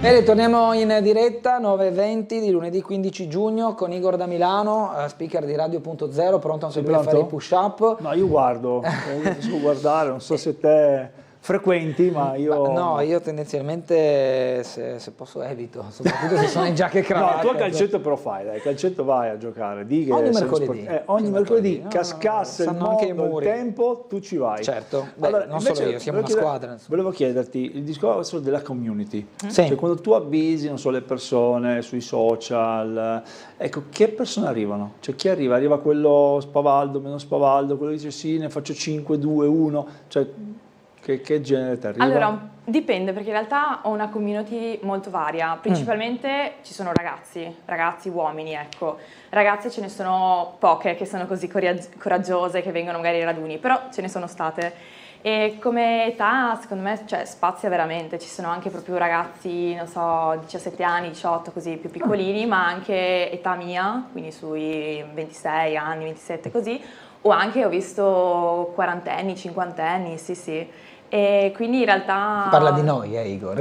A: E ritorniamo in diretta 9:20 di lunedì 15 giugno con Igor da Milano, speaker di Radio.0, pronto anche lui a fare i push up.
O: No, io guardo, riesco a guardare, non so se te frequenti, ma io...
A: No, io tendenzialmente se posso evito, soprattutto se sono in giacca e cravatta.
O: No, tu a calcetto però fai, dai, calcetto vai a giocare. Di che
A: ogni mercoledì.
O: Ogni mercoledì, cascasse il
A: sanno anche i
O: mondo,
A: muri.
O: il tempo, tu ci vai.
A: Certo,
O: Allora,
A: non solo io, siamo una squadra. Insomma.
O: Volevo chiederti il discorso della community.
A: Sì.
O: Cioè, quando tu avvisi, non so, le persone sui social, ecco, che persone arrivano? Cioè, chi arriva? Arriva quello spavaldo, meno spavaldo, quello che dice sì, ne faccio 5, 2, 1, cioè... Che genere ti arriva?
P: Allora, dipende, perché in realtà ho una community molto varia. Principalmente ci sono ragazzi, uomini, ecco. Ragazze ce ne sono poche che sono così coraggiose, che vengono magari ai raduni, però ce ne sono state. E come età, secondo me, cioè, spazia veramente. Ci sono anche proprio ragazzi, non so, 17 anni, 18, così, più piccolini, ma anche età mia, quindi sui 26 anni, 27, così. O anche ho visto quarantenni, cinquantenni, sì. E quindi in realtà...
A: Parla di noi, Igor.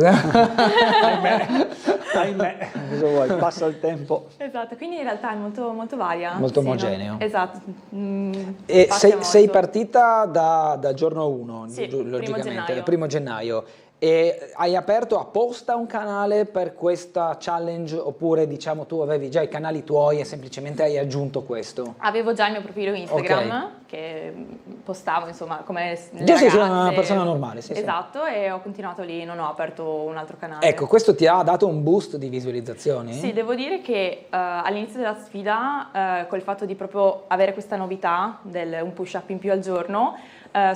O: Ahimè, cosa vuoi? Passa il tempo.
P: Esatto, quindi in realtà è molto, molto varia.
A: Molto
P: sì,
A: omogeneo.
P: No? Esatto.
A: E sei partita da giorno 1,
P: sì,
A: logicamente, il 1° gennaio. E hai aperto apposta un canale per questa challenge oppure diciamo tu avevi già i canali tuoi e semplicemente hai aggiunto questo?
P: Avevo già il mio profilo Instagram che postavo insomma come le
A: sei
P: ragazze.
A: Una persona normale, sì.
P: Esatto, e ho continuato lì, non ho aperto un altro canale.
A: Ecco, questo ti ha dato un boost di visualizzazioni?
P: Sì, devo dire che all'inizio della sfida col fatto di proprio avere questa novità un push up in più al giorno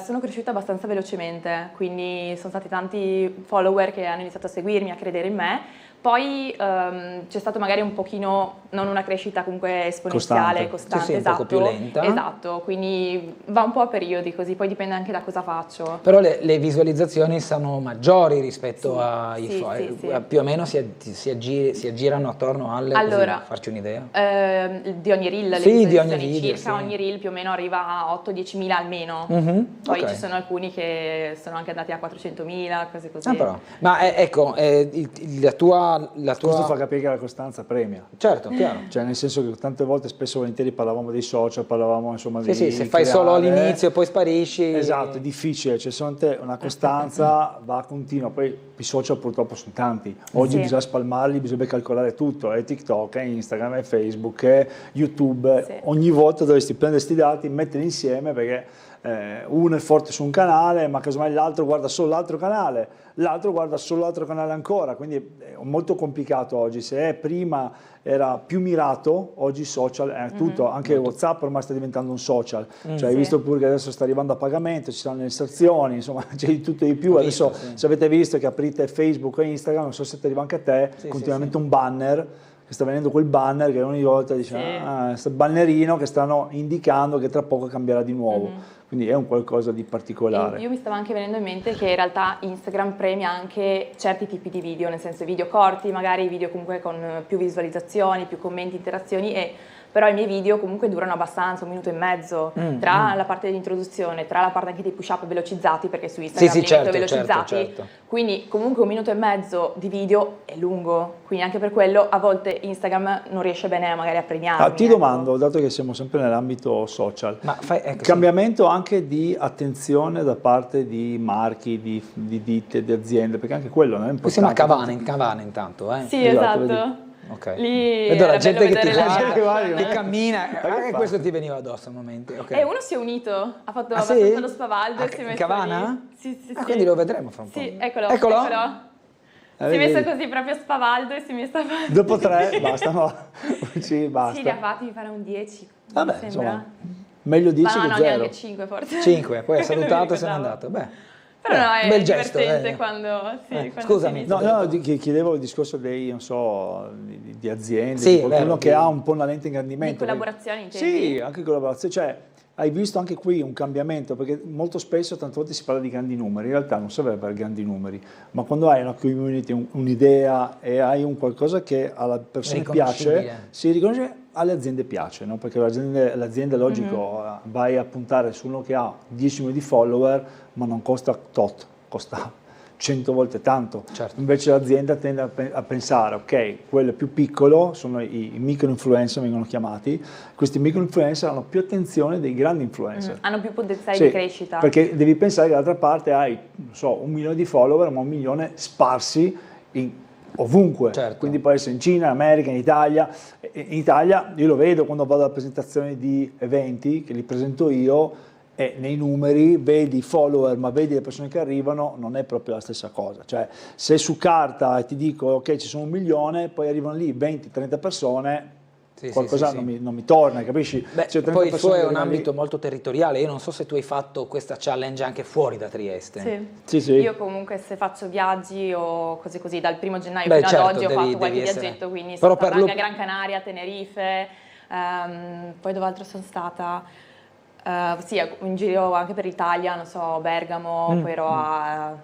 P: sono cresciuta abbastanza velocemente, quindi sono stati tanti follower che hanno iniziato a seguirmi, a credere in me. Poi c'è stato magari un pochino, non una crescita comunque esponenziale, costante,
A: sì,
P: esatto,
A: un po' più lenta.
P: Esatto, quindi va un po' a periodi così, poi dipende anche da cosa faccio.
A: Però le visualizzazioni sono maggiori rispetto ai
P: sì.
A: più o meno si aggirano attorno alle,
P: allora,
A: così, farci un'idea.
P: Di ogni reel,
A: sì, di ogni video,
P: circa ogni reel più o meno arriva a 8-10 mila almeno. Poi ci sono alcuni che sono anche andati a 400.000, cose così.
A: Però. Ma ecco, la tua...
O: Questo fa capire che la costanza premia.
A: Certo, chiaro.
O: Cioè nel senso che tante volte, spesso e volentieri parlavamo dei social, parlavamo insomma di...
A: Sì, se fai solo all'inizio e poi sparisci...
O: Esatto, è difficile, cioè una costanza va continua, poi i social purtroppo sono tanti. Oggi bisogna spalmarli, bisogna calcolare tutto, è TikTok, è Instagram, è Facebook, è YouTube. Ogni volta dovresti prendere questi dati, metterli insieme perché... uno è forte su un canale, ma casomai l'altro guarda solo l'altro canale, l'altro guarda solo l'altro canale ancora, quindi è molto complicato oggi. Se prima era più mirato, oggi social è tutto, anche WhatsApp ormai sta diventando un social, cioè hai visto pure che adesso sta arrivando a pagamento, ci saranno le inserzioni, insomma c'è di tutto e di più. Se avete visto che aprite Facebook e Instagram, non so se ti arriva anche a te, continuamente un banner che sta venendo quel banner che ogni volta dice questo bannerino che stanno indicando che tra poco cambierà di nuovo. Quindi è un qualcosa di particolare.
P: Io mi stava anche venendo in mente che in realtà Instagram premia anche certi tipi di video, nel senso video corti, magari video comunque con più visualizzazioni, più commenti, interazioni, però i miei video comunque durano abbastanza, 1 minuto e mezzo, tra la parte dell'introduzione, tra la parte anche dei push up velocizzati, perché su Instagram li metto velocizzati, quindi comunque 1 minuto e mezzo di video è lungo, quindi anche per quello a volte Instagram non riesce bene magari a premiarmi.
O: Ti domando, dato che siamo sempre nell'ambito social, cambiamento anche di attenzione da parte di marchi, di ditte, di aziende, perché anche quello non è importante.
A: Siamo a Cavana intanto,
P: Sì, esatto.
A: Okay.
P: Lì
A: vedo la gente che ti
P: guarda,
A: che cammina, anche questo ti veniva addosso a momenti.
P: E uno si è unito, ha fatto abbastanza lo spavaldo e si è messo
A: Cavana?
P: Lì. Sì.
A: Quindi lo vedremo fra un po'.
P: Sì, eccolo. Si è messo così proprio spavaldo e si è messo a fare.
O: Dopo 3 basta, no? basta.
P: Sì, li ha fatti, mi farà un 10.
O: Vabbè,
P: sembra.
O: Insomma, meglio 10 che 0.
P: No, neanche 5 forse.
A: 5, poi ha salutato e se n'è andato.
P: Però no, è
A: bel
P: divertente
A: gesto,
P: quando
A: scusami.
O: No, chiedevo il discorso dei, non so, di aziende,
A: sì,
O: di qualcuno che ha un po' una lente ingrandimento.
P: Di collaborazioni, intendi?
O: Sì, anche collaborazioni, cioè hai visto anche qui un cambiamento, perché molto spesso, tante volte si parla di grandi numeri, in realtà non serve per grandi numeri, ma quando hai una community, un'idea e hai un qualcosa che alla persona piace, si riconosce, alle aziende piace, no? Perché l'azienda logico, vai a puntare su uno che ha 10 milioni di follower, ma non costa tot, costa 100 volte tanto. Invece l'azienda tende a pensare, ok, quello più piccolo, sono i micro influencer, vengono chiamati, questi micro influencer hanno più attenzione dei grandi influencer.
P: Hanno più potenziale di crescita.
O: Perché devi pensare che dall'altra parte hai, non so, 1 milione di follower, ma 1 milione sparsi ovunque, quindi può essere in Cina, in America, in Italia. In Italia io lo vedo quando vado alla presentazione di eventi, che li presento io, e nei numeri vedi i follower, ma vedi le persone che arrivano, non è proprio la stessa cosa. Cioè, se su carta ti dico ok ci sono 1 milione, poi arrivano lì 20-30 persone, qualcosa non mi torna, capisci?
A: Poi il suo è un ambito molto territoriale, io non so se tu hai fatto questa challenge anche fuori da Trieste.
P: Sì. Io comunque se faccio viaggi o cose così, dal 1° gennaio fino ad oggi ho fatto qualche viaggetto, quindi sono stata anche a Gran Canaria, Tenerife, poi dove altro sono stata? Sì, in giro anche per l'Italia, non so, Bergamo, poi ero a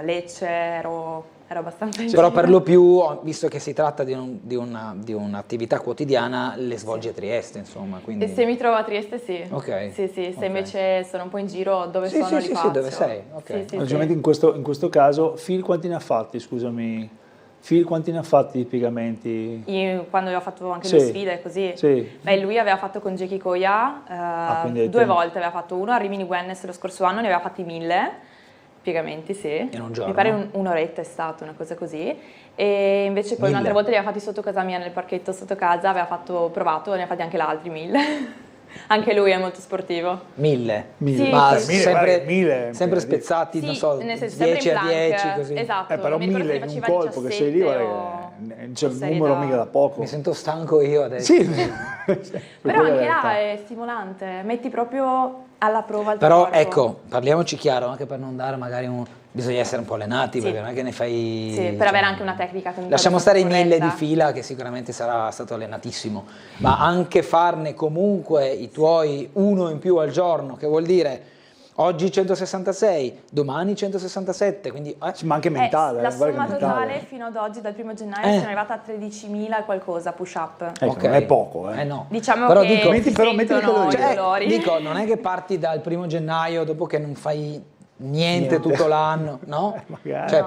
P: Lecce, ero abbastanza in giro.
A: Però per lo più, visto che si tratta di un'attività quotidiana, le svolgi a Trieste, insomma. Quindi...
P: E se mi trovo a Trieste, sì.
A: Ok.
P: Sì, se invece sono un po' in giro, dove sono li faccio.
A: Sì, dove sei. Okay.
O: Logicamente in questo caso, Phil quanti ne ha fatti, scusami? Phil quanti ne ha fatti di piegamenti?
P: Quando avevo fatto anche le sfide così. Lui aveva fatto con Jackie Koya 2 volte, aveva fatto uno a Rimini Wellness lo scorso anno, ne aveva fatti 1000 piegamenti,
A: in un giorno.
P: Mi pare un'oretta è stato, una cosa così. E invece poi un'altra volta li aveva fatti sotto casa mia, nel parchetto sotto casa, aveva provato e ne ha fatti anche l'altri 1000. Anche lui è molto sportivo.
A: 1000?
P: Sì,
A: ma
P: sì.
A: sempre spezzati, non so,
P: nel senso,
A: 10 a 10
P: plank,
A: così.
P: Esatto,
O: però 1000 in un colpo che sei lì, c'è un numero mica da poco.
A: Mi sento stanco io adesso.
O: Sì.
P: Però anche là è stimolante, metti proprio alla prova il tuo
A: Però
P: corpo.
A: ecco, parliamoci chiaro, anche per non dare magari bisogna essere un po' allenati, perché non è che ne fai...
P: Sì, per avere anche una tecnica comunque.
A: Lasciamo stare i 1000 di fila, che sicuramente sarà stato allenatissimo, ma anche farne comunque i tuoi 1 in più al giorno, che vuol dire oggi 166, domani 167, quindi...
O: Ma anche mentale.
P: La somma totale fino ad oggi, dal 1° gennaio, sono arrivata a 13.000 e qualcosa push-up.
O: Non è poco,
A: no.
P: Diciamo
A: però
P: che
A: dico,
P: dolori.
A: Non è che parti dal 1° gennaio dopo che non fai niente tutto l'anno, no? Cioè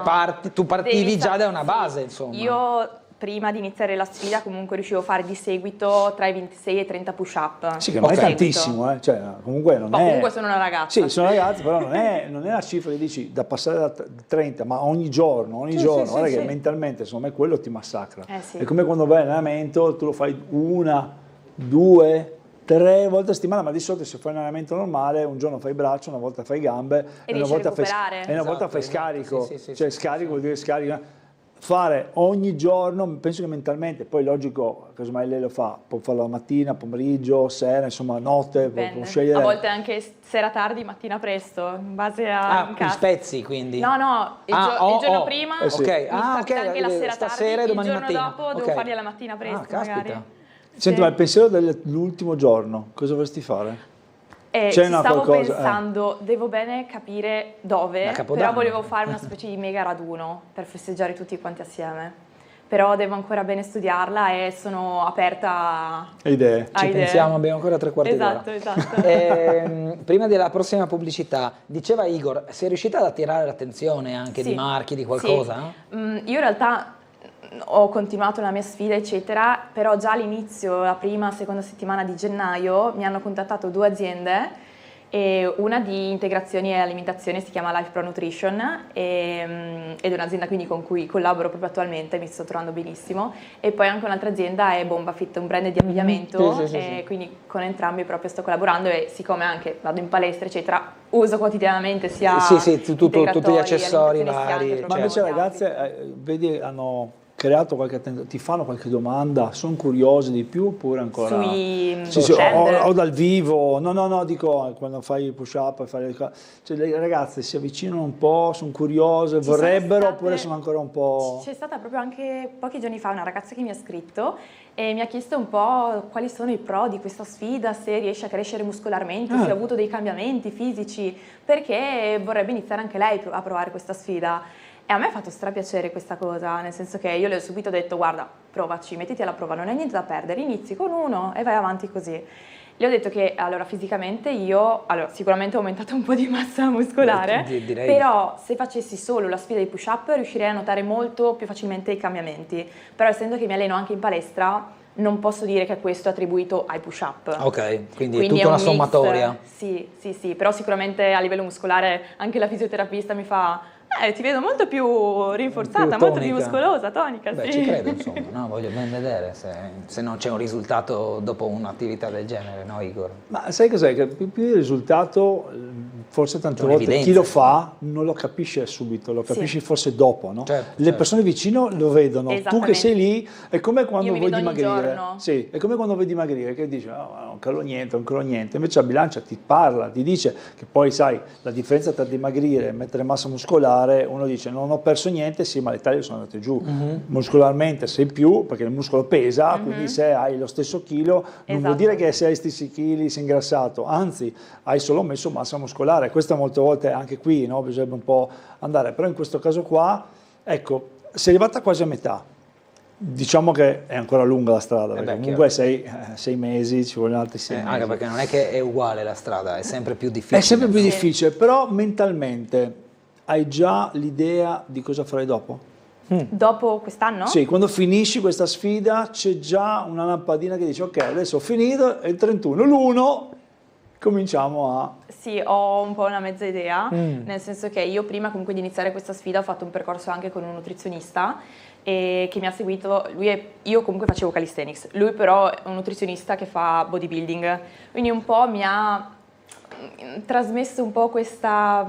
A: tu partivi già da una base, insomma.
P: Io prima di iniziare la sfida comunque riuscivo a fare di seguito tra i 26 e i 30 push-up.
O: Sì, che non è tantissimo, cioè, comunque non è...
P: Comunque sono una ragazza.
O: Sì, sono ragazzi, però non è la cifra che dici da passare da 30, ma ogni giorno, guarda che mentalmente, secondo me, quello ti massacra. È come quando vai all'allenamento, tu lo fai 1, 2, 3 volte a settimana, ma di solito se fai un allenamento normale, un giorno fai braccio, una volta fai gambe, e una volta fai scarico. Cioè scarico vuol dire scarico. fare ogni giorno, penso che mentalmente, poi logico, casomai lei lo fa, può farlo la mattina, pomeriggio, sera, insomma notte, può scegliere.
P: A volte anche sera tardi, mattina presto, in base a...
A: in spezzi quindi?
P: No, il giorno prima,
O: sì.
A: Ok,
P: anche la sera
A: stasera
P: tardi,
A: e domani
P: il giorno
A: mattina.
P: dopo devo farli alla mattina presto magari.
O: Senti, ma il pensiero dell'ultimo giorno, cosa vorresti fare?
P: Stavo pensando, devo bene capire dove, però volevo fare una specie di mega raduno per festeggiare tutti quanti assieme. Però devo ancora bene studiarla e sono aperta a
O: idee.
A: Ci pensiamo, abbiamo ancora 3/4 d'ora.
P: Esatto.
A: Prima della prossima pubblicità, diceva Igor, sei riuscita ad attirare l'attenzione anche di marchi, di qualcosa?
P: Sì. Io in realtà ho continuato la mia sfida eccetera, però già all'inizio, la prima, seconda settimana di gennaio mi hanno contattato 2 aziende, e una di integrazioni e alimentazione si chiama Life Pro Nutrition ed è un'azienda quindi con cui collaboro proprio attualmente, mi sto trovando benissimo, e poi anche un'altra azienda è Bomba Fit, un brand di abbigliamento,
A: sì.
P: quindi con entrambi proprio sto collaborando, e siccome anche vado in palestra eccetera uso quotidianamente sia
A: tutti gli accessori vari.
O: Ma invece ragazze, vedi, hanno creato ti fanno qualche domanda, sono curiose di più oppure ancora o dal vivo? No, dico quando fai il push up, cioè le ragazze si avvicinano un po', sono curiose, vorrebbero oppure sono ancora un po'...
P: C'è stata proprio anche pochi giorni fa una ragazza che mi ha scritto e mi ha chiesto un po' quali sono i pro di questa sfida, se riesce a crescere muscolarmente, se ha avuto dei cambiamenti fisici, perché vorrebbe iniziare anche lei a provare questa sfida. E a me ha fatto strapiacere questa cosa, nel senso che io le ho subito detto guarda, provaci, mettiti alla prova, non hai niente da perdere, inizi con uno e vai avanti così. Le ho detto che allora fisicamente sicuramente ho aumentato un po' di massa muscolare, però se facessi solo la sfida di push up riuscirei a notare molto più facilmente i cambiamenti, però essendo che mi alleno anche in palestra non posso dire che questo è attribuito ai push up.
A: Ok, quindi è tutta una sommatoria.
P: Sì, però sicuramente a livello muscolare anche la fisioterapista mi fa ti vedo molto più rinforzata, molto più muscolosa, tonica.
A: Beh, ci credo, insomma, no? Voglio ben vedere se non c'è un risultato dopo un'attività del genere, no Igor?
O: Ma sai cos'è? Che più il risultato, forse tante volte chi lo fa non lo capisce subito, lo capisci forse dopo, no? Le persone vicino lo vedono, tu che sei lì, è come quando vuoi dimagrire. Sì, è come quando vuoi dimagrire, che dici non calo niente, invece la bilancia ti parla, ti dice che poi sai, la differenza tra dimagrire e mettere massa muscolare, uno dice non ho perso niente, sì, ma le taglie sono andate giù. Muscolarmente sei più, perché il muscolo pesa, quindi se hai lo stesso chilo non vuol dire che se hai stessi chili sei ingrassato, anzi hai solo messo massa muscolare. Questo molte volte anche qui, no? Bisogna un po' andare, però in questo caso qua, ecco, sei arrivata quasi a metà. Diciamo che è ancora lunga la strada, perché comunque 6 mesi, ci vogliono altri 6 mesi.
A: Anche perché non è che è uguale la strada, è sempre più difficile.
O: È sempre più difficile, però mentalmente hai già l'idea di cosa farai dopo?
P: Dopo quest'anno?
O: Sì, quando finisci questa sfida c'è già una lampadina che dice ok, adesso ho finito, è il 31, l'1 cominciamo a... Sì,
P: ho un po' una mezza idea, nel senso che io prima comunque di iniziare questa sfida ho fatto un percorso anche con un nutrizionista che mi ha seguito, io comunque facevo calisthenics, lui però è un nutrizionista che fa bodybuilding, quindi un po' mi ha trasmesso un po' questa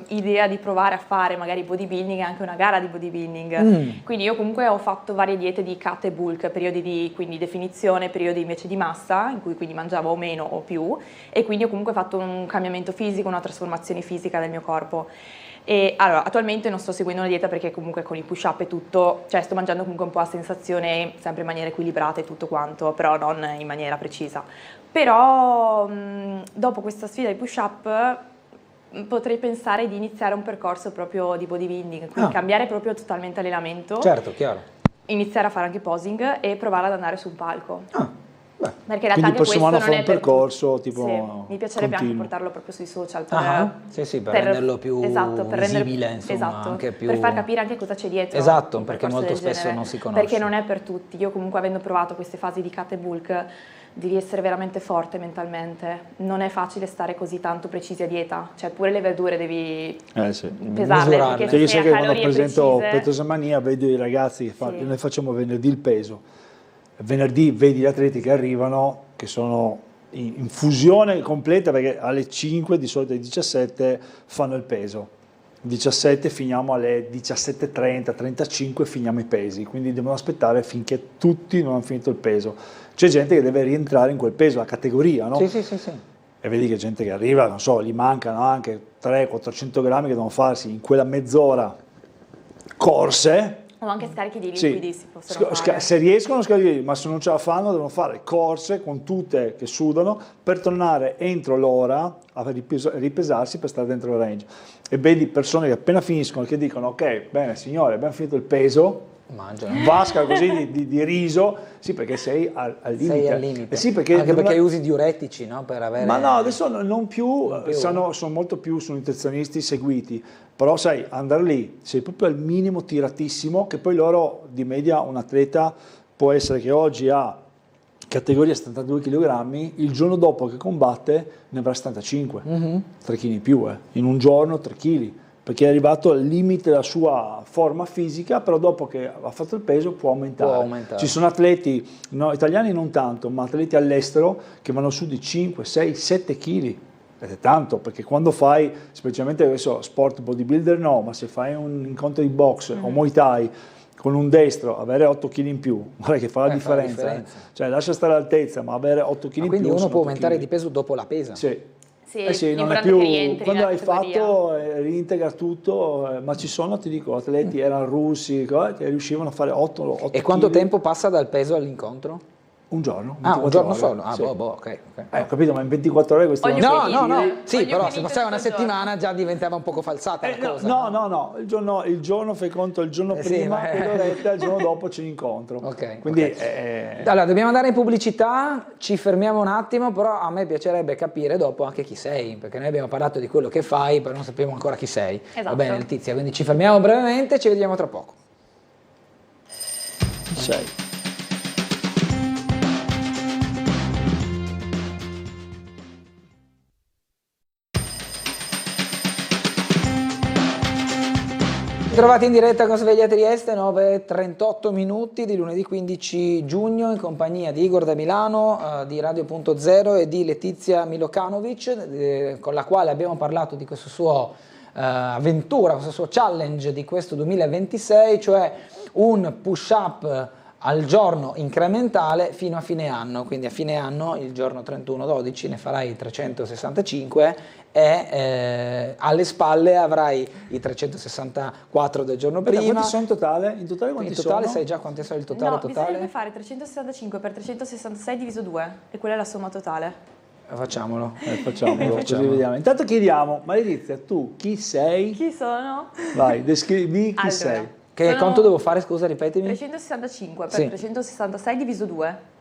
P: idea di provare a fare magari bodybuilding e anche una gara di bodybuilding. Quindi io comunque ho fatto varie diete di cut e bulk, periodi di quindi definizione, periodi invece di massa, in cui quindi mangiavo o meno o più, e quindi ho comunque fatto un cambiamento fisico, una trasformazione fisica del mio corpo. E allora attualmente non sto seguendo una dieta perché comunque con i push up e tutto, cioè sto mangiando comunque un po' a sensazione, sempre in maniera equilibrata e tutto quanto, però non in maniera precisa. Però dopo questa sfida di push up potrei pensare di iniziare un percorso proprio di bodybuilding, quindi cambiare proprio totalmente allenamento.
A: Certo, chiaro.
P: Iniziare a fare anche posing e provare ad andare su un palco. Perché in realtà
O: quindi
P: anche
O: prossimo anno
P: questo
O: fare un percorso tipo
P: mi piacerebbe
O: continuo.
P: Anche portarlo proprio sui social
A: per renderlo più visibile, insomma, anche più...
P: per far capire anche cosa c'è dietro.
A: Esatto, perché molto spesso non si conosce.
P: Perché non è per tutti. Io comunque avendo provato queste fasi di cut e bulk devi essere veramente forte mentalmente, non è facile stare così tanto precisi a dieta, cioè pure le verdure devi pesarle, perché
O: io so che quando presento
P: precise...
O: Petosemania vedo i ragazzi che noi facciamo venerdì il peso, venerdì vedi gli atleti che arrivano che sono in fusione completa, perché alle 5 di solito alle 17 fanno il peso 17 finiamo alle 17:30, 35 finiamo i pesi, quindi devono aspettare finché tutti non hanno finito il peso. C'è gente che deve rientrare in quel peso, la categoria, no?
A: Sì.
O: E vedi che gente che arriva, non so, gli mancano anche 300-400 grammi che devono farsi in quella mezz'ora corse.
P: O anche scarichi di liquidi si possono fare.
O: Se riescono scarichi, ma se non ce la fanno devono fare corse con tutte che sudano per tornare entro l'ora a ripesarsi per stare dentro il range. E vedi persone che appena finiscono che dicono ok, bene signore, abbiamo finito il peso,
A: mangiano
O: vasca così di riso, sì, perché sei al limite.
A: Sei al limite.
O: Sì, perché
A: anche perché usi diuretici, no? Per avere...
O: Ma no, adesso non più. Sono molto più su nutrizionisti seguiti, però sai, andare lì, sei proprio al minimo tiratissimo, che poi loro di media un atleta può essere che oggi ha categoria 72 kg, il giorno dopo che combatte ne avrà 75, 3 kg in più, in un giorno 3 kg. Perché è arrivato al limite della sua forma fisica, però dopo che ha fatto il peso può aumentare. Ci sono atleti, no, italiani non tanto, ma atleti all'estero che vanno su di 5, 6, 7 kg. Ed è tanto, perché quando fai, specialmente adesso sport bodybuilder no, ma se fai un incontro di box o Muay Thai con un destro, avere 8 kg in più, guarda che fa la differenza. Cioè lascia stare l'altezza, ma avere 8 kg in più.
A: Quindi uno può aumentare di peso dopo la pesa?
O: Sì.
P: Sì,
O: non è più, quando l'hai fatto reintegra tutto, ma ci sono, ti dico, atleti erano russi che riuscivano a fare 8
A: E quanto
O: chili.
A: tempo passa dal peso all'incontro?
O: Un giorno.
A: Un giorno solo?
O: Sì.
A: Ok.
O: Ho capito, ma in 24 ore questo
A: No, sì, però se passava una settimana già diventava un poco falsata la cosa.
O: No, il giorno fai conto, il giorno prima, quell'oretta, il giorno dopo c'è l'incontro. Quindi
A: allora, dobbiamo andare in pubblicità, ci fermiamo un attimo, però a me piacerebbe capire dopo anche chi sei, perché noi abbiamo parlato di quello che fai, però non sappiamo ancora chi sei.
P: Esatto.
A: Va bene, Letizia, quindi ci fermiamo brevemente, ci vediamo tra poco.
O: Chi sei?
A: Trovati in diretta con Sveglia Trieste, 9:38 minuti di lunedì 15 giugno in compagnia di Igor da Milano, di Radio.0 e di Letizia Milokanovic, con la quale abbiamo parlato di questo suo avventura, questo suo challenge di questo 2026, cioè un push-up al giorno incrementale fino a fine anno. Quindi a fine anno, il giorno 31/12, ne farai 365 e alle spalle avrai i 364 del giorno prima.
O: Quanti sono in totale? In totale quanti sono?
A: Sai già quanti sono il totale?
P: No, bisognerebbe fare 365 per 366 diviso 2 e quella è la somma totale.
A: Facciamolo.
O: Facciamolo. Così vediamo. Intanto chiediamo, ma Letizia, tu chi sei?
P: Chi sono?
O: Vai, descrivi chi sei.
A: Che quanto devo fare, scusa, ripetimi?
P: 365 per 366 diviso 2.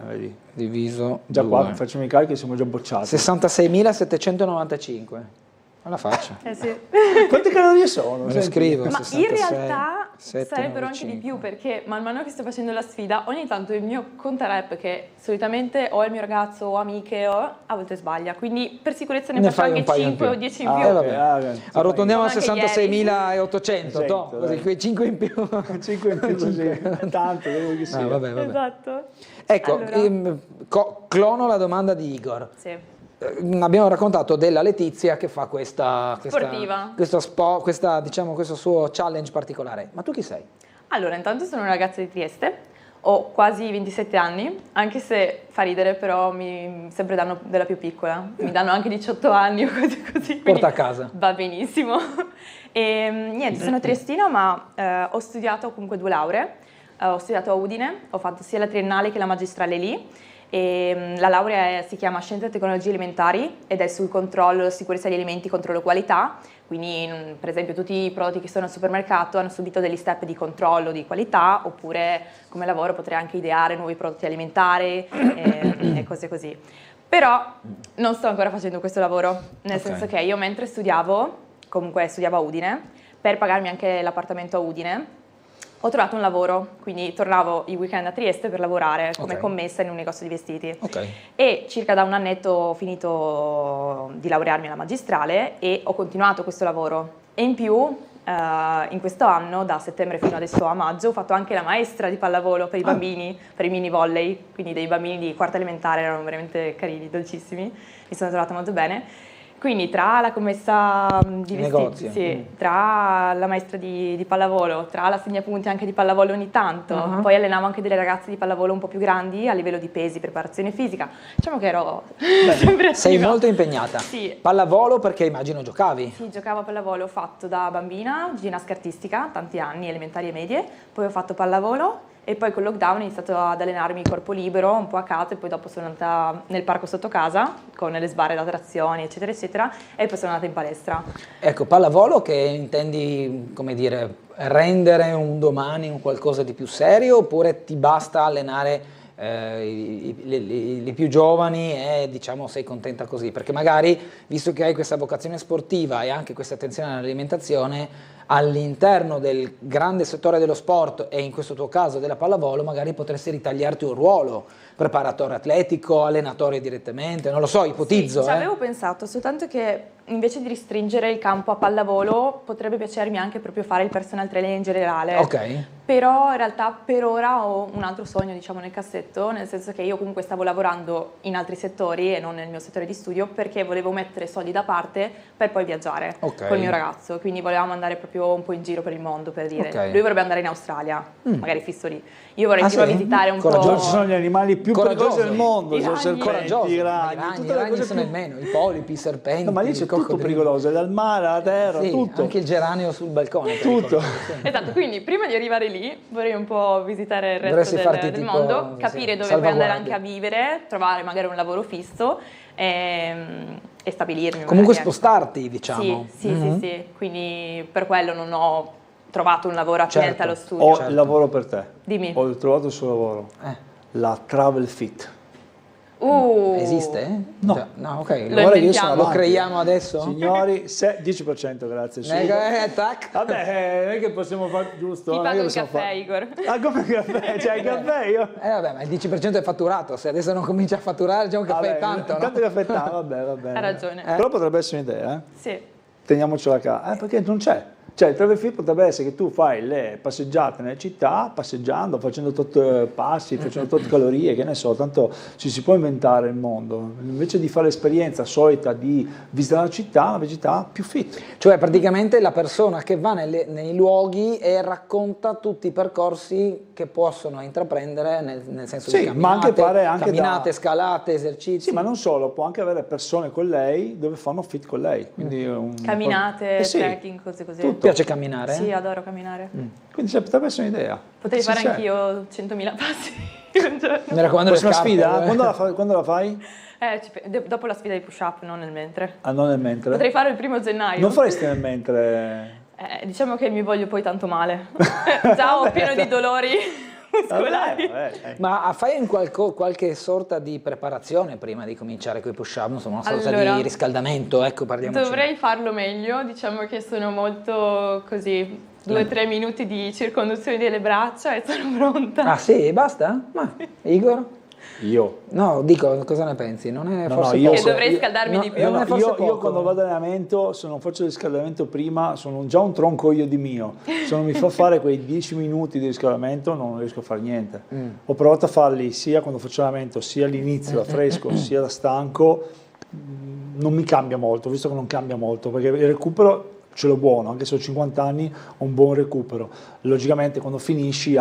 O: Vedi.
A: Diviso
O: già
A: 2.
O: Qua facciamo i calcoli, siamo già bocciati.
A: 66.795. alla faccia.
P: Sì.
O: Quante calorie sono?
A: Me lo scrivo.
P: Ma
A: 66,
P: in realtà
A: 7,
P: sarebbero
A: 9,
P: anche
A: 5.
P: di più, perché man mano che sto facendo la sfida, ogni tanto il mio contarep, che solitamente o è il mio ragazzo o amiche, o a volte sbaglia, quindi per sicurezza ne faccio anche 5 o 10 in più.
A: Arrotondiamo a
P: Come anche
A: 66.800, così quei 5 in più.
O: 5 in più così, tanto, devo che sia.
A: Vabbè.
P: Esatto.
A: Ecco,
P: Allora.
A: clono la domanda di Igor.
P: Sì.
A: Abbiamo raccontato della Letizia che fa questa
P: Sportiva.
A: questo suo challenge particolare. Ma tu chi sei?
P: Allora, intanto sono una ragazza di Trieste, ho quasi 27 anni, anche se fa ridere, però mi sempre danno della più piccola, mi danno anche 18 anni o cose così.
A: Porta a casa.
P: Va benissimo. E niente, sono triestina, ma ho studiato comunque 2 lauree, ho studiato a Udine, ho fatto sia la triennale che la magistrale lì. E la laurea si chiama Scienze e Tecnologie Alimentari ed è sul controllo, sicurezza degli alimenti, controllo qualità, quindi per esempio tutti i prodotti che sono al supermercato hanno subito degli step di controllo di qualità, oppure come lavoro potrei anche ideare nuovi prodotti alimentari e cose così. Però non sto ancora facendo questo lavoro, nel senso che io mentre studiavo a Udine, per pagarmi anche l'appartamento a Udine, ho trovato un lavoro, quindi tornavo i weekend a Trieste per lavorare come commessa in un negozio di vestiti. E circa da un annetto ho finito di laurearmi alla magistrale e ho continuato questo lavoro. E in più, in questo anno, da settembre fino adesso a maggio, ho fatto anche la maestra di pallavolo per i bambini, per i mini volley, quindi dei bambini di quarta elementare, erano veramente carini, dolcissimi, mi sono trovata molto bene. Quindi tra la commessa di vestiti,
A: Negozio.
P: sì, tra la maestra di pallavolo, tra la segnapunti anche di pallavolo ogni tanto, poi allenavo anche delle ragazze di pallavolo un po' più grandi a livello di pesi, preparazione fisica. Diciamo che ero sempre attiva.
A: Sei molto impegnata.
P: Sì.
A: Pallavolo perché immagino giocavi.
P: Sì, giocavo a pallavolo, ho fatto da bambina ginnastica artistica, tanti anni, elementari e medie, poi ho fatto pallavolo e poi col lockdown ho iniziato ad allenarmi corpo libero, un po' a casa, e poi dopo sono andata nel parco sotto casa con le sbarre da trazioni, eccetera, eccetera, e poi sono andata in palestra.
A: Ecco, pallavolo che intendi, come dire, rendere un domani un qualcosa di più serio, oppure ti basta allenare i più giovani e diciamo sei contenta così? Perché magari, visto che hai questa vocazione sportiva e anche questa attenzione all'alimentazione, all'interno del grande settore dello sport e in questo tuo caso della pallavolo, magari potresti ritagliarti un ruolo, preparatore atletico, allenatore direttamente, non lo so, ipotizzo.
P: Sì, ci avevo pensato, soltanto che invece di restringere il campo a pallavolo potrebbe piacermi anche proprio fare il personal trainer in generale.
A: Ok.
P: Però in realtà per ora ho un altro sogno, diciamo, nel cassetto, nel senso che io comunque stavo lavorando in altri settori e non nel mio settore di studio, perché volevo mettere soldi da parte per poi viaggiare col mio ragazzo, quindi volevamo andare proprio un po' in giro per il mondo, per dire. Lui vorrebbe andare in Australia, magari fisso lì. Io vorrei visitare un po'.
O: Ci sono gli animali più pericolosi del mondo, sono serpenti,
A: i ragni sono il meno, i polipi, i serpenti.
O: No, ma lì c'è tutto pericoloso, dal mare alla terra,
A: sì,
O: tutto.
A: Anche il geranio sul balcone.
O: Tutto.
P: Esatto, quindi prima di arrivare lì vorrei un po' visitare il resto del mondo, capire dove puoi andare anche a vivere, trovare magari un lavoro fisso e stabilirmi.
A: Comunque spostarti, diciamo.
P: Sì, quindi per quello non ho trovato un lavoro attinente allo studio.
O: Ho il lavoro per te.
P: Dimmi.
O: Ho trovato il suo lavoro. La Travel Fit.
A: Esiste?
O: No.
A: No, ok.
P: Lo
A: creiamo adesso?
O: Signori, 10% grazie.
A: Tac.
O: Vabbè, non è che possiamo fare giusto.
P: Ti pago il caffè, Igor.
O: Ah, come caffè? C'è il caffè io?
A: Vabbè, ma il 10% è fatturato. Se adesso non comincia a fatturare, già un caffè è tanto, no?
O: Tanto caffè è tanto, va bene.
P: Hai ragione.
O: Però potrebbe essere un'idea,
P: Sì.
O: Teniamocela a casa. Perché non c'è. Cioè il travel fit potrebbe essere che tu fai le passeggiate nelle città, passeggiando, facendo tot passi, facendo tot calorie, che ne so, tanto ci si può inventare il mondo. Invece di fare l'esperienza solita di visitare una città più fit.
A: Cioè praticamente la persona che va nei luoghi e racconta tutti i percorsi che possono intraprendere nel senso di camminate,
O: ma anche fare
A: camminate, scalate, esercizi.
O: Sì, ma non solo, può anche avere persone con lei dove fanno fit con lei. Quindi
P: camminate, trekking, cose così.
O: Tutto.
A: Piace camminare?
P: Sì, adoro camminare.
O: Quindi potrebbe essere un'idea.
P: Potrei fare anch'io 100.000 passi un giorno.
A: Mi raccomando,
O: prossima sfida? Quando la fai?
P: Dopo la sfida di push-up, non nel mentre.
O: Ah, non nel mentre?
P: Potrei fare il 1° gennaio.
O: Non faresti nel mentre?
P: Diciamo che mi voglio poi tanto male. Già ho pieno di dolori muscolari.
A: Ma fai qualche sorta di preparazione prima di cominciare con i push-up? Non so, una sorta di riscaldamento, ecco, parliamoci.
P: Dovrei farlo meglio, diciamo che sono molto così, 2-3 minuti di circonduzione delle braccia e sono pronta.
A: Ah sì, basta? Ma Igor?
O: Io?
A: No, dico, cosa ne pensi? Non è forse
P: che dovrei scaldarmi di più.
O: Io quando vado in allenamento, se non faccio il riscaldamento prima, sono già un tronco io di mio. Se non mi fa fare quei 10 minuti di riscaldamento non riesco a fare niente. Ho provato a farli sia quando faccio allenamento, sia all'inizio da fresco, sia da stanco. Non mi cambia molto, visto che non cambia molto, perché il recupero ce l'ho buono, anche se ho 50 anni ho un buon recupero. Logicamente quando finisci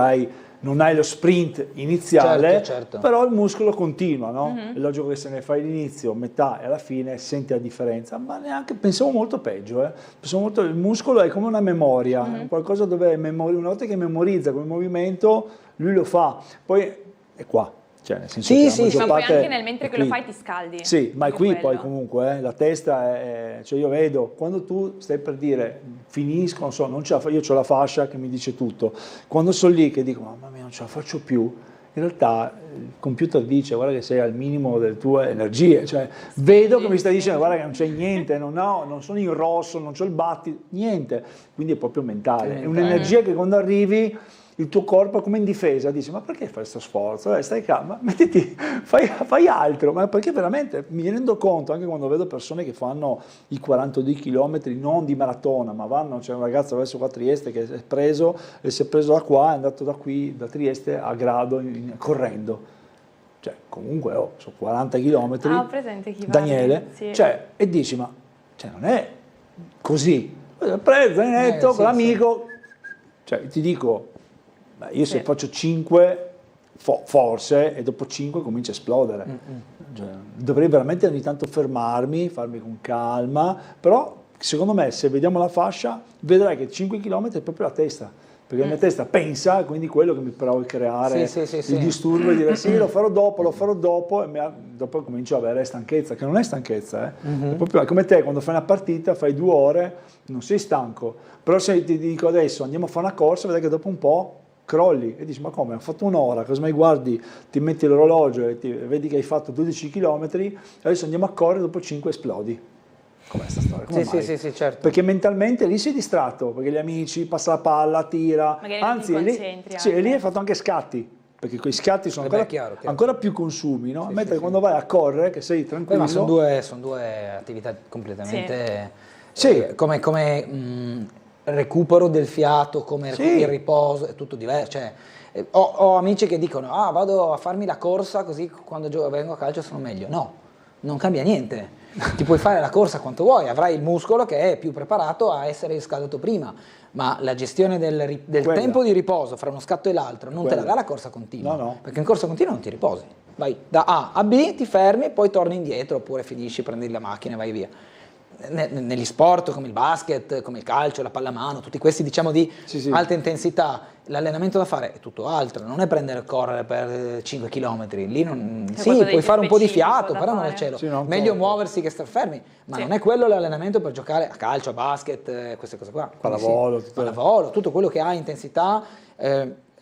O: non hai lo sprint iniziale,
A: certo.
O: Però il muscolo continua, no? È logico che se ne fai l'inizio, metà e alla fine senti la differenza, ma neanche pensavo molto peggio. Pensavo molto, il muscolo è come una memoria, qualcosa dove una volta che memorizza quel movimento, lui lo fa, poi è qua. Cioè, nel senso
P: ma poi anche nel mentre che lo fai ti scaldi.
O: Sì, ma è qui poi comunque, la testa cioè io vedo, quando tu stai per dire finisco, non so, io ho la fascia che mi dice tutto, quando sono lì che dico mamma mia non ce la faccio più, in realtà il computer dice guarda che sei al minimo delle tue energie, cioè vedo che mi stai dicendo guarda che non c'è niente, non sono in rosso, non c'ho il battito, niente, quindi è proprio mentale, è un'energia che quando arrivi il tuo corpo come in difesa dice ma perché fai questo sforzo? Stai calmo, mettiti, fai altro, ma perché veramente mi rendo conto anche quando vedo persone che fanno i 42 km non di maratona, ma c'è un ragazzo verso qua a Trieste che si è preso da qua, è andato da qui, da Trieste a Grado correndo, cioè comunque sono 40 km,
P: ho presente chi
O: Daniele,
P: sì.
O: Cioè, e dici ma Cioè non è così. Preso, zainetto, con l'amico. Cioè ti dico, io se faccio 5, forse, e dopo 5 comincia a esplodere. Cioè, dovrei veramente ogni tanto fermarmi, farmi con calma, però secondo me se vediamo la fascia vedrai che 5 km è proprio la testa, perché la mia testa pensa, quindi quello che mi prova a creare il disturbo e dire sì, lo farò dopo, e dopo comincio ad avere stanchezza, che non è stanchezza, è proprio come te quando fai una partita, fai 2 ore, non sei stanco, però se ti dico adesso andiamo a fare una corsa, vedrai che dopo un po' crolli e dici ma come, ho fatto un'ora, cosa mai guardi, ti metti l'orologio e vedi che hai fatto 12 km, adesso andiamo a correre, dopo 5 esplodi. Com'è sta storia? Come
A: Sì, certo.
O: Perché mentalmente lì sei distratto, perché gli amici, passa la palla, tira,
P: magari
O: anzi
P: non ti concentri
O: e lì hai fatto anche scatti, perché quei scatti sono ancora più consumi, no? Mentre quando vai a correre, che sei tranquillo...
A: Ma sono due attività completamente... come recupero del fiato, come il riposo, è tutto diverso. Cioè, ho amici che dicono vado a farmi la corsa così quando vengo a calcio sono meglio. No, non cambia niente. Ti puoi fare la corsa quanto vuoi, avrai il muscolo che è più preparato a essere riscaldato prima, ma la gestione del tempo di riposo fra uno scatto e l'altro non te la dà la corsa continua, perché in corsa continua non ti riposi, vai da A a B, ti fermi, poi torni indietro oppure finisci, prendi la macchina e vai via. Negli sport come il basket, come il calcio, la pallamano, tutti questi diciamo di alta intensità, l'allenamento da fare è tutto altro, non è prendere e correre per 5 km, lì puoi fare un po' di fiato, però non è il cielo, meglio muoversi che star fermi, ma non è quello l'allenamento per giocare a calcio, a basket, queste cose qua. Pallavolo, tutto quello che ha intensità,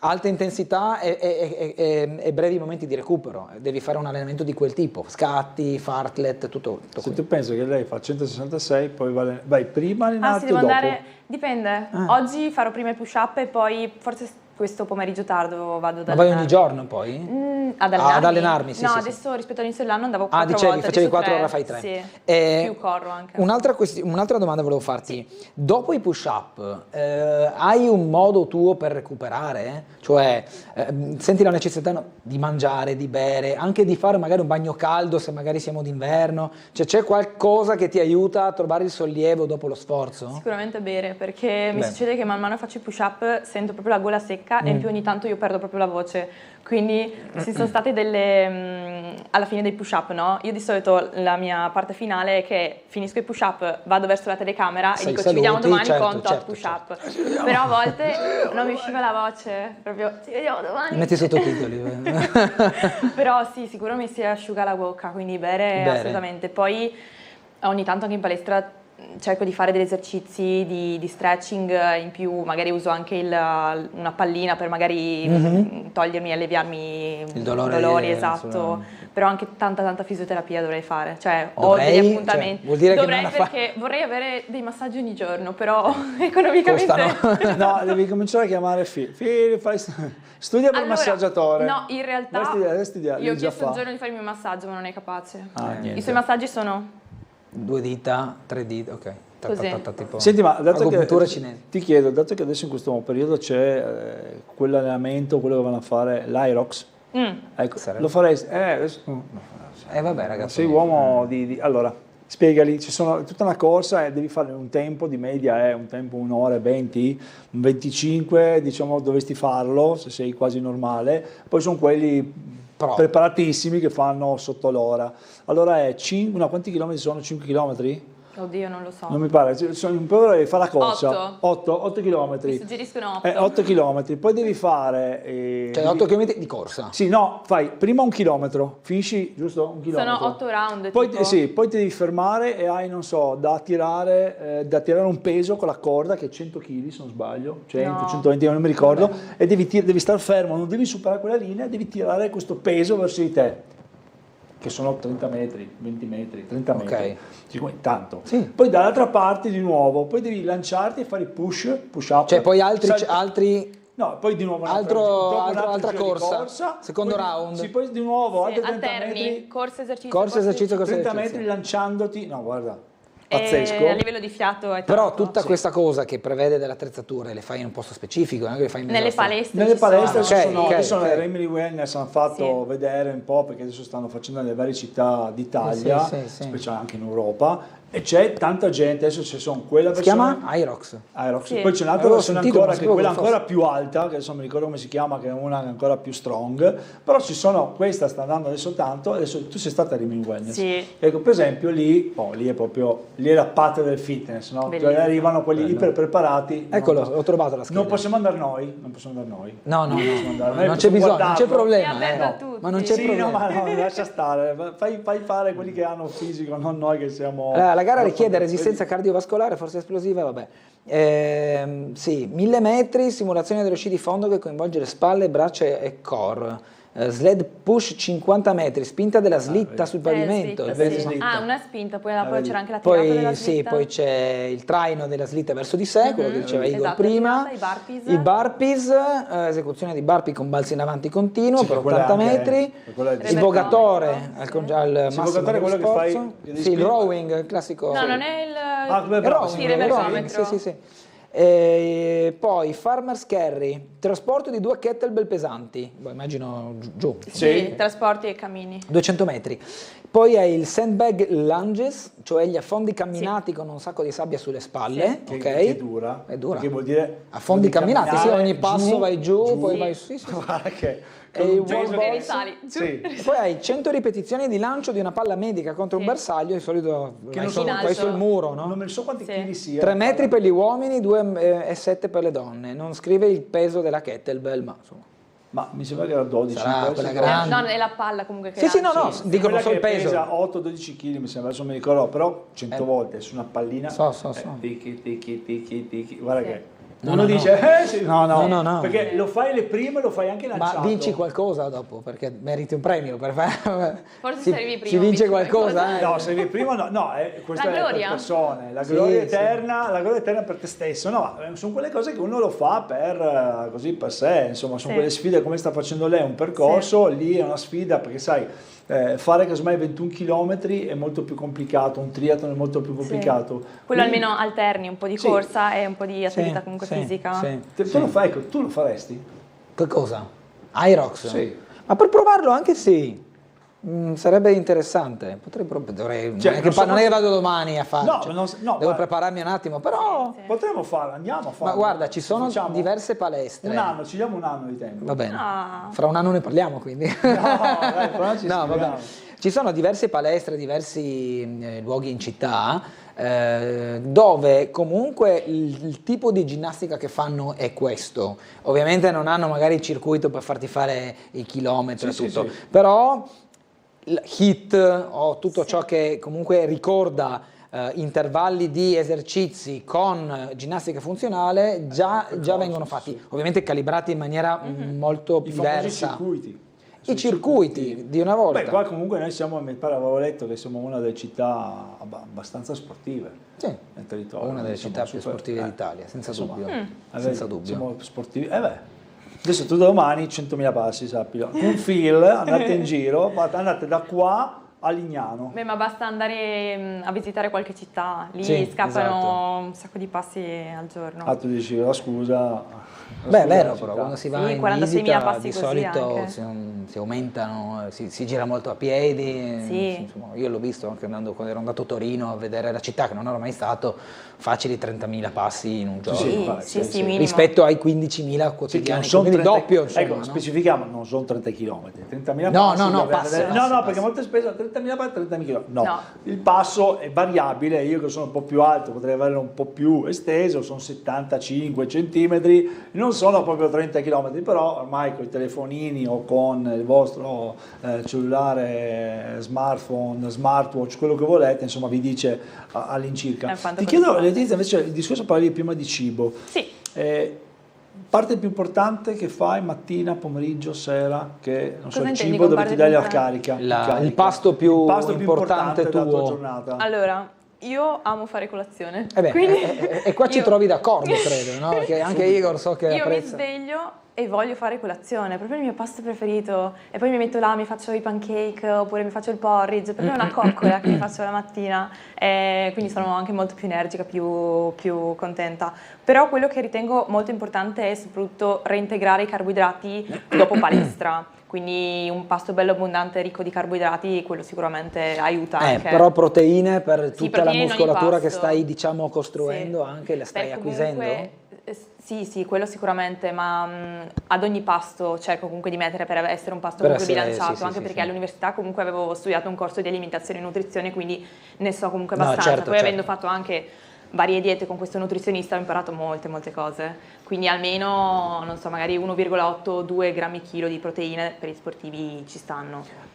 A: alta intensità e brevi momenti di recupero, devi fare un allenamento di quel tipo, scatti, fartlet, tutto
O: se tu pensi che lei fa 166, poi vai prima allenarti
P: devo
O: o dopo?
P: Dipende, oggi farò prima il push up e poi forse questo pomeriggio tardo vado ad allenarmi.
A: Ma vai ogni giorno poi?
P: Ad allenarmi?
A: Sì,
P: no,
A: sì,
P: adesso rispetto all'inizio dell'anno andavo 4 volte.
A: Dicevi, facevi 4, ora fai 3.
P: Sì, più corro anche.
A: Un'altra domanda volevo farti. Dopo i push-up, hai un modo tuo per recuperare? Cioè, senti la necessità di mangiare, di bere, anche di fare magari un bagno caldo se magari siamo d'inverno? Cioè, c'è qualcosa che ti aiuta a trovare il sollievo dopo lo sforzo?
P: Sicuramente bere, perché mi succede che man mano faccio i push-up, sento proprio la gola secca e in più ogni tanto io perdo proprio la voce, quindi ci sono state alla fine dei push-up, no? Io di solito la mia parte finale è che finisco i push-up, vado verso la telecamera e dico ci vediamo domani con tot push-up, però a volte non mi usciva la voce, proprio ci vediamo domani.
A: Metti sottotitoli.
P: Però sì, sicuro mi si asciuga la bocca, quindi bere assolutamente. Poi ogni tanto anche in palestra cerco di fare degli esercizi di stretching, in più magari uso anche una pallina per magari togliermi e alleviarmi i dolori, esatto, però anche tanta fisioterapia dovrei fare, cioè ho degli appuntamenti,
A: vuol dire
P: perché vorrei avere dei massaggi ogni giorno, però economicamente
O: no, devi cominciare a chiamare studia per massaggiatore.
P: No, in realtà io ho chiesto un giorno di farmi un massaggio ma non è capace. I suoi massaggi sono
A: 2 dita, 3 dita, ok.
O: Tipo. Senti, ma dato che ti chiedo, dato che adesso in questo periodo c'è quell'allenamento, quello che vanno a fare l'Irox, ecco, lo faresti? Adesso,
A: vabbè ragazzi.
O: Sei uomo allora, spiegali, c'è tutta una corsa e devi fare un tempo di media, un tempo 1 ora e 20, 25, diciamo dovresti farlo se sei quasi normale, poi sono quelli preparatissimi che fanno sotto l'ora. Allora quanti chilometri sono? 5 chilometri?
P: Oddio, non lo so.
O: Non mi pare, un po' devi fare la corsa. 8 chilometri.
P: Mi suggeriscono 8.
O: 8 chilometri, poi devi fare...
A: Cioè 8 chilometri di corsa?
O: Sì, no, fai prima 1 chilometro, finisci giusto 1 chilometro.
P: Sono 8 round.
O: Poi ti devi fermare e hai, non so, da tirare un peso con la corda che è 100 kg, se non sbaglio, 120, non mi ricordo, e devi stare fermo, non devi superare quella linea, devi tirare questo peso verso di te, che sono 30 metri, 20 metri, 30 metri, tanto. Sì. Poi dall'altra parte di nuovo, poi devi lanciarti e fare push up.
A: Cioè poi altri
O: no, poi di nuovo
A: altra corsa, secondo round.
O: Sì, poi di nuovo altri 30
P: metri. Corsa, esercizio,
O: 30 metri lanciandoti, no guarda. Pazzesco.
P: A livello di fiato è tanto.
A: Però tutta questa cosa che prevede delle attrezzature le fai in un posto specifico, non è che le fai in
P: nelle palestre.
O: Nelle palestre adesso le Remily Wellness hanno fatto vedere un po', perché adesso stanno facendo nelle varie città d'Italia, specialmente anche in Europa, E c'è tanta gente, adesso ci sono quella
A: Si
O: versione...
A: chiama Irox.
O: Sì. Poi c'è un'altra versione ancora, che è quella
A: forse.
O: ancora più alta, che adesso non mi ricordo come si chiama, che è una ancora più strong, però ci sono, questa sta andando adesso tanto, adesso tu sei stata a Rimini Wellness.
P: Sì.
O: Ecco, per esempio lì è proprio, lì è la patria del fitness, no? Cioè arrivano quelli iper preparati.
A: Eccolo, ho trovato la scheda.
O: Non possiamo andare noi,
A: No,
O: non
A: c'è bisogno, non c'è problema.
P: Ma
A: non c'è problema.
O: No, ma no, lascia stare, fai fare quelli che hanno fisico, non noi che siamo...
A: La gara richiede resistenza cardiovascolare, forza esplosiva, vabbè. Sì, 1000 metri, simulazione dello sci di fondo che coinvolge le spalle, braccia e core. Sled push 50 metri, spinta della slitta sul pavimento.
P: Una spinta, poi c'era anche la tirata della slitta.
A: Sì, poi c'è il traino della slitta verso di sé, quello che diceva Igor prima.
P: I
A: burpees, esecuzione di burpee con balzo in avanti continuo per 80 metri. Il vogatore al massimo dello sforzo. Sì, il rowing, il classico.
P: No, non è il
A: rowing, sì. Poi farmer's carry, trasporto di 2 kettlebell pesanti, immagino giù.
P: Sì, trasporti e cammini.
A: 200 metri. Poi è il sandbag lunges, cioè gli affondi camminati con un sacco di sabbia sulle spalle.
O: Che
A: È
O: dura.
A: dura.
O: Che vuol dire
A: affondi camminati, sì, ogni passo
O: giù,
A: vai giù, poi vai su.
O: Guarda che...
A: E il
P: Sì.
A: Poi hai 100 ripetizioni di lancio di una palla medica contro un bersaglio, di solito vai sul muro, no?
O: Non so quanti chili sia.
A: 3 metri per gli uomini, 2,7 per le donne. Non scrive il peso della kettlebell, ma insomma.
O: Ma mi sembra che era 12.
A: Sarà quella grande.
P: No, è la palla comunque che
A: Sì, no, dicono solo il peso.
O: Pesa 8-12 kg, mi sembra, adesso mi ricordo, però 100 volte su una pallina. Tiki, guarda che... Uno dice, sì. No, perché lo fai le prime, lo fai anche lanciato.
A: Ma vinci qualcosa dopo, perché meriti un premio per fare...
P: Forse se arrivi prima.
A: Si vince qualcosa?
O: No, se arrivi prima questa
P: la gloria?
O: È per persone, la gloria eterna per te stesso. No, sono quelle cose che uno lo fa per così per sé, insomma, sono quelle sfide come sta facendo lei, un percorso, lì è una sfida perché sai, fare casomai 21 km è molto più complicato, un triathlon è molto più complicato.
P: Quello almeno alterni un po' di corsa e un po' di attività comunque fisica.
O: Tu lo fai, tu lo faresti?
A: Che cosa? Irox?
O: Sì.
A: Ma per provarlo anche sì. Sarebbe interessante. Dovrei, non è che vado domani a farlo. Devo prepararmi un attimo, però
O: potremmo farlo, andiamo a farlo.
A: Ma guarda, ci sono diverse palestre.
O: Un anno, ci diamo un anno di tempo.
A: Va bene. Fra un anno ne parliamo, quindi.
O: Vabbè.
A: Ci sono diverse palestre, diversi luoghi in città dove comunque il tipo di ginnastica che fanno è questo. Ovviamente non hanno magari il circuito per farti fare i chilometri e tutto, però HIIT o tutto ciò che comunque ricorda intervalli di esercizi con ginnastica funzionale già vengono fatti, ovviamente calibrati in maniera molto diversa. I circuiti di una volta.
O: Beh, qua comunque noi siamo, mi pare avevo letto che siamo una delle città abbastanza sportive nel territorio.
A: Una delle città più sportive d'Italia, senza dubbio. Senza dubbio.
O: Siamo sportivi. Adesso tu domani 100.000 passi, sappilo. Un fil, andate in giro, andate da qua a Lignano.
P: Beh, ma basta andare a visitare qualche città, lì scappano un sacco di passi al giorno.
O: Tu dici, scusa...
A: Beh, è vero, però quando si va in
P: 46.000
A: visita
P: passi
A: di solito si aumentano, si gira molto a piedi. Insomma, io l'ho visto anche quando ero andato a Torino a vedere la città, che non ero mai stato, facili 30.000 passi in un giorno. Rispetto ai 15.000 quotidiani, quindi doppio. Insomma,
O: ecco, specifichiamo, non sono 30 km, 30.000
A: passi.
O: No, perché molte spese 30.000 passi, 30.000 km. No, il passo è variabile, io che sono un po' più alto potrei averlo un po' più esteso, sono 75 centimetri, non sono proprio 30 km, però ormai con i telefonini o con il vostro cellulare, smartphone, smartwatch, quello che volete, insomma vi dice all'incirca. Ti chiedo, Letizia, invece il discorso parlavi prima di cibo.
P: Sì.
O: Parte più importante che fai mattina, pomeriggio, sera, che non so, il cibo dove ti dai la carica.
A: Il pasto più importante
O: della tua giornata.
P: Allora, io amo fare colazione.
A: E qua ci trovi d'accordo, credo, no? Perché anche Igor so che
P: io
A: apprezza.
P: mi sveglio e voglio fare colazione, è proprio il mio pasto preferito, e poi mi metto là, mi faccio i pancake oppure mi faccio il porridge, per me è una coccola che mi faccio la mattina, e quindi sono anche molto più energica, più contenta. Però quello che ritengo molto importante è soprattutto reintegrare i carboidrati dopo palestra. quindi un pasto bello abbondante, ricco di carboidrati, quello sicuramente aiuta anche.
A: Però proteine per tutta la
P: proteine in ogni
A: muscolatura che
P: pasto.
A: stai, diciamo, costruendo,
P: Sì.
A: anche la stai
P: Beh,
A: acquisendo?
P: comunque, sì, quello sicuramente, ma ad ogni pasto cerco comunque di mettere per essere un pasto
A: Per
P: comunque
A: essere-
P: bilanciato,
A: sì,
P: anche
A: sì,
P: perché
A: sì.
P: all'università comunque avevo studiato un corso di alimentazione e nutrizione, quindi ne so comunque
A: No,
P: abbastanza.
A: certo,
P: Poi
A: certo.
P: avendo fatto anche varie diete con questo nutrizionista ho imparato molte cose, quindi almeno, non so, magari 1,8-2 grammi chilo di proteine per gli sportivi ci stanno.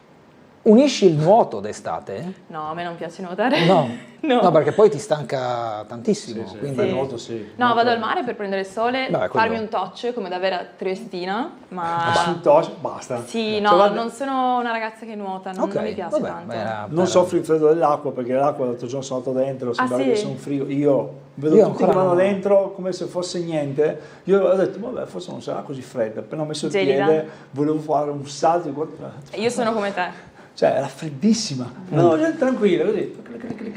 A: Unisci il nuoto d'estate?
P: No, a me non piace nuotare.
A: No.
P: No.
A: No, perché poi ti stanca tantissimo. quindi...
O: Beh, nuoto sì.
P: No, vado al mare per prendere il sole,
A: Beh, quello-
P: farmi un touch come da vera triestina, ma...
O: Sul touch, basta.
P: Sì,
O: Cioè,
P: no,
O: guarda,
P: non sono una ragazza che nuota, non mi piace tanto.
O: non soffri il freddo dell'acqua, perché l'acqua l'altro giorno sono andato dentro, sembrava
P: sì?
O: che sono un frigo. Io vedo
A: Io
O: tutti che
A: ancora
O: vanno
A: no.
O: dentro come se fosse niente. Io ho detto, vabbè, forse non sarà così fredda. Appena ho messo il
P: Gelida?
O: piede, volevo fare un salto.
P: Io sono come te.
O: Cioè, era freddissima. No, tranquilla, così.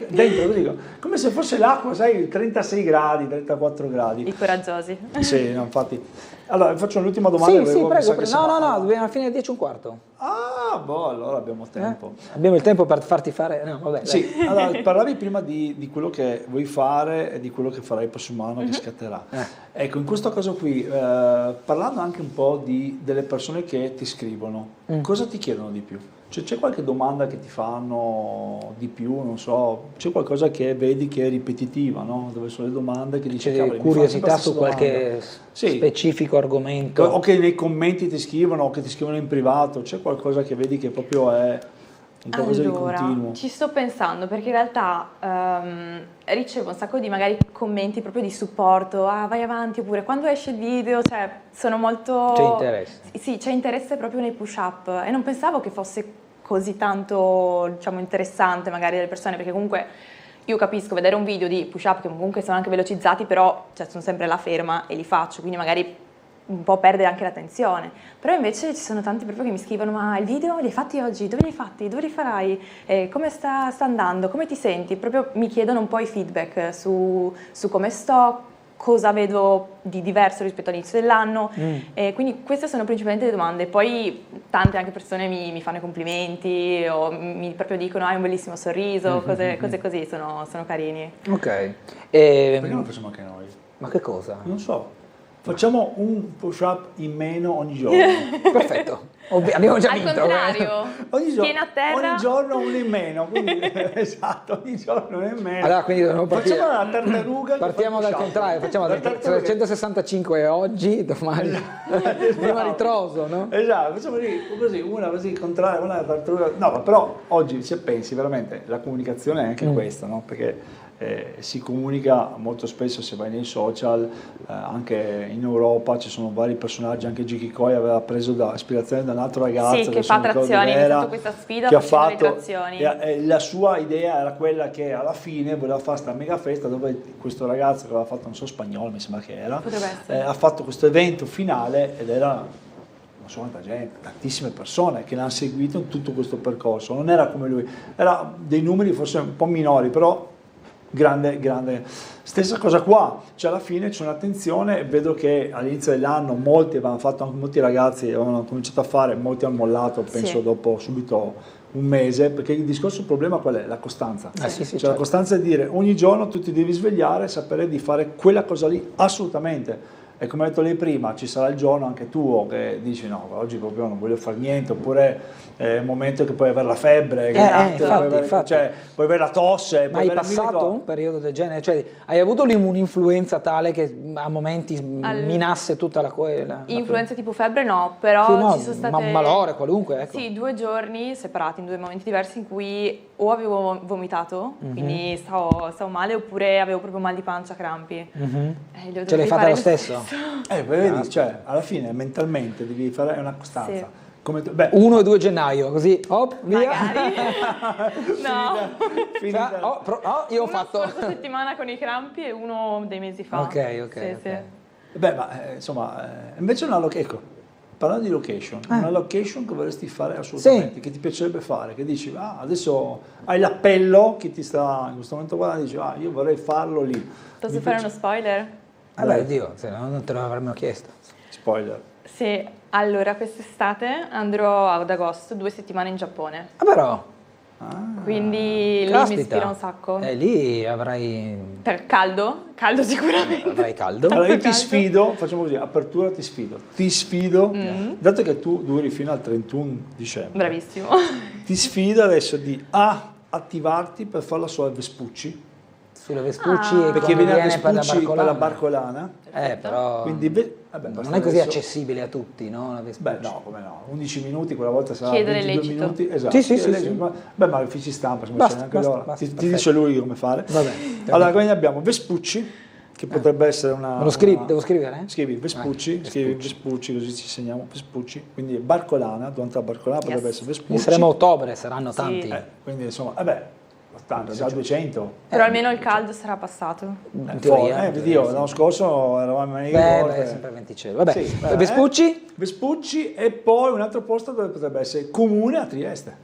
O: Dentro, così. Come se fosse l'acqua, sai, 36 gradi, 34 gradi.
P: I coraggiosi.
O: Sì, no, infatti. Allora, faccio l'ultima domanda.
A: Sì,
O: mi sa
A: prego.
O: che
A: No, dobbiamo fine alle 10:15.
O: Ah, boh, allora abbiamo tempo.
A: Abbiamo il tempo per farti fare... No, vabbè,
O: Sì,
A: dai.
O: allora parlavi prima di quello che vuoi fare e di quello che farai il prossimo anno che scatterà. Ecco, in questo caso qui, parlando anche un po' delle persone che ti scrivono, cosa ti chiedono di più? Cioè, c'è qualche domanda che ti fanno di più, non so, c'è qualcosa che vedi che è ripetitiva, no? Dove sono le domande che dici,
A: C'è
O: "Cavoli, mi fanno
A: curiosità
O: sempre
A: su
O: questa
A: qualche
O: domanda." Sì.
A: specifico argomento?
O: O che nei commenti ti scrivono o che ti scrivono in privato, c'è qualcosa che vedi che proprio è un qualcosa di continuo?
P: Ci sto pensando perché in realtà ricevo un sacco di magari commenti proprio di supporto, vai avanti, oppure quando esce il video, cioè sono molto...
A: C'è interesse.
P: Sì, c'è interesse proprio nei push-up e non pensavo che fosse così tanto, diciamo, interessante magari delle persone, perché comunque io capisco vedere un video di push-up che comunque sono anche velocizzati, però cioè, sono sempre là ferma e li faccio, quindi magari un po' perde anche l'attenzione. Però invece ci sono tanti proprio che mi scrivono, ma il video li hai fatti oggi? Dove li hai fatti? Dove li farai? Come sta andando? Come ti senti? Proprio mi chiedono un po' i feedback su come sto, cosa vedo di diverso rispetto all'inizio dell'anno, quindi queste sono principalmente le domande. Poi tante anche persone mi fanno i complimenti o mi proprio dicono hai un bellissimo sorriso, cose così, sono carini.
A: Ok.
O: Perché non lo facciamo anche noi?
A: Ma che cosa?
O: Non so. Facciamo un push-up in meno ogni giorno.
A: Perfetto. Abbiamo già
P: Al
A: vinto.
P: contrario,
O: Ogni giorno,
P: tieni a terra.
O: ogni giorno uno in meno, quindi esatto, ogni giorno uno in meno.
A: Allora, quindi dobbiamo partire.
O: Facciamo la tartaruga.
A: Partiamo dal contrario, facciamo
O: La
A: dal
O: tartaruga.
A: 365 oggi, domani prima ritroso, no?
O: Esatto, facciamo così, una così contraria, una tartaruga. No, ma però oggi se pensi veramente la comunicazione è anche questa, no? Perché si comunica molto spesso, se vai nei social, anche in Europa ci sono vari personaggi, anche Giki Koi aveva preso ispirazione da un altro ragazzo
P: Sì, che fa trazioni, ha iniziato questa sfida facendo le trazioni.
O: La sua idea era quella che alla fine voleva fare questa mega festa dove questo ragazzo che aveva fatto, non so, spagnolo mi sembra che era, ha fatto questo evento finale ed era non so quanta gente, tantissime persone che l'hanno seguito in tutto questo percorso. Non era come lui, era dei numeri forse un po' minori, però grande. Stessa cosa qua, cioè alla fine c'è un'attenzione e vedo che all'inizio dell'anno molti avevano fatto, anche molti ragazzi avevano cominciato a fare, molti hanno mollato, penso dopo subito un mese, perché il problema qual è? La costanza.
A: Certo.
O: La costanza è dire ogni giorno tu ti devi svegliare e sapere di fare quella cosa lì assolutamente. E come ho detto lei prima, ci sarà il giorno anche tuo che dici no, oggi proprio non voglio fare niente, oppure è un momento che puoi avere la febbre,
A: infatti.
O: Cioè, puoi avere la tosse.
A: Ma hai passato un periodo del genere? Cioè, hai avuto un'influenza tale che a momenti minasse tutta la
P: influenza tipo febbre no, però
A: sì, no,
P: ci sono state...
A: un malore qualunque, ecco.
P: Sì, 2 giorni separati, in 2 momenti diversi in cui o avevo vomitato, quindi stavo male, oppure avevo proprio mal di pancia, crampi.
A: Ce l'hai fatta lo stesso?
O: Vedi, cioè, alla fine mentalmente devi fare una costanza.
P: Sì.
O: Come
A: 1 e 2 gennaio, così, hop, via.
P: Magari. No.
A: Io ho fatto...
P: Una settimana con i crampi e uno dei mesi fa.
A: Ok.
P: Sì.
O: Beh, ma insomma, invece ecco, parlando di location, una location che vorresti fare assolutamente, che ti piacerebbe fare, che dici, adesso hai l'appello, chi ti sta in questo momento guardando, dici, io vorrei farlo lì.
P: Posso fare uno spoiler?
A: Beh, Dio, se no non te lo avremmo chiesto.
O: Spoiler.
P: Sì, allora quest'estate andrò ad agosto, 2 settimane in Giappone.
A: Ah, però.
P: Quindi lì
A: Caspita.
P: mi ispira un sacco.
A: Lì avrai...
P: Per caldo? Caldo sicuramente.
A: Avrai caldo.
O: Allora io ti sfido, facciamo così, apertura ti sfido, dato che tu duri fino al 31 dicembre.
P: Bravissimo.
O: Ti sfido adesso di attivarti per farla sulla Vespucci.
A: Sulle Vespucci e
O: perché
A: quando
O: viene a
A: viene per la
O: Vespucci per la
A: Barcolana.
O: Barcolana.
A: Però
O: Quindi, vabbè,
A: non è così accessibile a tutti, no? La Vespucci.
O: Beh, no, come no, 11 minuti, quella volta sarà
P: Chiedere
O: 22
P: lecito.
O: minuti. Esatto.
A: Sì.
O: Beh, ma uffici stampa, se
A: Basta,
O: neanche
A: basta,
O: loro.
A: basta,
O: Ti
A: perfetto.
O: dice lui come fare.
A: Vabbè.
O: Allora, quindi abbiamo Vespucci, che potrebbe essere una...
A: Me lo scrivi? Devo scrivere?
O: Scrivi Vespucci, scrivi Vespucci, così ci segniamo Vespucci. Quindi Barcolana, durante la Barcolana potrebbe essere Vespucci.
A: Quindi saremo a ottobre, saranno tanti.
O: Quindi insomma, tanto, già 200.
P: Però almeno il caldo sarà passato.
A: In teoria.
O: Io l'anno scorso eravamo in maniche corte.
A: Beh, sempre 26. Vabbè,
O: Sì,
A: Vespucci?
O: Vespucci e poi un altro posto dove potrebbe essere Comune a Trieste,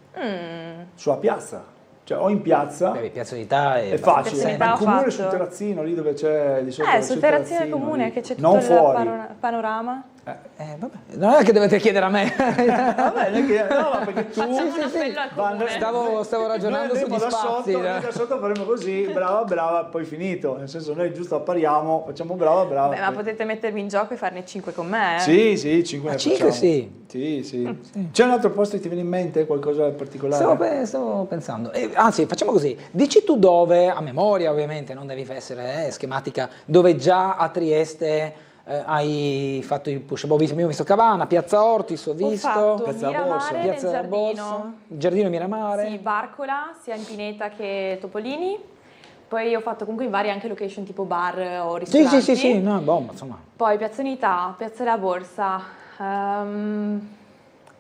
O: sulla piazza. Cioè o in piazza,
A: Piazza Unità
O: è facile,
P: Piazza Unità
O: ma
P: ho
O: il comune
P: fatto.
O: sul terrazzino lì dove c'è di sotto
P: Sul terrazzino comune
O: lì.
P: che c'è tutto
O: Non
P: il
O: fuori.
P: panorama.
A: Vabbè. Non è che dovete chiedere a me.
O: Vabbè, no, ma perché tu
A: Stavo ragionando
O: noi
A: sugli
O: andremo
A: spazi.
O: noi da sotto faremo così, brava, poi finito. Nel senso, noi giusto appariamo, facciamo brava.
P: Beh, ma potete mettervi in gioco e farne 5 con me.
O: Sì, 5 ne
A: 5
O: facciamo.
A: sì.
O: C'è un altro posto che ti viene in mente, qualcosa in particolare?
A: Stavo pensando. Anzi, facciamo così. Dici tu dove, a memoria ovviamente, non devi essere schematica, dove già a Trieste hai fatto il push. Abbiamo visto Cavana, Piazza Ortis, ho visto.
P: Fatto
A: Piazza
P: Miramare nel
A: Piazza della
P: giardino.
A: Borsa, il giardino Miramare.
P: Sì, Barcola, sia in Pineta che Topolini. Poi ho fatto comunque in varie anche location tipo bar o ristoranti.
A: Sì, no, bomba, insomma.
P: Poi Piazza Unità, Piazza della Borsa,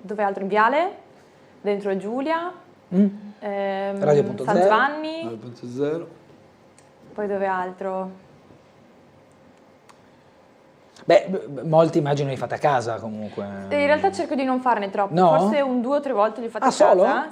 P: dove altro? In Viale, dentro Giulia,
A: Radio.0.
P: San Giovanni,
O: Radio.0.
P: poi dove altro?
A: Beh, molti immagino li fate a casa comunque.
P: In realtà cerco di non farne troppi,
A: No?
P: forse 2 o 3 volte li ho fatti a
A: solo?
P: casa.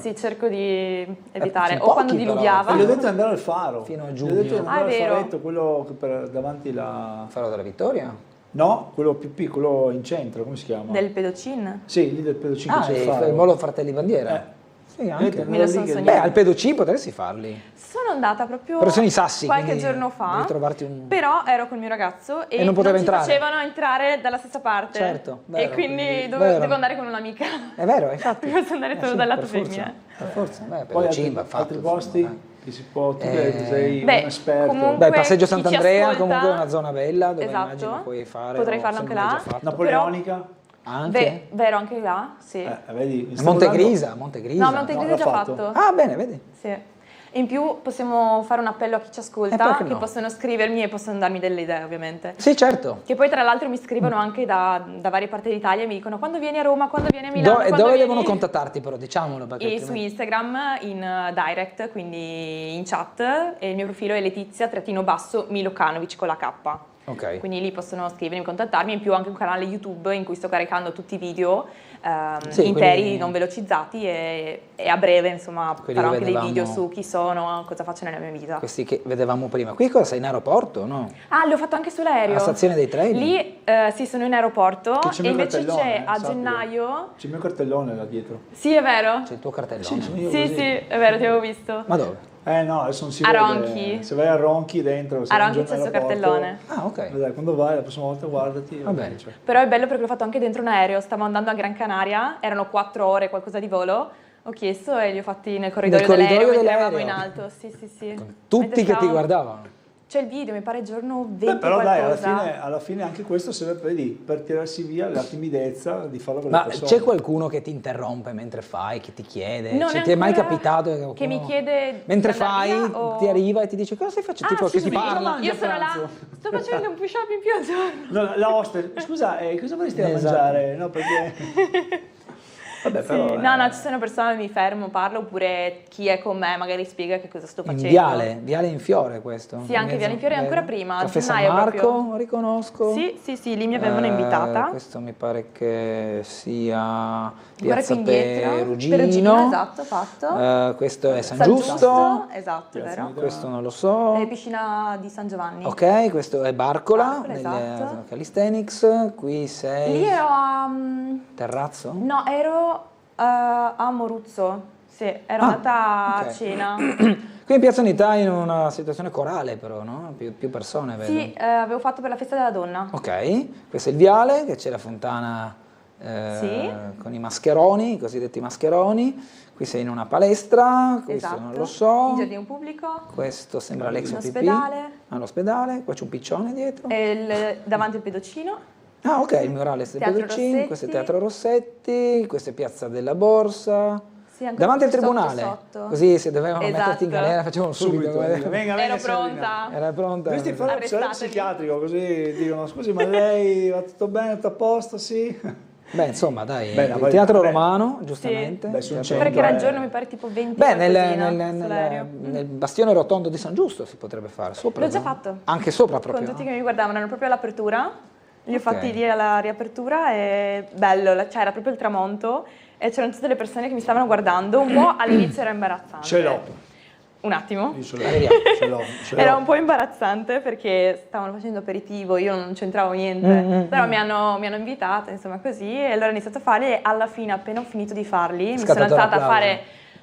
P: Sì, cerco di evitare.
A: sono
P: O quando
A: pochi, però.
P: diluviava.
O: Gli ho detto di andare al faro.
A: Fino a
O: Gli ho
A: giugno.
O: detto di andare
P: Ah,
O: al
P: è vero.
O: faretto, quello che davanti la...
A: Faro della Vittoria?
O: No, quello più piccolo in centro, come si chiama?
P: Del Pedocin?
O: Sì, lì del Pedocin c'è il faro.
A: il Molo Fratelli Bandiera? Sì, anche.
P: Me lo sono sognato.
A: Beh, al Pedocin potresti farli.
P: Sono andata proprio
A: Però sono i sassi,
P: qualche
A: quindi
P: giorno fa,
A: devi trovarti un...
P: però ero col mio ragazzo e
A: non poteva
P: ci
A: entrare.
P: facevano entrare dalla stessa parte.
A: Certo, vero,
P: e quindi
A: vero.
P: devo andare con un'amica.
A: È vero, infatti.
P: Posso andare solo dal lato
A: per forza,
P: femmina.
A: per forza. Beh,
O: Poi
A: Pedocin va fatto.
O: altri posti che si può, tu che sei
P: Beh,
O: un esperto.
P: comunque-
A: Beh, il passeggio
P: chi ci
A: Sant'Andrea
P: ascolta-
A: comunque è una zona bella dove
P: Esatto.
A: immagino puoi fare.
P: Potrei
A: o
P: farlo
A: se
P: anche
A: non l'hai
P: là.
A: già fatto.
O: Napoleonica?
A: Anche?
P: Vero, anche là, sì.
O: Vedi,
A: Montegrisa.
P: No, Montegrisa
O: l'ha
P: già
O: fatto.
P: fatto.
A: Ah, bene, vedi.
P: Sì. E in più possiamo fare un appello a chi ci ascolta,
A: perché
P: che
A: no?
P: possono scrivermi e possono darmi delle idee, ovviamente.
A: Sì, certo.
P: Che poi tra l'altro mi scrivono anche da varie parti d'Italia e mi dicono quando vieni a Roma, quando vieni a Milano,
A: E
P: quando
A: dove
P: vieni...
A: devono contattarti però, diciamolo. Perché
P: E su
A: altrimenti-
P: Instagram in direct, quindi in chat, e il mio profilo è Letizia_Milokanovic con la K.
A: Ok.
P: Quindi lì possono scrivermi, contattarmi, in più ho anche un canale YouTube in cui sto caricando tutti i video
A: Sì,
P: interi,
A: quelli-
P: non velocizzati e a breve insomma
A: Quelli
P: farò
A: che
P: anche dei video
A: vedevamo-
P: su chi sono, cosa faccio nella mia vita.
A: Questi che vedevamo prima. Qui cosa sei in aeroporto, no?
P: Ah, l'ho fatto anche sull'aereo.
A: Alla stazione dei treni?
P: Lì sì, sono in aeroporto
O: Che c'è il
P: e
O: mio
P: invece
O: cartellone,
P: c'è a
O: sappilo.
P: gennaio...
O: C'è il mio cartellone là dietro.
P: Sì, è vero?
A: C'è il tuo cartellone?
O: Sì, sono io
P: Sì,
O: così.
P: sì, è vero, ti avevo visto.
A: Ma dove?
O: No, adesso non si
P: A
O: vede.
P: Ronchi.
O: Se vai a Ronchi dentro, se
P: A
O: vai
P: Ronchi
O: un giorno
P: c'è il suo
O: all'aeroporto,
P: cartellone.
A: Ah, ok.
O: Dai, quando vai la prossima volta guardati.
A: Va bene.
O: Cioè.
P: Però è bello perché l'ho fatto anche dentro un aereo, stavo andando a Gran Canaria, erano 4 ore qualcosa di volo, ho chiesto e li ho fatti nel corridoio dell'aereo mentre eravamo in alto. Sì, sì, sì.
A: Tutti
P: Mentre
A: che ti
P: stavamo-
A: guardavano.
P: C'è il video, mi pare giorno 20
O: Beh, però dai,
P: qualcosa.
O: alla fine anche questo serve per tirarsi via la timidezza di farlo con
A: Ma
O: le persone.
A: c'è qualcuno che ti interrompe mentre fai, che ti chiede?
P: Non
A: Cioè,
P: è
A: ti è mai
P: ancora
A: capitato che,
P: che mi
A: qualcuno-
P: chiede
A: mentre
P: di andare
A: fai,
P: via o-
A: ti arriva e ti dice cosa stai facendo?
P: Ah,
A: Tipo
P: sì,
A: che si
P: sì,
A: parla.
P: io sono là, sto facendo un push-up in più al giorno.
O: No, la hostess, scusa, cosa vorresti da
A: Esatto.
O: mangiare? No, perché... Vabbè,
P: Sì,
O: però,
P: no, ci sono persone che mi fermo, parlo, oppure chi è con me magari spiega che cosa sto
A: In
P: facendo.
A: Viale in Fiore questo?
P: Sì, anche Viale in Fiore ancora prima, a
A: Caffè San
P: gennaio
A: Marco,
P: proprio.
A: riconosco.
P: Sì, lì mi avevano invitata.
A: Questo mi pare che sia
P: Ancora
A: Piazza
P: più indietro,
A: Perugino.
P: esatto, fatto.
A: Questo è San
P: San
A: Giusto.
P: Giusto, esatto, è vero.
A: Questo non lo so.
P: Piscina di San Giovanni.
A: Ok, questo è Barcola,
P: esatto.
A: Calisthenics. Qui sei
P: Lì ero a...
A: Terrazzo?
P: No, ero a Moruzzo. Sì, ero andata a
A: ok.
P: cena.
A: Qui in Piazza Unità in una situazione corale però, no? Più persone, vedo.
P: Sì, avevo fatto per la festa della donna.
A: Ok, questo è il Viale, che c'è la fontana
P: Sì.
A: con i mascheroni, i cosiddetti mascheroni. Qui sei in una palestra, questo
P: Esatto.
A: non lo so.
P: In giardino pubblico.
A: Questo sembra l'ex
P: In
A: OPP.
P: ospedale.
A: All'ospedale, qua c'è un piccione dietro.
P: E davanti al pedocino.
A: Ah ok, il murales del
P: Teatro
A: Pedocin,
P: Rossetti.
A: questo è Teatro Rossetti, questa è Piazza della Borsa.
P: Sì, ancora
A: Davanti al
P: più sotto,
A: tribunale,
P: sotto.
A: così se dovevano
P: Esatto.
A: metterti in galera facevano subito.
O: Venga,
P: Ero pronta.
A: Era pronta.
O: Questi fanno un
P: Arrestatemi.
O: psichiatrico, così dicono: scusi, ma lei va tutto bene, tutto a posto? Sì.
A: Beh, insomma, dai,
O: Beh,
A: il
O: poi-
A: Teatro
O: beh.
A: Romano, giustamente.
O: Beh, sul
A: Teatro-
P: Perché era il giorno, mi pare, tipo 20
A: Beh,
P: qualcosina sull'aereo.
A: nel bastione rotondo di San Giusto si potrebbe fare, sopra.
P: L'ho già
A: no?
P: fatto.
A: Anche sopra
P: Con
A: proprio.
P: tutti che mi guardavano, erano proprio all'apertura. Li ho
A: Ok.
P: fatti lì alla riapertura e bello, cioè era proprio il tramonto e c'erano tutte le persone che mi stavano guardando. Un po' all'inizio era imbarazzante.
O: Ce l'ho.
P: Un attimo.
O: Io ce l'ho.
P: Era un po' imbarazzante perché stavano facendo aperitivo, io non c'entravo niente, però mi hanno invitata, insomma così, e allora ho iniziato a farli e alla fine, appena ho finito di farli, mi sono
A: Scattato
P: alzata a
A: l'applauso.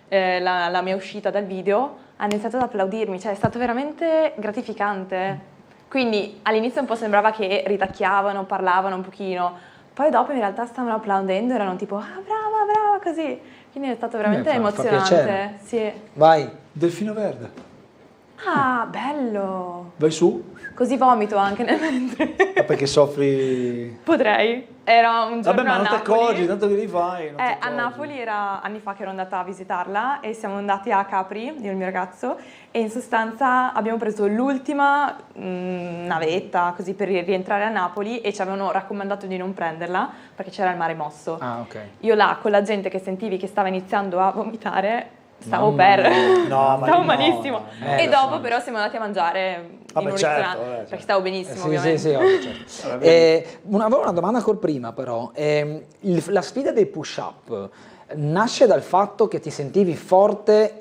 P: fare la mia uscita dal video, hanno iniziato ad applaudirmi, cioè è stato veramente gratificante. Quindi all'inizio un po' sembrava che ritacchiavano, parlavano un pochino, poi dopo in realtà stavano applaudendo, erano tipo ah brava, brava, così. Quindi è stato veramente
A: fa
P: emozionante.
A: piacere.
P: Sì.
A: Vai.
O: Delfino verde.
P: Ah, bello!
O: Vai su.
P: Così vomito anche nel mentre.
O: Ma perché soffri?
P: Potrei. Era un giorno
O: Vabbè, ma
P: a
O: non ti
P: Napoli.
O: accorgi, tanto che li fai. non ti
P: A
O: accorgi.
P: Napoli era anni fa che ero andata a visitarla e siamo andati a Capri, io e il mio ragazzo, e in sostanza abbiamo preso l'ultima navetta così per rientrare a Napoli e ci avevano raccomandato di non prenderla perché c'era il mare mosso.
A: Ah, ok.
P: Io là con la gente che sentivi che stava iniziando a vomitare stavo
A: Mamma
P: per
A: mia.
O: No, ma
P: stavo
O: no,
P: malissimo
A: no.
P: e
A: Lo
P: dopo
A: so.
P: però siamo andati a mangiare in
O: Vabbè,
P: un
O: certo,
P: ristorante
O: certo.
P: perché stavo benissimo
A: Sì,
P: ovviamente.
A: sì, ovvio, certo. Avevo una domanda ancora prima però. La sfida dei push-up nasce dal fatto che ti sentivi forte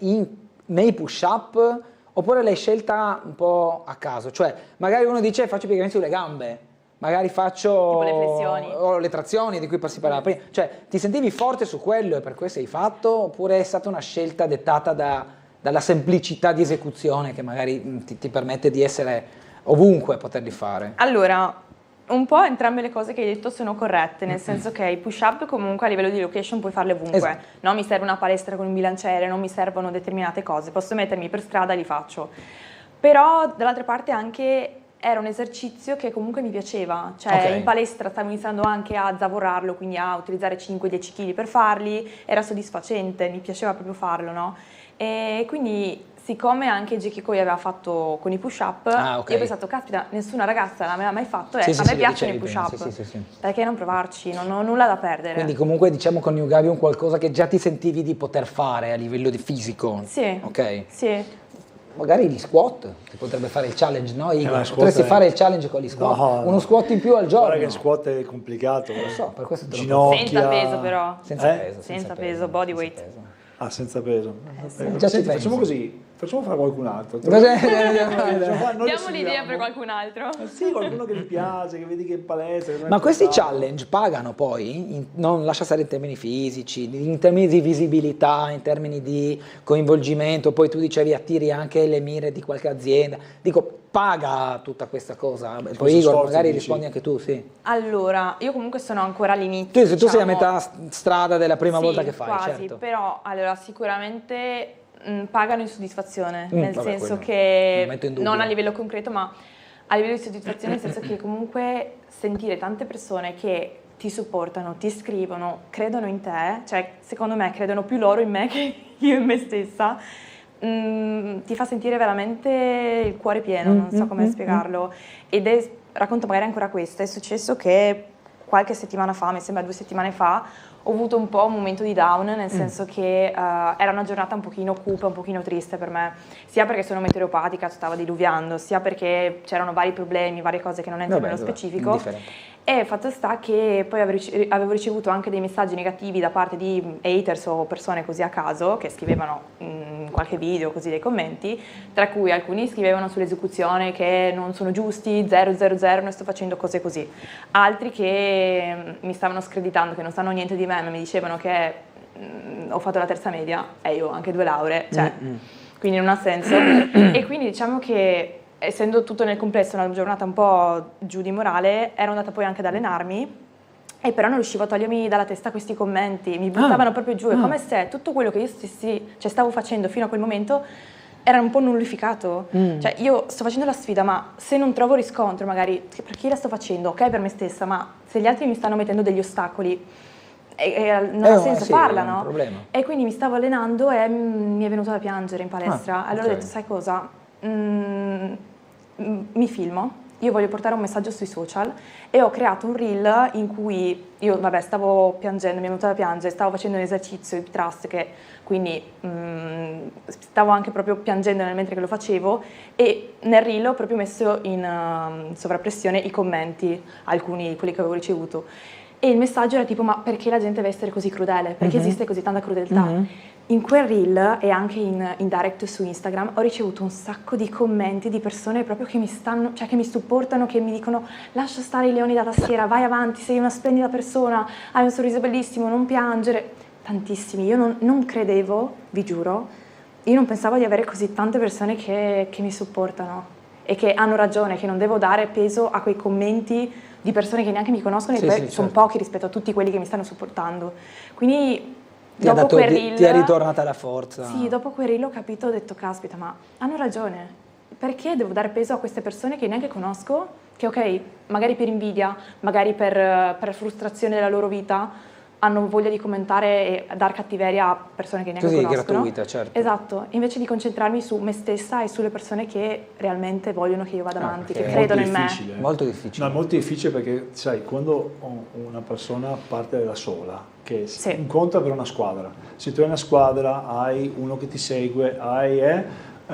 A: nei push-up oppure l'hai scelta un po' a caso? Cioè, magari uno dice faccio piegamenti sulle gambe, magari faccio
P: Tipo le flessioni.
A: o le trazioni di cui si parlava prima. Cioè, ti sentivi forte su quello e per questo hai fatto oppure è stata una scelta dettata dalla semplicità di esecuzione che magari ti permette di essere ovunque poterli fare?
P: Allora, un po' entrambe le cose che hai detto sono corrette, nel senso che i push-up comunque a livello di location puoi farle ovunque.
A: Esatto.
P: No, mi serve una palestra con un bilanciere, non mi servono determinate cose, posso mettermi per strada e li faccio. Però dall'altra parte anche era un esercizio che comunque mi piaceva, cioè
A: Ok.
P: in palestra stavo iniziando anche a zavorarlo, quindi a utilizzare 5-10 kg per farli, era soddisfacente, mi piaceva proprio farlo, no? E quindi siccome anche Jackie Coy aveva fatto con i push-up,
A: Ah, ok.
P: io ho pensato, caspita, nessuna ragazza l'aveva mai fatto,
A: Sì,
P: a
A: sì,
P: me
A: sì, lo
P: piacciono i
A: dicevi prima,
P: push-up,
A: sì.
P: perché non provarci, non ho nulla da perdere.
A: Quindi comunque diciamo con New Gavi un qualcosa che già ti sentivi di poter fare a livello di fisico.
P: Sì,
A: Ok.
P: sì.
A: Magari gli squat, si potrebbe fare il challenge, no? Igor?
O: ma squat
A: Potresti
O: è-
A: fare il challenge con gli squat,
O: No,
A: uno squat in più al giorno.
O: Guarda che squat è complicato.
A: Lo so, per questo te lo
O: Ginocchia.
P: Senza peso però.
A: Senza
O: Eh?
A: peso.
P: Senza peso, body weight.
A: peso.
O: Ah, senza peso.
A: sì. Già ci
O: Senti,
A: pensi.
O: facciamo così, facciamo fare qualcun altro.
P: Diamo l'idea per qualcun altro.
O: Sì, qualcuno che mi piace, che vedi che è in palestra. che non è
A: Ma questi
O: portato.
A: challenge pagano poi, non lascia stare in termini fisici, in termini di visibilità, in termini di coinvolgimento, poi tu dicevi attiri anche le mire di qualche azienda, dico paga tutta questa cosa, poi Igor
O: sforzo,
A: magari
O: dici?
A: rispondi anche tu, sì.
P: Allora, io comunque sono ancora all'inizio.
A: Tu sei a
P: diciamo.
A: metà strada della prima
P: Sì,
A: volta che fai,
P: quasi,
A: certo.
P: però allora sicuramente pagano in soddisfazione, nel
A: vabbè,
P: senso
A: quello
P: che
A: non metto in dubbio.
P: non a livello concreto, ma a livello di soddisfazione, nel senso che comunque sentire tante persone che ti supportano, ti scrivono, credono in te, cioè secondo me credono più loro in me che io in me stessa, ti fa sentire veramente il cuore pieno, non so come spiegarlo. Racconto magari ancora questo, è successo che qualche settimana fa, mi sembra 2 settimane fa, ho avuto un po' un momento di down, nel senso che era una giornata un pochino cupa, un pochino triste per me, sia perché sono meteoropatica, stava diluviando, sia perché c'erano vari problemi, varie cose che non entro nello specifico. E fatto sta che poi avevo ricevuto anche dei messaggi negativi da parte di haters o persone così a caso che scrivevano in qualche video, così dei commenti, tra cui alcuni scrivevano sull'esecuzione che non sono giusti, 000, ne sto facendo cose così, altri che mi stavano screditando, che non sanno niente di me, ma mi dicevano che ho fatto la terza media e io ho anche 2 lauree, cioè, quindi non ha senso. E quindi diciamo che essendo tutto nel complesso una giornata un po' giù di morale, ero andata poi anche ad allenarmi e però non riuscivo a togliermi dalla testa questi commenti, mi buttavano proprio giù, è come se tutto quello che io stavo facendo fino a quel momento era un po' nullificato. Cioè io sto facendo la sfida, ma se non trovo riscontro magari, per chi la sto facendo? Ok, per me stessa, ma se gli altri mi stanno mettendo degli ostacoli, non ha senso farla, no? E quindi mi stavo allenando e mi è venuto da piangere in palestra. Allora ho detto, sai cosa? Mi filmo, io voglio portare un messaggio sui social e ho creato un reel in cui io stavo piangendo, mi è venuta da piangere, stavo facendo un esercizio hip thrust che quindi stavo anche proprio piangendo mentre che lo facevo, e nel reel ho proprio messo in sovrappressione i commenti, alcuni quelli che avevo ricevuto, e il messaggio era tipo: ma perché la gente deve essere così crudele? Perché esiste così tanta crudeltà? In quel reel e anche in direct su Instagram ho ricevuto un sacco di commenti di persone proprio che mi stanno, cioè che mi supportano, che mi dicono: lascia stare i leoni da tastiera, vai avanti, sei una splendida persona, hai un sorriso bellissimo, non piangere. Tantissimi, io non credevo, vi giuro, io non pensavo di avere così tante persone che mi supportano e che hanno ragione, che non devo dare peso a quei commenti di persone che neanche mi conoscono, e sono pochi rispetto a tutti quelli che mi stanno supportando. Quindi
A: ti è ritornata la forza.
P: Sì, dopo quel reel ho capito, ho detto: caspita, ma hanno ragione, perché devo dare peso a queste persone che neanche conosco, che ok, magari per invidia, magari per frustrazione della loro vita hanno voglia di commentare e dar cattiveria a persone che neanche conoscono. Così,
A: gratuita, certo.
P: Esatto, invece di concentrarmi su me stessa e sulle persone che realmente vogliono che io vada avanti, che credono in me.
A: Molto difficile.
O: No, è molto difficile perché, sai, quando una persona parte da sola, che incontra per una squadra, se tu hai una squadra, hai uno che ti segue,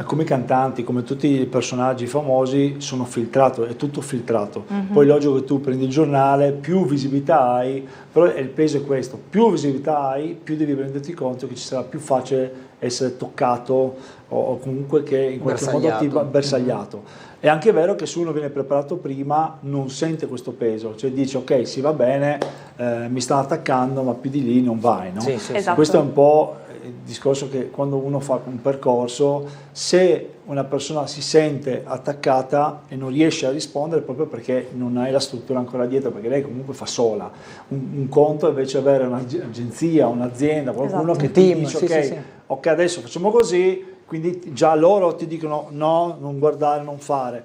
O: come i cantanti, come tutti i personaggi famosi, sono filtrato, è tutto filtrato. Poi logico che tu prendi il giornale, più visibilità hai, però il peso è questo: più visibilità hai, più devi renderti conto che ci sarà più facile essere toccato o comunque che in qualche modo ti bersagliato. È anche vero che se uno viene preparato prima non sente questo peso, cioè dice: ok, sì, va bene, mi stanno attaccando, ma più di lì non vai, no?
P: Esatto.
O: Questo è un po' il discorso che quando uno fa un percorso, se una persona si sente attaccata e non riesce a rispondere, proprio perché non hai la struttura ancora dietro, perché lei comunque fa sola. Un conto invece avere un'agenzia, un'azienda, qualcuno che ti dice: ok, adesso facciamo così, quindi già loro ti dicono no, non guardare, non fare.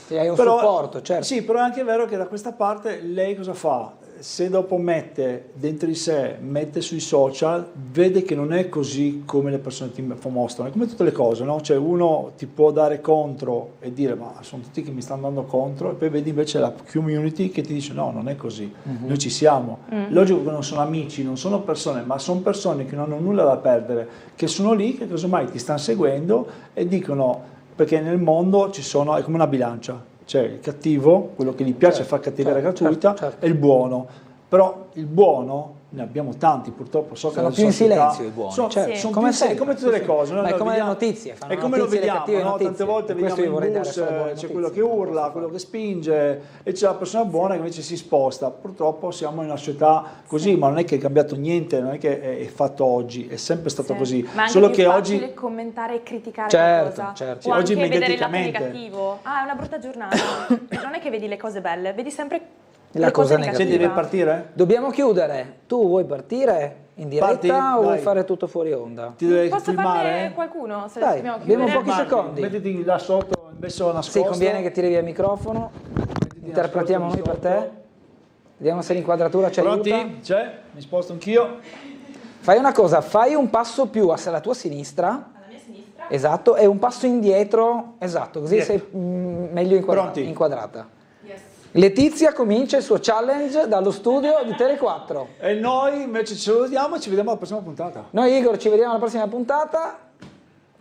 A: Hai un supporto, certo.
O: Sì, però è anche vero che da questa parte lei cosa fa? Se dopo mette dentro di sé, mette sui social, vede che non è così come le persone ti mostrano, è come tutte le cose, no? Cioè uno ti può dare contro e dire: ma sono tutti che mi stanno dando contro, e poi vedi invece la community che ti dice: no, non è così, noi ci siamo. Logico che non sono amici, non sono persone, ma sono persone che non hanno nulla da perdere, che sono lì, che casomai ti stanno seguendo e dicono, perché nel mondo ci sono, è come una bilancia. C'è il cattivo, quello che gli piace fare cattiveria gratuita, e il buono. Però il buono, ne abbiamo tanti purtroppo,
A: sono più in silenzio i buoni,
O: sono come tutte le cose,
A: ma è come le notizie,
O: è come lo vediamo, no? Tante volte vediamo in bus, c'è quello che urla, quello che spinge, e c'è la persona buona che invece si sposta. Purtroppo siamo in una società così, ma non è che è cambiato niente, non è che è fatto oggi, è sempre stato così.
P: Ma anche
O: solo
P: più
O: che
P: facile
O: oggi
P: commentare e criticare qualcosa, o
O: oggi
P: anche vedere il lato negativo. Ah, è una brutta giornata. Non è che vedi le cose belle, vedi sempre
A: la cosa negativa.
O: Deve partire?
A: Dobbiamo chiudere. Tu vuoi partire in diretta o vuoi fare tutto fuori onda?
O: Ti devi
P: Posso
O: filmare?
P: Farne qualcuno? Se
A: Dai, abbiamo pochi secondi.
O: Mettiti là sotto, messo nascosto.
A: Sì, conviene che tiri via il microfono. Interpretiamo noi per te. Vediamo se l'inquadratura ci aiuta.
O: Pronti? C'è? Mi sposto anch'io.
A: Fai una cosa, fai un passo più alla tua sinistra. Alla mia sinistra? Esatto, e un passo indietro. Esatto, così sei meglio inquadrata. Letizia comincia il suo challenge dallo studio di Tele 4.
O: E noi invece ce lo vediamo e ci vediamo alla prossima puntata.
A: Noi Igor ci vediamo alla prossima puntata.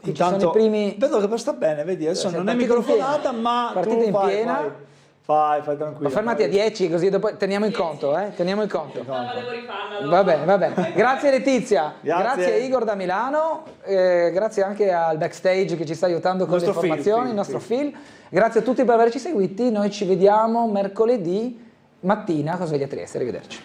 A: Qui ci sono i primi...
O: Vedo che sta bene, vedi, adesso non è microfonata, ma
A: partita in piena.
O: Fai tranquillo.
A: Ma fermati a 10 così dopo teniamo il conto, teniamo il conto. Va bene. Grazie Letizia, grazie a Igor da Milano, grazie anche al backstage che ci sta aiutando con le informazioni, il nostro Phil. Grazie a tutti per averci seguiti, noi ci vediamo mercoledì mattina con Sveglia Trieste, arrivederci.